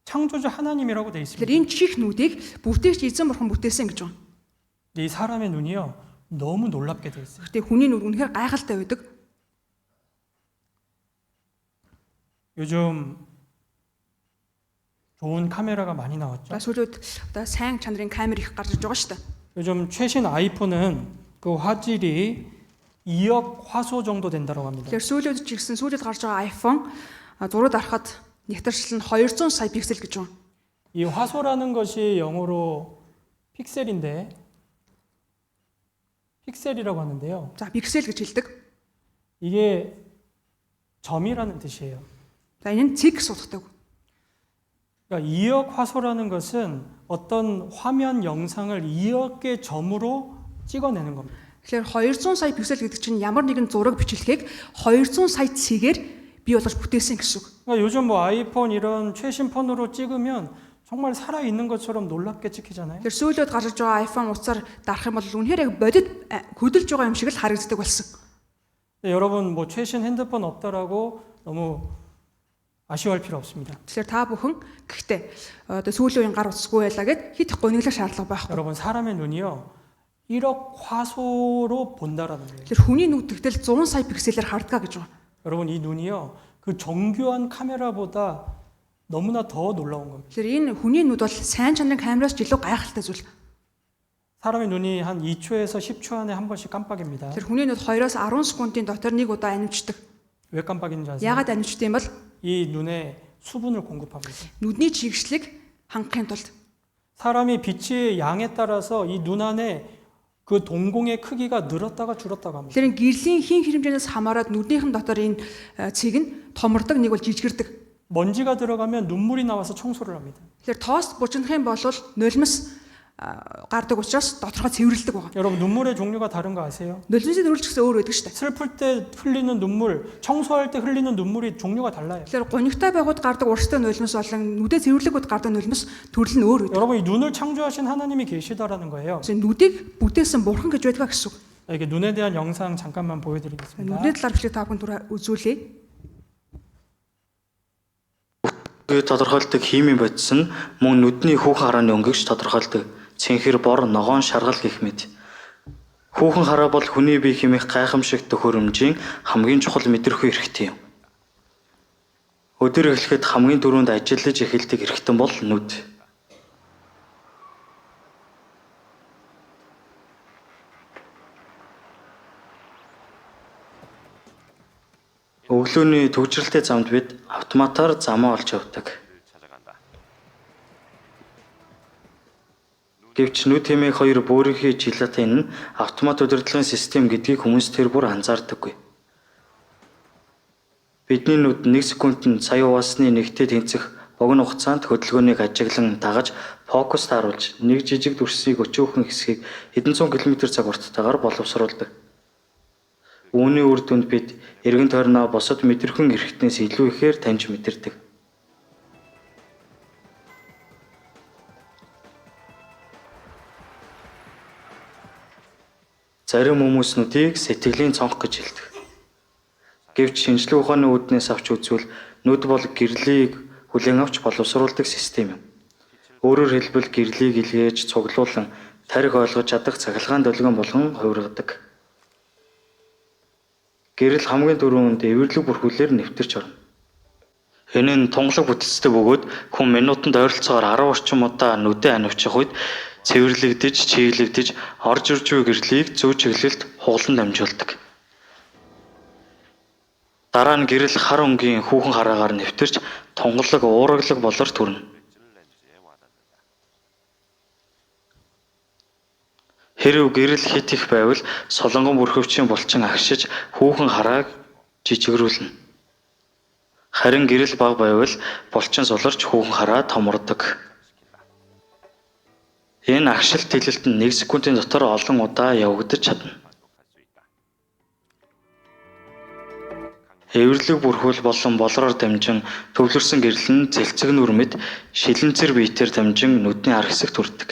창조주 하나님이라고 돼 있습니다. Тэгэхээр энэ чих нүдийг бүтээгч эзэн бурхан бүтээсэн гэж байна. 이 사람의 눈이요 너무 놀랍게 돼 있어요. Гэтэ хүний нүд үнэхээр гайхалтай байдаг. 요즘 좋은 카메라가 많이 나왔죠. Сүүлд одоо сайн чанарын камер их гарч иж байгаа шүү дээ. 요즘 최신 아이폰은 그 화질이 2억 화소 정도 된다고 합니다. Тэгэхээр сүүлд ч гэсэн сүүлд гарч байгаа iPhone зураг дарахад нэгтэршил нь 200 сая пиксел гэж байна. 이 화소라는 것이 영어로 픽셀인데 픽셀이라고 하는데요. За пиксел гэж хэлдэг. 이게 점이라는 뜻이에요. За энэ нь цэг судахдаг. 그러니까 2억 화소라는 것은 어떤 화면 영상을 2억 개 점으로 찍어내는 겁니다. Тэгэхээр 200 сая пиксел гэдэг чинь ямар нэгэн зураг бичлэгийг 200 сая цэгээр бий болгож бүтээсэн гэсэн үг. 그러니까 요즘 뭐 아이폰 이런 최신 폰으로 찍으면 정말 살아 있는 것처럼 놀랍게 찍히잖아요. Тэгэхээр сүүлд гарч байгаа iPhone утсаар дарах юм бол үнэхээр яг бодит хөдөлж байгаа юм шиг л харагддаг болсон. 근데 여러분 뭐 최신 핸드폰 없다라고 너무 아쉬워할 필요 없습니다. Тэгэхээр та бүхэн гэхдээ одоо сүүлийн үеийн гар утасгүй байлаа гэд хит гониглох шаардлага байхгүй. 여러분 사람의 눈이요 1억 화소로 본다라는 거예요. Тэгэхээр хүний нүд тэгтэл 100 сая пикселээр хардгаа гэж байгаа. 여러분 이 눈이요 그 정교한 카메라보다 너무나 더 놀라운 겁니다. Тэгэхээр энэ хүний нүд бол сайн чанарын камераас ч илүү гайхалтай зүйл. 사람의 눈이 한 2초에서 10초 안에 한 번씩 깜빡입니다. Тэгэхээр хүний нүд 2-оос 10 секундын дотор нэг удаа анимчдаг. 왜 깜빡이는지 아세요? Яагаад анимчдаг юм бол 이 눈에 수분을 공급합니다. нүдний чигшлийг хангахын тулд 사람이 빛의 양에 따라서 이 눈 안에 그 동공의 크기가 늘었다가 줄었다가 합니다. Тэгэхээр гэрлийн хин хэмжээнээс хамаарат нүднийхэн дотор энэ цэг нь томордог, нэг бол жижигэрдэг. 먼지가 들어가면 눈물이 나와서 청소를 합니다. Тэгэхээр тоос бужинах юм бол нулимс гардаг учраас доторхоо цэвэрлдэг байгаа. 여러분 눈물의 종류가 다른 거 아세요? нулимсийн нөрөлч гэсэн өөр байдаг шүү дээ. 슬플 때 흘리는 눈물, 청소할 때 흘리는 눈물이 종류가 달라요. Тэгэхээр гонигтай байгууд гардаг урстай нулимс болон нүдэ цэвэрлэгүүд гардаг нулимс төрөл нь өөр байдаг. 여러분 이 눈을 창조하신 하나님이 계시다라는 거예요. Тэгэхээр нүдийг бүтээсэн бурхан гэж байдаг гэсэн үг. 이게 눈에 대한 영상 잠깐만 보여드리겠습니다. Нүдний талаар бичлэг та бүхэн үзүүлье. 그 тодорхойлдог химийн бодис нь мөн нүдний хүүхэн харааны өнгөгч тодорхойлдог цэнхэр бор ногоон шаргал гэх мэт. Хүүхэн хараа бол хүний бие хэмээх гайхамшигт төхөөрөмжийн хамгийн чухал мэдрэхүй эрхтэй юм. Өдөр эхлэхэд хамгийн түрүүнд ажиллаж эхэлдэг эрхтэн бол нүд. Өглөөний төвчрэлтэй замд бид автоматар замаа олж явдаг. Гэвч нүд хэмээх хоёр бөөрийнхээ жилатын нь автомат удирдлагын систем гэдгийг хүмүүс тэр бүр анзаардаггүй. Бидний нүд 1 секундэд сая уусны нэгтэй тэнцэх богино хугацаанд хөдөлгөөнийг ажиглан дагаж фокуст харуулж нэг жижиг дүрсийг өчөөхөн хэсгийг хэдэн зуун км цаг урттайгаар боловсруулдаг. Үүний үр дүнд бид эргэн тойрноо босод мэдрэхүйн эрхтнээс илүү ихээр таньж мэдэрдэг. Зарим хүмүүс нүдийг сэтгэлийн цонх гэж хэлдэг. Гэвч шинжлэх ухааны үүднээс авч үзвэл нүд бол гэрлийг хүлээн авч боловсруулдаг систем юм. Өөрөөр хэлбэл гэрлийг илгээж цуглуулan тарих ойлгож чадах цахилгаан долгион болгон хувиргадаг. Гэрэл хамгийн дөрөнд эвэрлэг бүрхүүлээр нэвтэрч орно. Энэ нь тунгалаг бүтцтэй бөгөөд хүн минутанд ойролцоогоор 10 орчим удаа нүдэ анивчих үед цэвэрлэгдэж, чиглэгдэж, орж ирж буй гэрлийг зөв чиглэлд хуглан дамжуулдаг. Дараа нь гэрэл хар өнгийн хүүхэн хараагаар нэвтэрч тунгалаг уургалаг болор төрнө. Хэрв гэрэл хит их байвал солонгон бүрхөвчийн булчин агшиж хүүхэн харааг жижигрүүлнэ. Харин гэрэл бага байвал булчин суларч хүүхэн хараа томордог. Энэ агшилт хэлэлт нь 1 секундын дотор олон удаа явагдаж чадна. Эвэрлэг бүрхүүл болон болроор дамжин төвлөрсөн гэрэл нь цэлцэг нүрмэд шилэнцэр биетээр дамжин нүдний ар хэсэгт хүрдэг.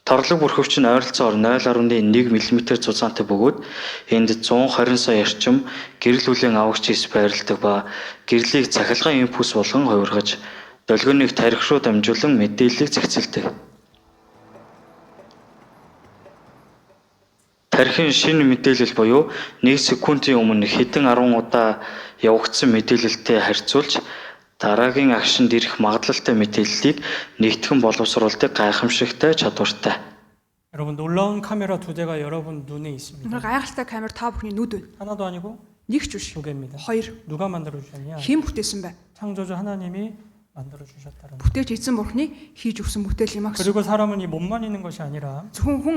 Торлог бүрхөвч нь ойролцоогоор 0.1 мм зузаантай бөгөөд энд 120 сая орчим гэрэл хүлээн авагч эс байрладаг ба гэрлийг цахилгаан импульс болгон хувиргаж долгионыг тарих руу дамжуулан мэдээллийг зэгцэлдэг. Тархин шинэ мэдээлэл буюу 1 секундын өмнө хэдэн 10 удаа явагдсан мэдээлэлтэй харьцуулж дараагийн агшинд ирэх магадлалтай мэдээллийг нэгтгэн боловсруулдаг гайхамшигтай чадвартай. 여러분 놀라운 카메라 2대가 여러분 눈에 있습니다. Өнөр гайхалтай камер та бүхний нүд байна. 하나도 아니고 Нэг ч биш. 2개입니다. Хоёр. 누가 만들어 주셨냐? Хэн бүтээсэн бэ? 창조주 하나님이 만들어 주셨다는 거. Бүтээж эзэн бурхны хийж өгсөн бүтээл юм аа гэсэн. 그리고 사람은 이 몸만 있는 것이 아니라 Зөвхөн хүн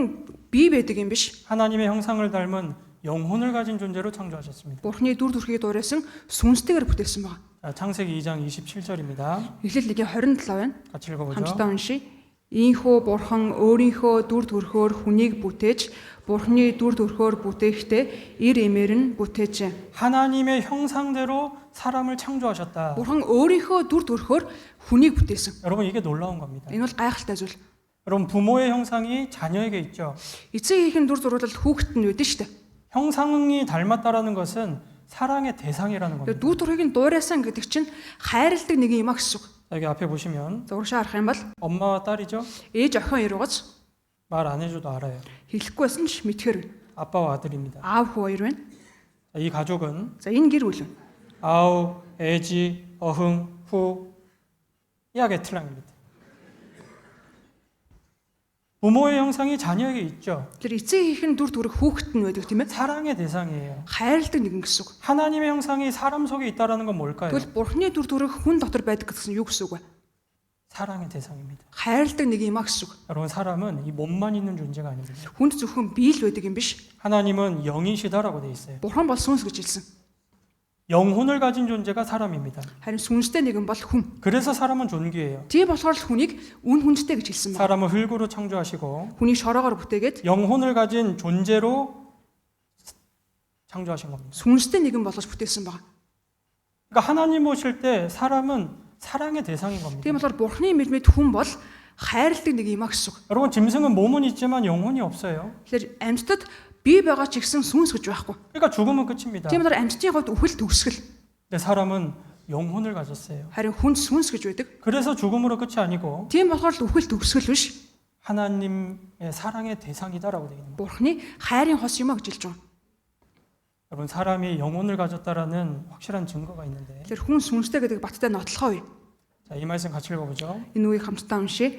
бие байдаг юм биш. 하나님의 형상을 닮은 영혼을 가진 존재로 창조하셨습니다. Бурхны дүр төрхийг дуурайсан сүнстэйгээр бүтээсэн байна. 자, 창세기 2장 27절입니다. Эхлэл 1:27 байна. 같이 읽어보죠. Хамтдаа уншия. Ийхүү бурхан өөрийнхөө дүр төрхөөр хүнийг бүтээж бурхны дүр төрхөөр бүтээхдээ ир эмээр нь бүтээжээ. 하나님의 형상대로 사람을 창조하셨다. Бурхан өөрийнхөө дүр төрхөөр хүнийг бүтээсэн. 여러분 이게 놀라운 겁니다. Энэ бол гайхалтай зүйл. 여러분 부모의 형상이 자녀에게 있죠. Эцэгийнхэн дүр зурвал хүүхэд нь байдаг шүү дээ. 형상이 닮았다라는 것은 사랑의 대상이라는 겁니다. Тэгээд дүр төрхийг нь дуурайсан гэдэг чинь хайрладаг нэг юм а гэсэн үг. 여기 앞에 보시면 Зуршаа харах юм бол 엄마와 딸이죠. ээж охин иругац 말 안 해줘도 알아요. хэлэхгүй байсан ч мэдхээр байна. 아빠와 아들입니다. Аав хүү хоёр байна. 이 가족은 За энэ гэр бүл байна. 아우, 애지, 어흥, 후, 야게틀랑입니다. 부모의 형상이 자녀에게 있죠. Тэр эцэгийнхэн дүр төрх хүүхэд нь байдаг тийм ээ. 사랑의 대상이에요. Хайрладаг нэгэн гэсэн үг. 하나님의 형상이 사람 속에 있다라는 건 뭘까요? Тэгвэл бурхны дүр төрх хүн дотор байдаг гэсэн юу гэсэн үг вэ? 사랑의 대상입니다. Хайрладаг нэг юм а гэсэн үг. 여러분 사람은 이 몸만 있는 존재가 아닙니다. Хүнд зөвхөн бие л байдаг юм биш. 하나님은 영이시다라고 돼 있어요. Бурхан бол сүнс гэж хэлсэн. 영혼을 가진 존재가 사람입니다. Харин сүнстэй нэгэн бол хүн. 그래서 사람은 존귀해요. Тийм болохоор л хүнийг үн хүнстэй гэж хэлсэн байна. 사람을 흙으로 창조하시고 Хүнийг шороогоор бүтээгээд 영혼을 가진 존재로 창조하신 겁니다. сүнстэй нэгэн болгож бүтээсэн байна. 그러니까 하나님 보실 때 사람은 사랑의 대상인 겁니다. Тийм болохоор бурхны мэдмэд хүн бол хайрладаг нэг юм а гэсэн үг. 여러분 짐승은 몸은 있지만 영혼이 없어요. Тэгэхээр амьтдад бие байгаа ч гэсэн сүнс гэж байхгүй. 그러니까 죽으면 끝입니다. Тийм болохоор амьтдын хувьд үхэл төгсгөл. 근데 사람은 영혼을 가졌어요. Харин хүн сүнс гэж байдаг. 그래서 죽음으로 끝이 아니고 Тийм болохоор л үхэл төгсгөл биш. 하나님의 사랑의 대상이다라고 되어 있는 거예요. Бурхны хайрын хос юм а гэж хэлж байгаа. 여러분 사람이 영혼을 가졌다라는 확실한 증거가 있는데 Тэгэхээр хүн сүнстэй гэдэг баттай нотлохоо юу? 자, 이 말씀 같이 읽어보죠. Энэ үгийг хамтдаа уншия.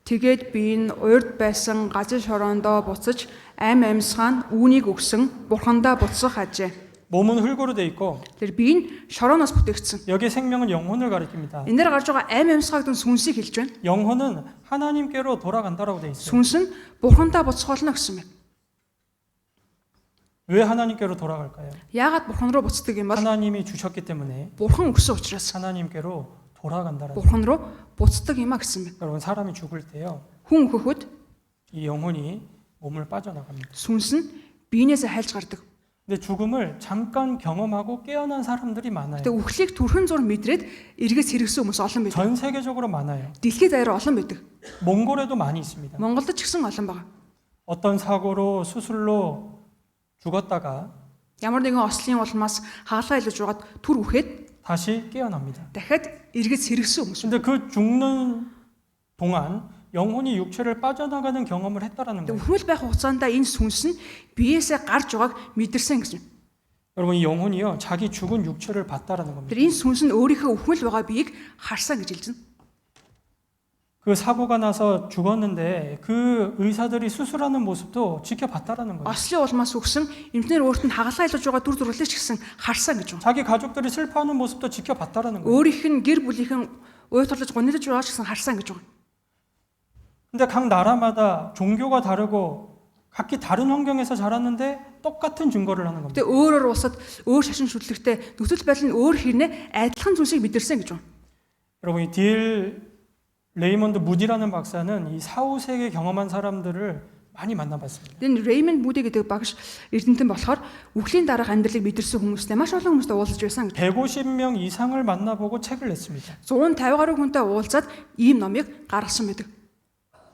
Тэгээд би энэ урд байсан газар шороондоо буцаж ам амьсгаан үүнийг өгсөн бурхандаа буцах ажээ. 몸은 흙으로 돼 있고 Тэр би энэ шорооноос бүтээгдсэн. 여기 생명은 영혼을 가리킵니다. Энээр гарч байгаа ам амьсгааг дан сүнсийг хэлж байна. 영혼은 하나님께로 돌아간다라고 돼 있어요. Сүнс нь бурхандаа буцах болно гэсэн юм. 왜 하나님께로 돌아갈까요? Яагаад бурхан руу буцдаг юм бол 하나님이 주셨기 때문에 бурхан өгсөн учраас 하나님께로 돌아간다라는 거예요. бурхан руу буцдаг юм а гэсэн юм. 여러분 사람이 죽을 때요. Хүн өгөхөд 이 영혼이 몸을 빠져나갑니다. сүнс нь биенээсээ хайлж гардаг. 근데 죽음을 잠깐 경험하고 깨어난 사람들이 많아요. Тэгээ үхлийг түрхэн зур мэдрээд эргээс хэрэгсэн хүмүүс олон байдаг. 전 세계적으로 많아요. Дэлхийд даяар олон байдаг. 몽골에도 많이 있습니다. Монголд ч гэсэн олон байгаа. 어떤 사고로 수술로 죽었다가 Ямар нэгэн ослын улмаас хаалгаа илж угаад түр үхээд 다시 깨어납니다. дахиад эргэж сэргсэн хүмүүс. 근데 그 죽는 동안 영혼이 육체를 빠져나가는 경험을 했다라는 거예요. Өвхмөл байх хугацаанд энэ сүнс нь биеэсээ гарч байгааг мэдэрсэн гэсэн. 여러분 이 영혼이요 자기 죽은 육체를 봤다라는 겁니다. Тэр энэ сүнс нь өөрийнхөө өвхмөл байгаа биеийг харсан гэж хэлж байна. 그 사고가 나서 죽었는데 그 의사들이 수술하는 모습도 지켜봤다라는 거예요. Ослын улмаас өгсөн эмчнэр өөртөө хагалгаа илж байгаа дүр зурлалч гэсэн харсан гэж байна. 자기 가족들이 슬퍼하는 모습도 지켜봤다라는 거예요. Өөрийнх нь гэр бүлийнхэн уйтгарлаж гунирж байгаа ч гэсэн харсан гэж байна. 근데 각 나라마다 종교가 다르고 각기 다른 환경에서 자랐는데 똑같은 증거를 하는 겁니다. Тэгээ өөрөөр улсад өөр шашин шүтлэгтэй нөхцөл байдал нь өөр хэрнээ адилхан зүйлсийг мэдэрсэн гэж байна. 여러분 이 딜 레이먼드 무디라는 박사는 이 사후세계 경험한 사람들을 많이 만나봤습니다. Энэ Raymond Moody гэдэг багш эрдэмтэн болохоор үхлийн дараах амьдралыг мэдэрсэн хүмүүстэй маш олон хүмүүстэй уулзж байсан гэж. 150명 이상을 만나보고 책을 냈습니다. 150 гаруй хүнтэй уулзаад ийм номыг гаргасан байдаг.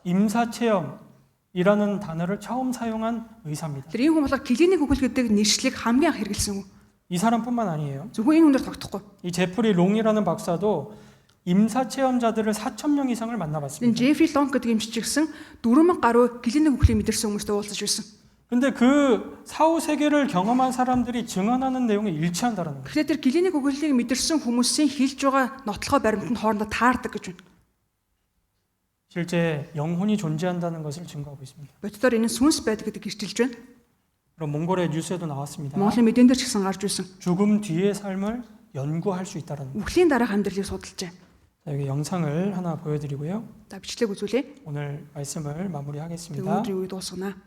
임사체험이라는 단어를 처음 사용한 의사입니다. Тэр ийм хүн болохоор клиник үхэл гэдэг нэршлиг хамгийн анх хэрэгэлсэн хүн. 이 사람뿐만 아니에요. Зөвхөн энэ хүнээр тогтохгүй. 이 제프리 롱이라는 박사도 임사체험자들을 4,000명 이상을 Энэ 만나봤습니다. Jeffrey Long гэдэг эмчч гисэн 4000 гаруй клиник үхлийг мэдэрсэн хүмүүстэй уулзаж байсан. 근데 그 사후 세계를 경험한 사람들이 증언하는 내용이 일치한다라는 거예요. Тэгэхээр тэр клиник үхлийг мэдэрсэн хүмүүсийн хэлж байгаа нотлохоо баримтанд хоорондоо таардаг гэж байна. 실제 영혼이 존재한다는 것을 증거하고 있습니다. Боддоор энэ сүнс байдаг гэдэг ирчилж байна. 그럼 몽골의 뉴스에도 나왔습니다. Монголын мэдэн дээр ч гэсэн гарч байсан. 죽음 뒤의 삶을 연구할 수 있다라는 거예요. Үхлийн дараах амьдралыг судалж байна. 자, 여기 영상을 하나 보여드리고요. За бичлэг үзүүлээ. 오늘 말씀을 Тэгээ 마무리하겠습니다. өнөөдрийн үе дуусгана.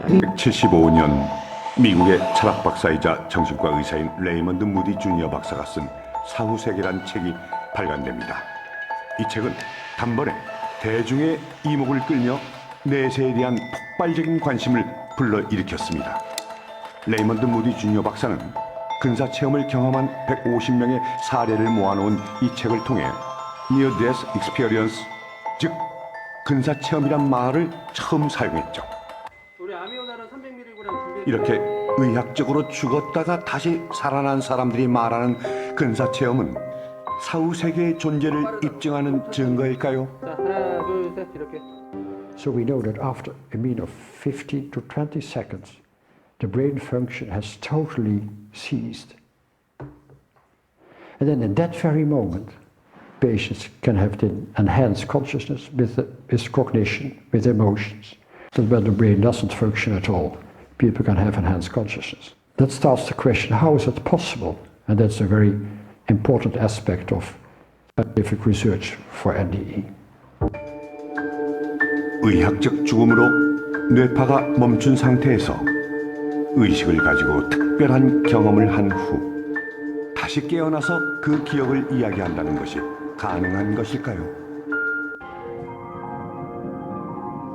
1975년 미국의 철학 박사이자 정신과 의사인 레이먼드 무디 주니어 박사가 쓴 사후세계란 책이 발간됩니다. 이 책은 단번에 대중의 이목을 끌며 내세에 대한 폭발적인 관심을 불러일으켰습니다. 레이먼드 무디 주니어 박사는 근사체험을 경험한 150명의 사례를 모아놓은 이 책을 통해 Near Death Experience, 즉 근사체험이란 말을 처음 사용했죠. 이렇게 의학적으로 죽었다가 다시 살아난 사람들이 말하는 근사체험은 사후세계의 존재를 입증하는 증거일까요? So we know that after a mean of 15 to 20 seconds, the brain function has totally ceased. And then in that very moment, patients can have the enhanced consciousness with cognition, with emotions. So when the brain doesn't function at all, people can have enhanced consciousness. That starts the question, how is it possible? And that's a very important aspect of scientific research for NDE. 의학적 죽음으로 뇌파가 멈춘 상태에서 의식을 가지고 특별한 경험을 한 후 다시 깨어나서 그 기억을 이야기한다는 것이 가능한 것일까요?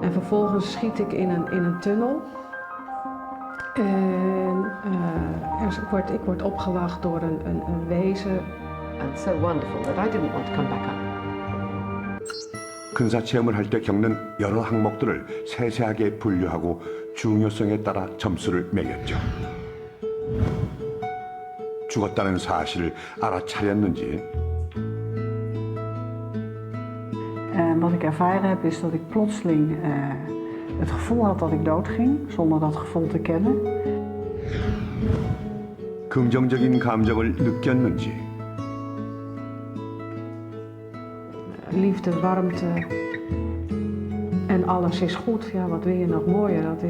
En vervolgens schiet ik in een tunnel. En ik word opgewacht door een wezen. And so wonderful that I didn't want to come back up. 근사체험을 할 때 겪는 여러 항목들을 세세하게 분류하고 중요성에 따라 점수를 매겼죠. 죽었다는 사실을 알아차렸는지. Wat ik ervaren heb is dat ik plotseling het gevoel had dat ik doodging, zonder dat gevoel te kennen. 긍정적인 감정을 느꼈는지. Liefde, warmte en alles is goed. Ja, wat wil je nog mooier? Dat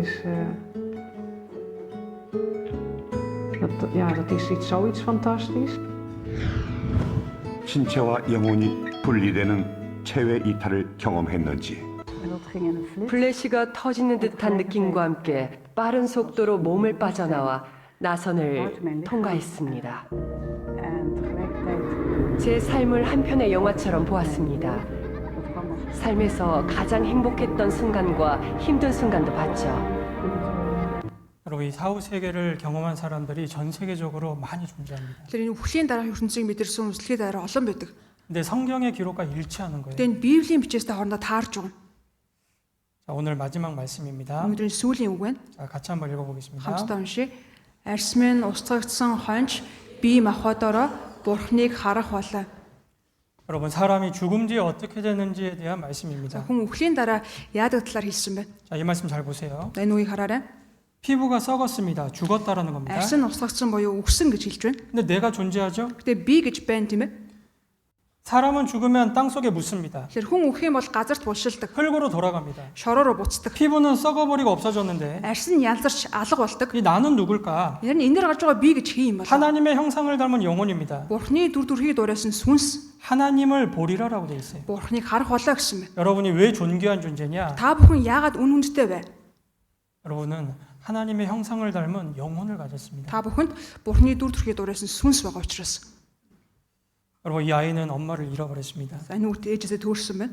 is zoiets fantastisch. 신체와 영혼이 분리되는 체외 이탈을 경험했는지. 플래시가 터지는 듯한 느낌과 함께 빠른 속도로 몸을 빠져나와 나선을 통과했습니다. 제 삶을 한 편의 영화처럼 보았습니다. 삶에서 가장 행복했던 순간과 힘든 순간도 봤죠. 여러분 이 사후 세계를 경험한 사람들이 전 세계적으로 많이 존재합니다. Тэр энэ үхлийн дараах ертөнцийг мэдэрсэн үслэлийн дараа олон байдаг. 근데 성경의 기록과 일치하는 거예요. Тэгээ энэ Библийн бичээстэй хоорондоо таарж байгаа. 자, 오늘 마지막 말씀입니다. Өнөөдрийн сүүлийн үг байна. 자, 같이 한번 읽어보겠습니다. Хамтдаа уншия. Арьс минь устгагдсан хонч бие махбодороо Бурхныг харах болоо. 여러분 사람이 죽음 뒤에 어떻게 되는지에 대한 За 말씀입니다. хүн үхлийн дараа яадаг талаар хэлсэн байна. 자, 이 말씀 잘 보세요. Энэ үгийг хараарай. 피부가 썩었습니다. 죽었다라는 겁니다. Арс нь услагдсан буюу үхсэн гэж хэлж байна. 근데 내가 존재하죠? Гэтэ би гэж байна тийм ээ. 사람은 죽으면 땅 속에 묻습니다. Тэгэхээр хүн үхэх юм бол газарт булшилдаг. 흙으로 돌아갑니다. Шороор буцдаг. 피부는 썩어버리고 없어졌는데 Арс нь ялзарч алга болдог. 이 나는 누굴까? Энэ нь энээр гарч байгаа би гэж хий юм бол. 하나님의 형상을 닮은 영혼입니다. Бурхны дүр төрхийг дуурайсан сүнс. 하나님을 보리라라고 돼 있어요. Бурхныг харах болоо гэсэн байна. 여러분이 왜 존귀한 존재냐? Та бүхэн яагаад үн хүндтэй вэ? 여러분은 하나님의 형상을 닮은 영혼을 가졌습니다. Та бүхэнд Бурхны дүр төрхийг дуурайсан сүнс байгаа учраас. 여러분 이 아이는 엄마를 잃어버렸습니다. За энэ үгт ээжээсээ төөрсөн байна.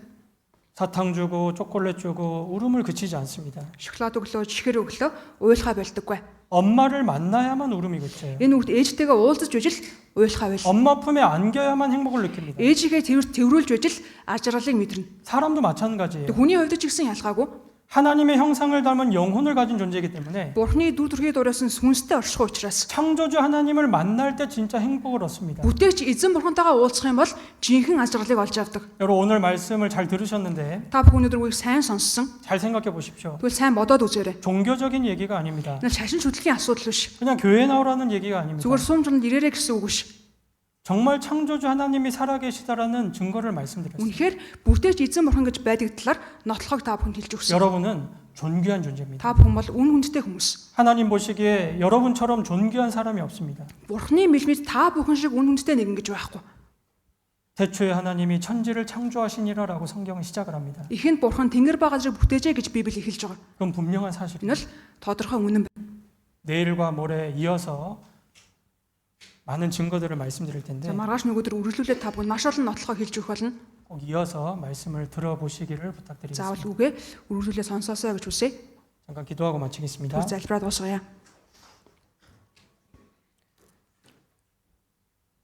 사탕 주고 초콜릿 주고 울음을 그치지 않습니다. Шоколад өглөө, чихэр өглөө уйлхаа болдоггүй. 엄마를 만나야만 울음이 그쳐요. Энэ үгт ээжтэйгээ уулзаж үжил уйлхаа байл. 엄마 품에 안겨야만 행복을 느낍니다. Ээжигээ тэрвэрлж үжил аж аргалыг мэдэрнэ. 사람도 마찬가지예요. Хүний хувьд ч гэсэн ялгаагүй. 하나님의 형상을 닮은 영혼을 가진 존재이기 때문에 Бурхны дүр төрхийг дуурайсан сүнстэй орших учраас 창조주 하나님을 만날 때 진짜 행복을 얻습니다. бүтээгч эзэн бурхантайгаа уулзах юм бол жинхэнэ аж аргалыг олж авдаг. 여러분 오늘 말씀을 잘 들으셨는데 Та бүхэн өнөөдөр үгийг сайн сонссон. 잘 생각해 보십시오. Тэгвэл сайн бодоод үзээрэй. 종교적인 얘기가 아닙니다. Энэ шашин шүтлгийн асуудал биш. 그냥 교회 나오라는 얘기가 아닙니다. Зүгээр сумжинд ирээрэй гэсэн үг биш. 정말 창조주 하나님이 살아계시다라는 증거를 말씀드렸습니다. Үнэхээр бүтээгч эзэн бурхан гэж байдаг талаар нотлохыг та бүхэнд хэлж өгсөн. 여러분은 존귀한 존재입니다. Та бүхэн бол үн хүндтэй хүмүүс. 하나님 보시기에 여러분처럼 존귀한 사람이 없습니다. Бурхны мэлмид та бүхэн шиг үн хүндтэй нэгэн гэж байхгүй. 태초에 하나님이 천지를 창조하시니라라고 성경은 시작을 합니다. Ихэнд бурхан тэнгэр ба газрыг бүтээжээ гэж Библи хэлж байгаа. 그건 분명한 Энэ 사실입니다. л тодорхой үнэн байна. 내일과 모레 이어서 많은 증거들을 말씀드릴 텐데 За маргааш нөгөөдөр үргэлжлүүлээд та бүхэн маш олон нотлохоо хэлж өгөх болно. 꼭 이어서 말씀을 들어보시기를 Заавал 부탁드리겠습니다. үгээ үргэлжлүүлээ сонсоосоо гэж хүсье. 잠깐 기도하고 마치겠습니다. Тэр залбираад дуусгая.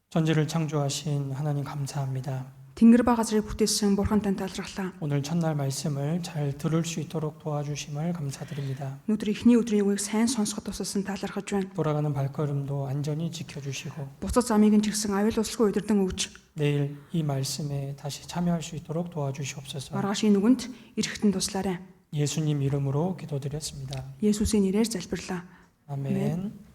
전지를 창조하신 하나님 감사합니다. Тэнгэр ба газрыг бүтээсэн бурхан тань талархлаа. 오늘 첫날 말씀을 잘 들을 수 있도록 도와주심을 감사드립니다. Өнөөдөр эхний өдрийн үгийг сайн сонсоход тусалсан талархаж байна. 돌아가는 발걸음도 안전히 지켜주시고 Буцаж замыг нь ч гэсэн аюул усалгүй удирдан өгч 내일 이 말씀에 다시 참여할 수 있도록 도와주시옵소서. маргааш энэ үгэнд ирэхтэн туслаарай. 예수님 이름으로 기도드렸습니다. Есүсийн нэрээр залбирлаа. 아멘.